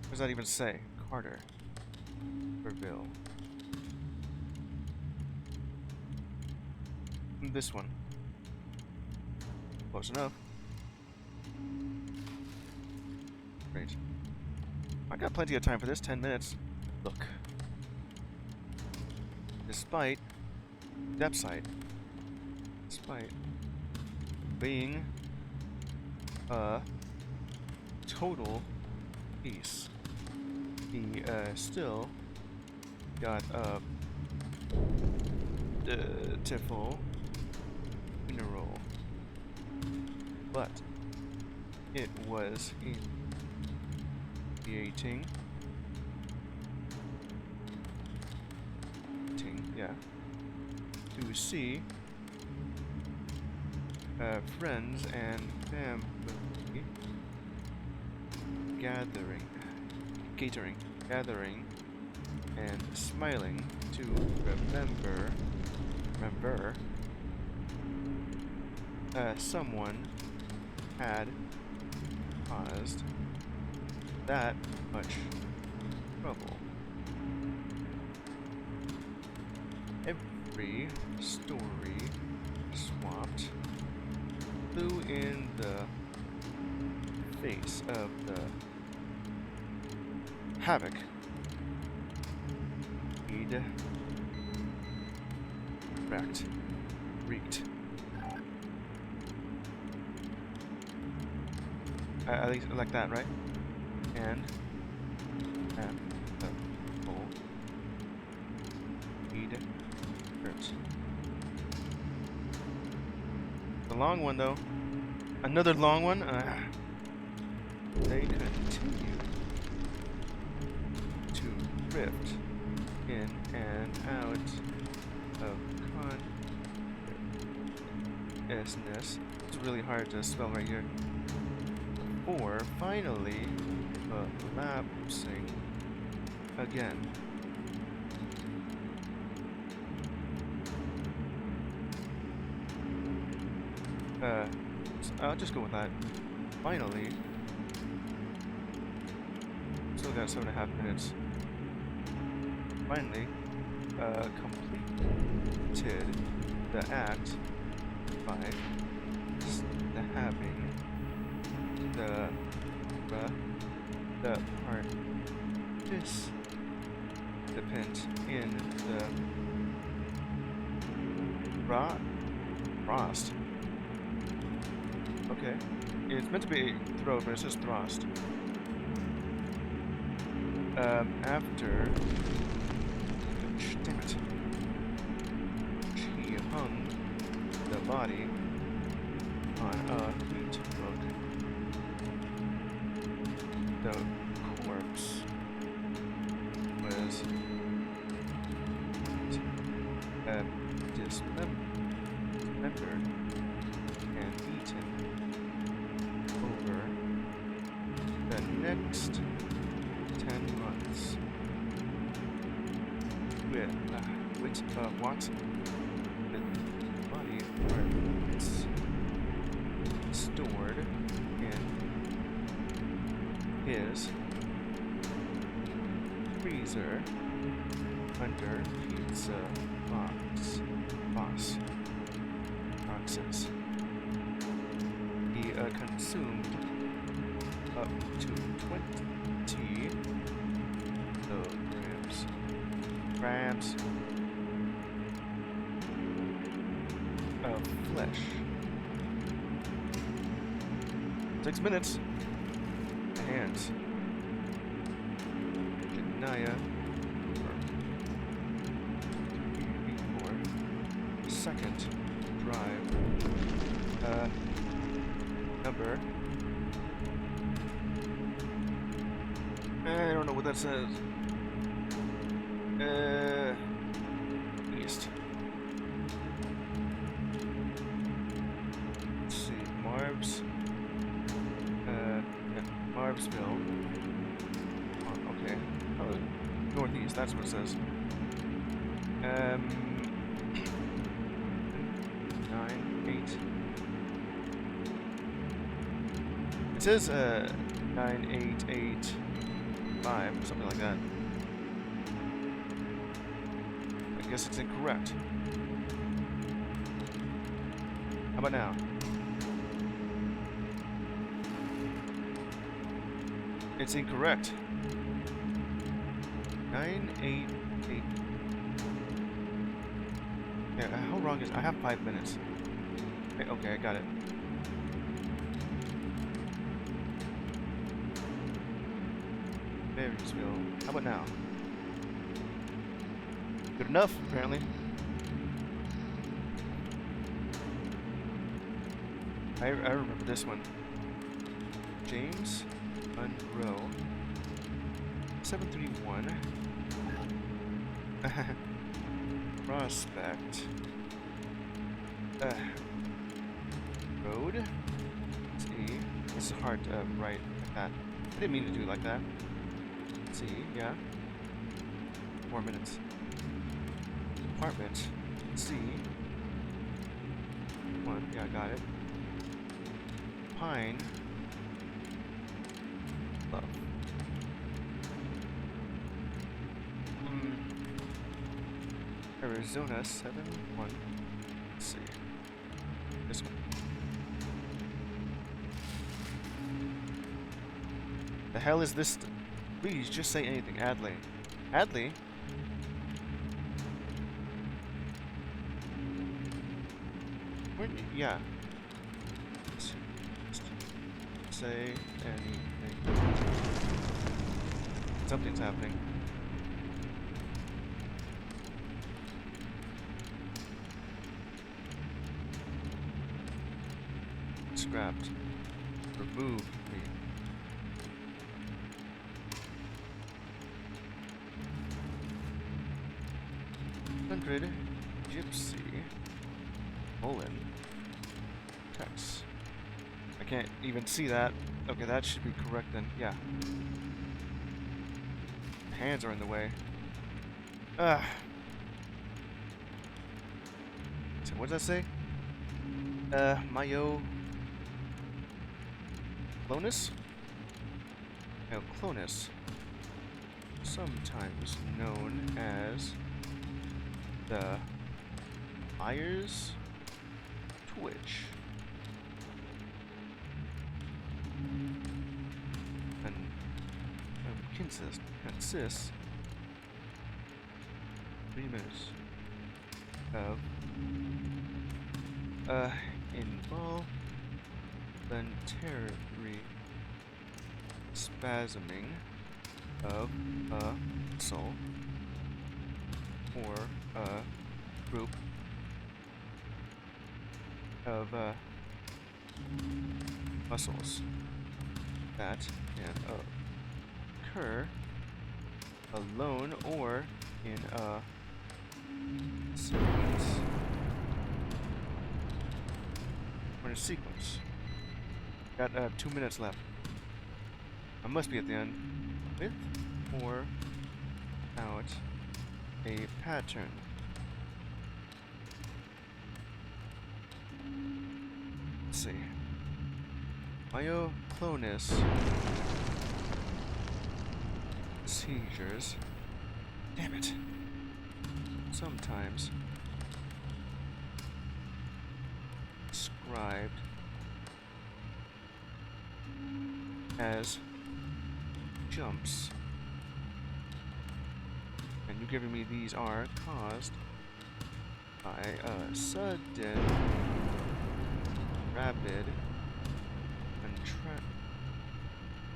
What does that even say? Carter. For Bill. This one. Close enough. Great. I got plenty of time for this. 10 minutes. Look. Despite depth site. Despite being a total piece, he still got a beautiful mineral, but it was infuriating. Yeah, to see friends and family gathering, and smiling to remember someone had caused that much trouble. Every story swapped flew in the face of the havoc he'd wreaked. At least like that, right? And at the whole he'd hurt. The long one, though. Another long one? They continue to drift in and out of consciousness. It's really hard to spell right here. Before finally collapsing again. I'll just go with that. Finally. Still got 7.5 minutes. Finally, completed the act by stabbing the participant in the frost. Okay. It's meant to be throat, but it says thrust. After... Damn it. She hung the body on a heat hook. The corpse was dismembered and eaten over the next 10 months with Watson, with body parts stored in his freezer under pizza boxes. He consumed up to 20 grams of flesh. 6 minutes. Hands. Janaya. Before second drive. Number. I don't know what that says. East. Let's see. Williamsville. Oh, okay. Oh, northeast, that's what it says. 9, 8. It says 9885, something like that. I guess it's incorrect. How about now? It's incorrect. 988. Yeah, how wrong is? I have 5 minutes. Okay, I got it. Marysville. How about now? Good enough, apparently. I remember this one. James Monroe. 731. Prospect. Road. Let's see. This is hard to write like that. I didn't mean to do it like that. Let's see, yeah. 4 minutes. Apartment. Let's see. 1, yeah, I got it. Pine. Love. Arizona 7-1. Let's see. This one. The hell is this? Please just say anything. Adley. Adley? Where? Yeah. Say anything. Something's happening. Scrapped. Remove me. Hundred. Gypsy. Mullen. Text. I can't even see that. Okay, that should be correct then. Yeah. Hands are in the way. So what does that say? Mayo Clonus? No, Clonus. Sometimes known as the Myers Twitch. And consists 3 minutes of involuntary spasming of a muscle or a group of muscles that can occur alone or in a sequence. Or in a sequence. Got 2 minutes left. I must be at the end. With or without a pattern. Let's see. Myoclonus seizures. Damn it. Sometimes described as jumps. And you giving me these are caused by a sudden, rapid,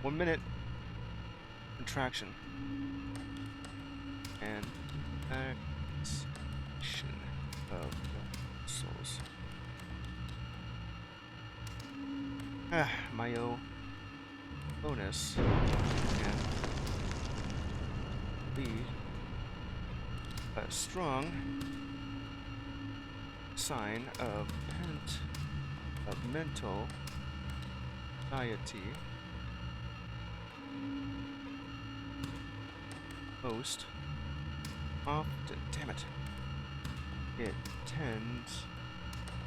1 minute contraction and action of the muscles. Myo bonus can lead a strong sign of mental anxiety Most often, damn it, it tends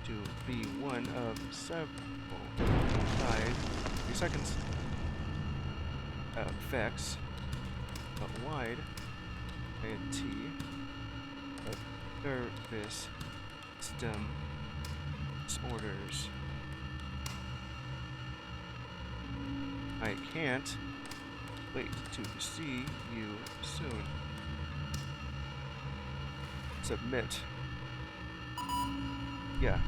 to be one of several 3 seconds effects of wide T of nervous system disorders. I can't wait to see you soon. Submit. Yeah.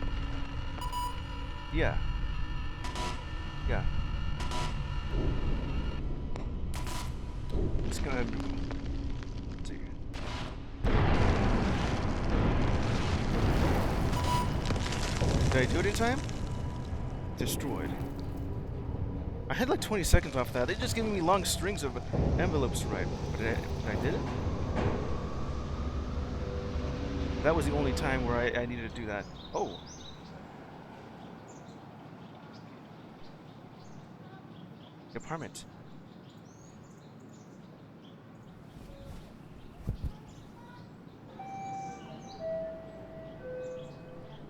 Yeah. Yeah. It's gonna be... Let's see. Did I do it in time? Destroyed. I had like 20 seconds off that. They just giving me long strings of envelopes to write. But I did it? That was the only time where I needed to do that. Oh. Apartment.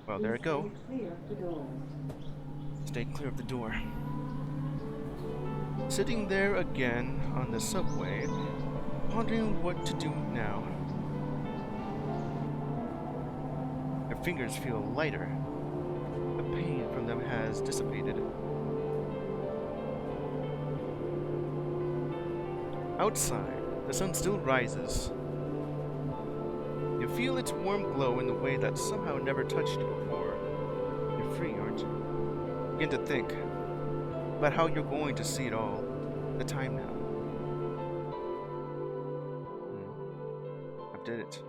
Well, there it go. Stay clear of the door. Sitting there again on the subway, pondering what to do now. Their fingers feel lighter. The pain from them has dissipated. Outside, the sun still rises. You feel its warm glow in the way that somehow never touched you before. You're free, aren't you? Begin to think about how you're going to see it all. The time now. I did it.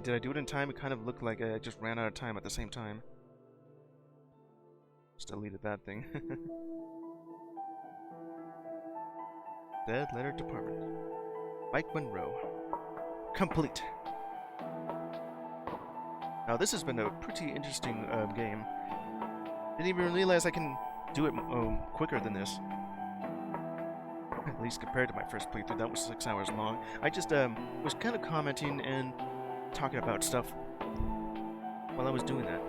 Did I do it in time? It kind of looked like I just ran out of time at the same time. Just deleted that thing. Dead Letter Department. Mike Monroe. Complete. Now this has been a pretty interesting game. Didn't even realize I can do it quicker than this. At least compared to my first playthrough, that was 6 hours long. I just was kind of commenting and talking about stuff while I was doing that.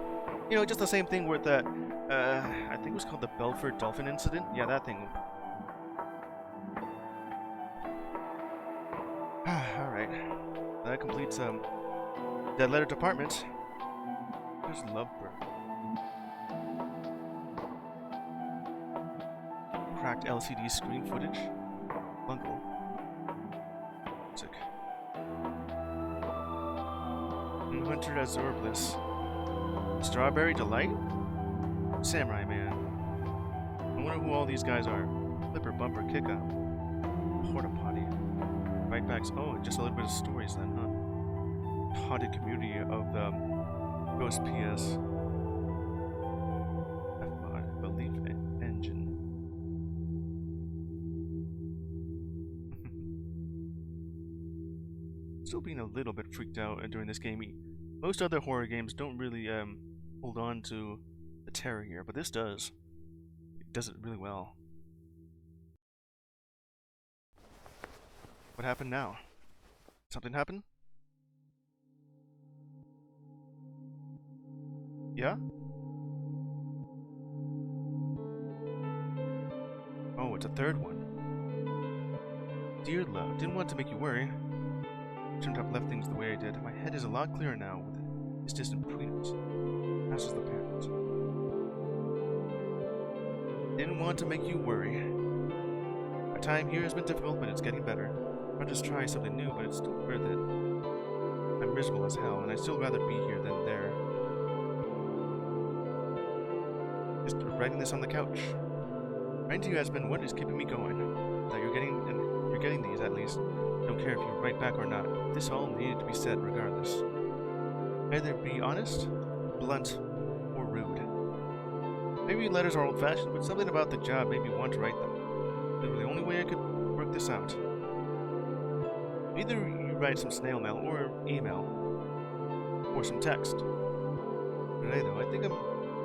You know, just the same thing with that, I think it was called the Belford Dolphin Incident. Yeah, that thing. Alright. That completes, Dead Letter Department. There's Lovebird. Cracked LCD screen footage. Bungle. Music. Hunter Azure Bliss. Strawberry Delight? Samurai Man. I wonder who all these guys are. Flipper Bumper Kick Up. Porta Potty. Right backs. Oh, just a little bit of stories then, huh? Haunted community of the Ghost PS. Belief Engine. Still being a little bit freaked out during this game. Most other horror games don't really hold on to the terror here, but this does. It does it really well. What happened now? Something happened? Yeah? Oh, it's a third one. Dear love, didn't want to make you worry. Shouldn't have left things the way I did. My head is a lot clearer now with this distance between us. As is the parent. Didn't want to make you worry. Our time here has been difficult, but it's getting better. I'll just try something new, but it's still worth it. I'm miserable as hell, and I'd still rather be here than there. Just writing this on the couch. Writing to you has been what is keeping me going. That you're getting these at least. Don't care if you write back or not. This all needed to be said regardless. Either be honest, blunt, or rude. Maybe letters are old-fashioned, but something about the job made me want to write them. It was the only way I could work this out. Either you write some snail mail or email, or some text. Today, though, I think I'm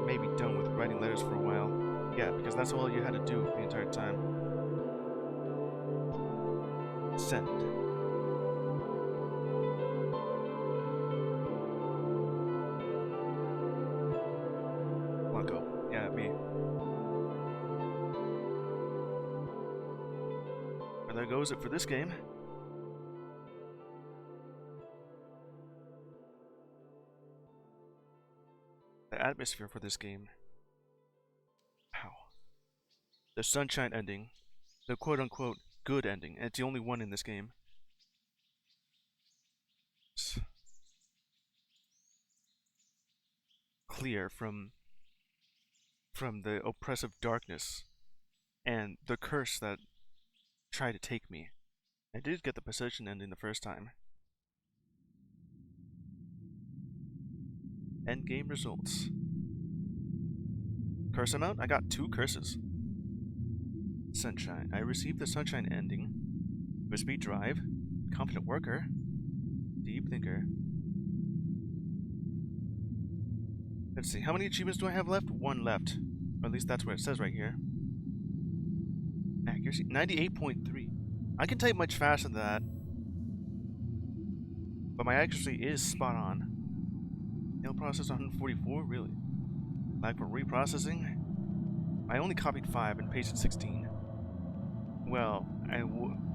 maybe done with writing letters for a while. Yeah, because that's all you had to do the entire time. Send. Come on, go. Yeah, me. And there goes it for this game. The atmosphere for this game. Wow. The sunshine ending. The quote-unquote good ending. And it's the only one in this game. It's clear from the oppressive darkness and the curse that tried to take me. I did get the possession ending the first time. End game results. Curse amount? I got 2 curses. Sunshine. I received the sunshine ending. USB drive. Confident worker. Deep thinker. Let's see. How many achievements do I have left? 1 left. Or at least that's what it says right here. Accuracy. 98.3. I can type much faster than that. But my accuracy is spot on. Nail process 144? Really? Lag for reprocessing? I only copied 5 and pasted 16. Well,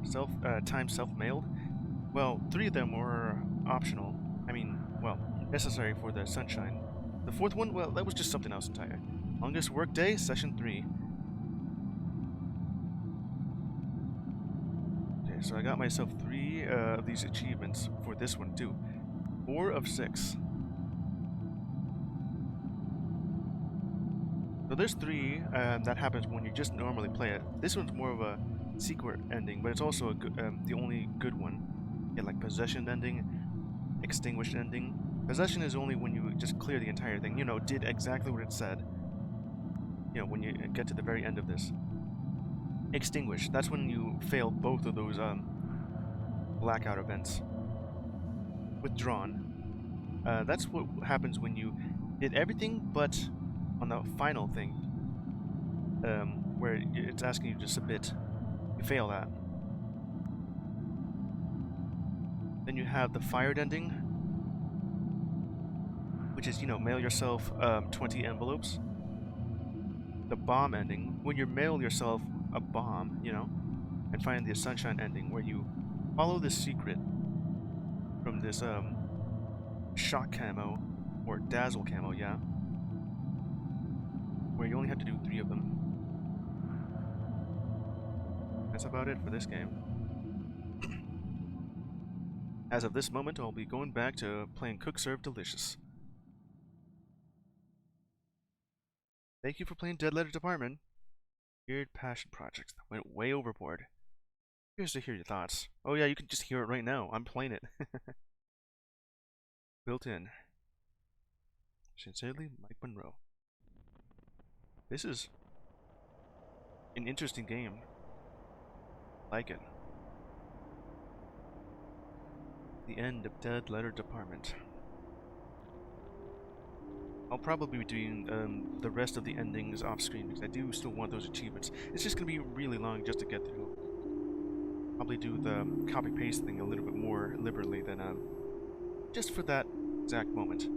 self-mailed? Well, 3 of them were optional. I mean, well, necessary for the sunshine. The 4th one, well, that was just something else entirely. Longest workday, session 3. Okay, so I got myself 3 of these achievements for this one too. 4 of 6. So there's 3 that happens when you just normally play it. This one's more of a secret ending, but it's also a good, the only good one. Yeah, like possession ending, extinguished ending. Possession is only when you just clear the entire thing. You know, did exactly what it said. You know, when you get to the very end of this. Extinguished. That's when you fail both of those blackout events. Withdrawn. That's what happens when you did everything but on the final thing, where it's asking you to submit. You fail that. Then you have the fired ending, which is, you know, mail yourself 20 envelopes. The bomb ending, when you mail yourself a bomb, you know. And finally the sunshine ending, where you follow this secret from this shock camo, or dazzle camo, yeah. Where you only have to do 3 of them. That's about it for this game. As of this moment, I'll be going back to playing Cook Serve Delicious. Thank you for playing Dead Letter Department. Weird passion projects that went way overboard. Curious to hear your thoughts. Oh yeah, you can just hear it right now. I'm playing it. Built in. Sincerely, Mike Monroe. This is an interesting game. Like it. The end of Dead Letter Department. I'll probably be doing the rest of the endings off screen because I do still want those achievements. It's just going to be really long just to get through. Probably do the copy paste thing a little bit more liberally than just for that exact moment.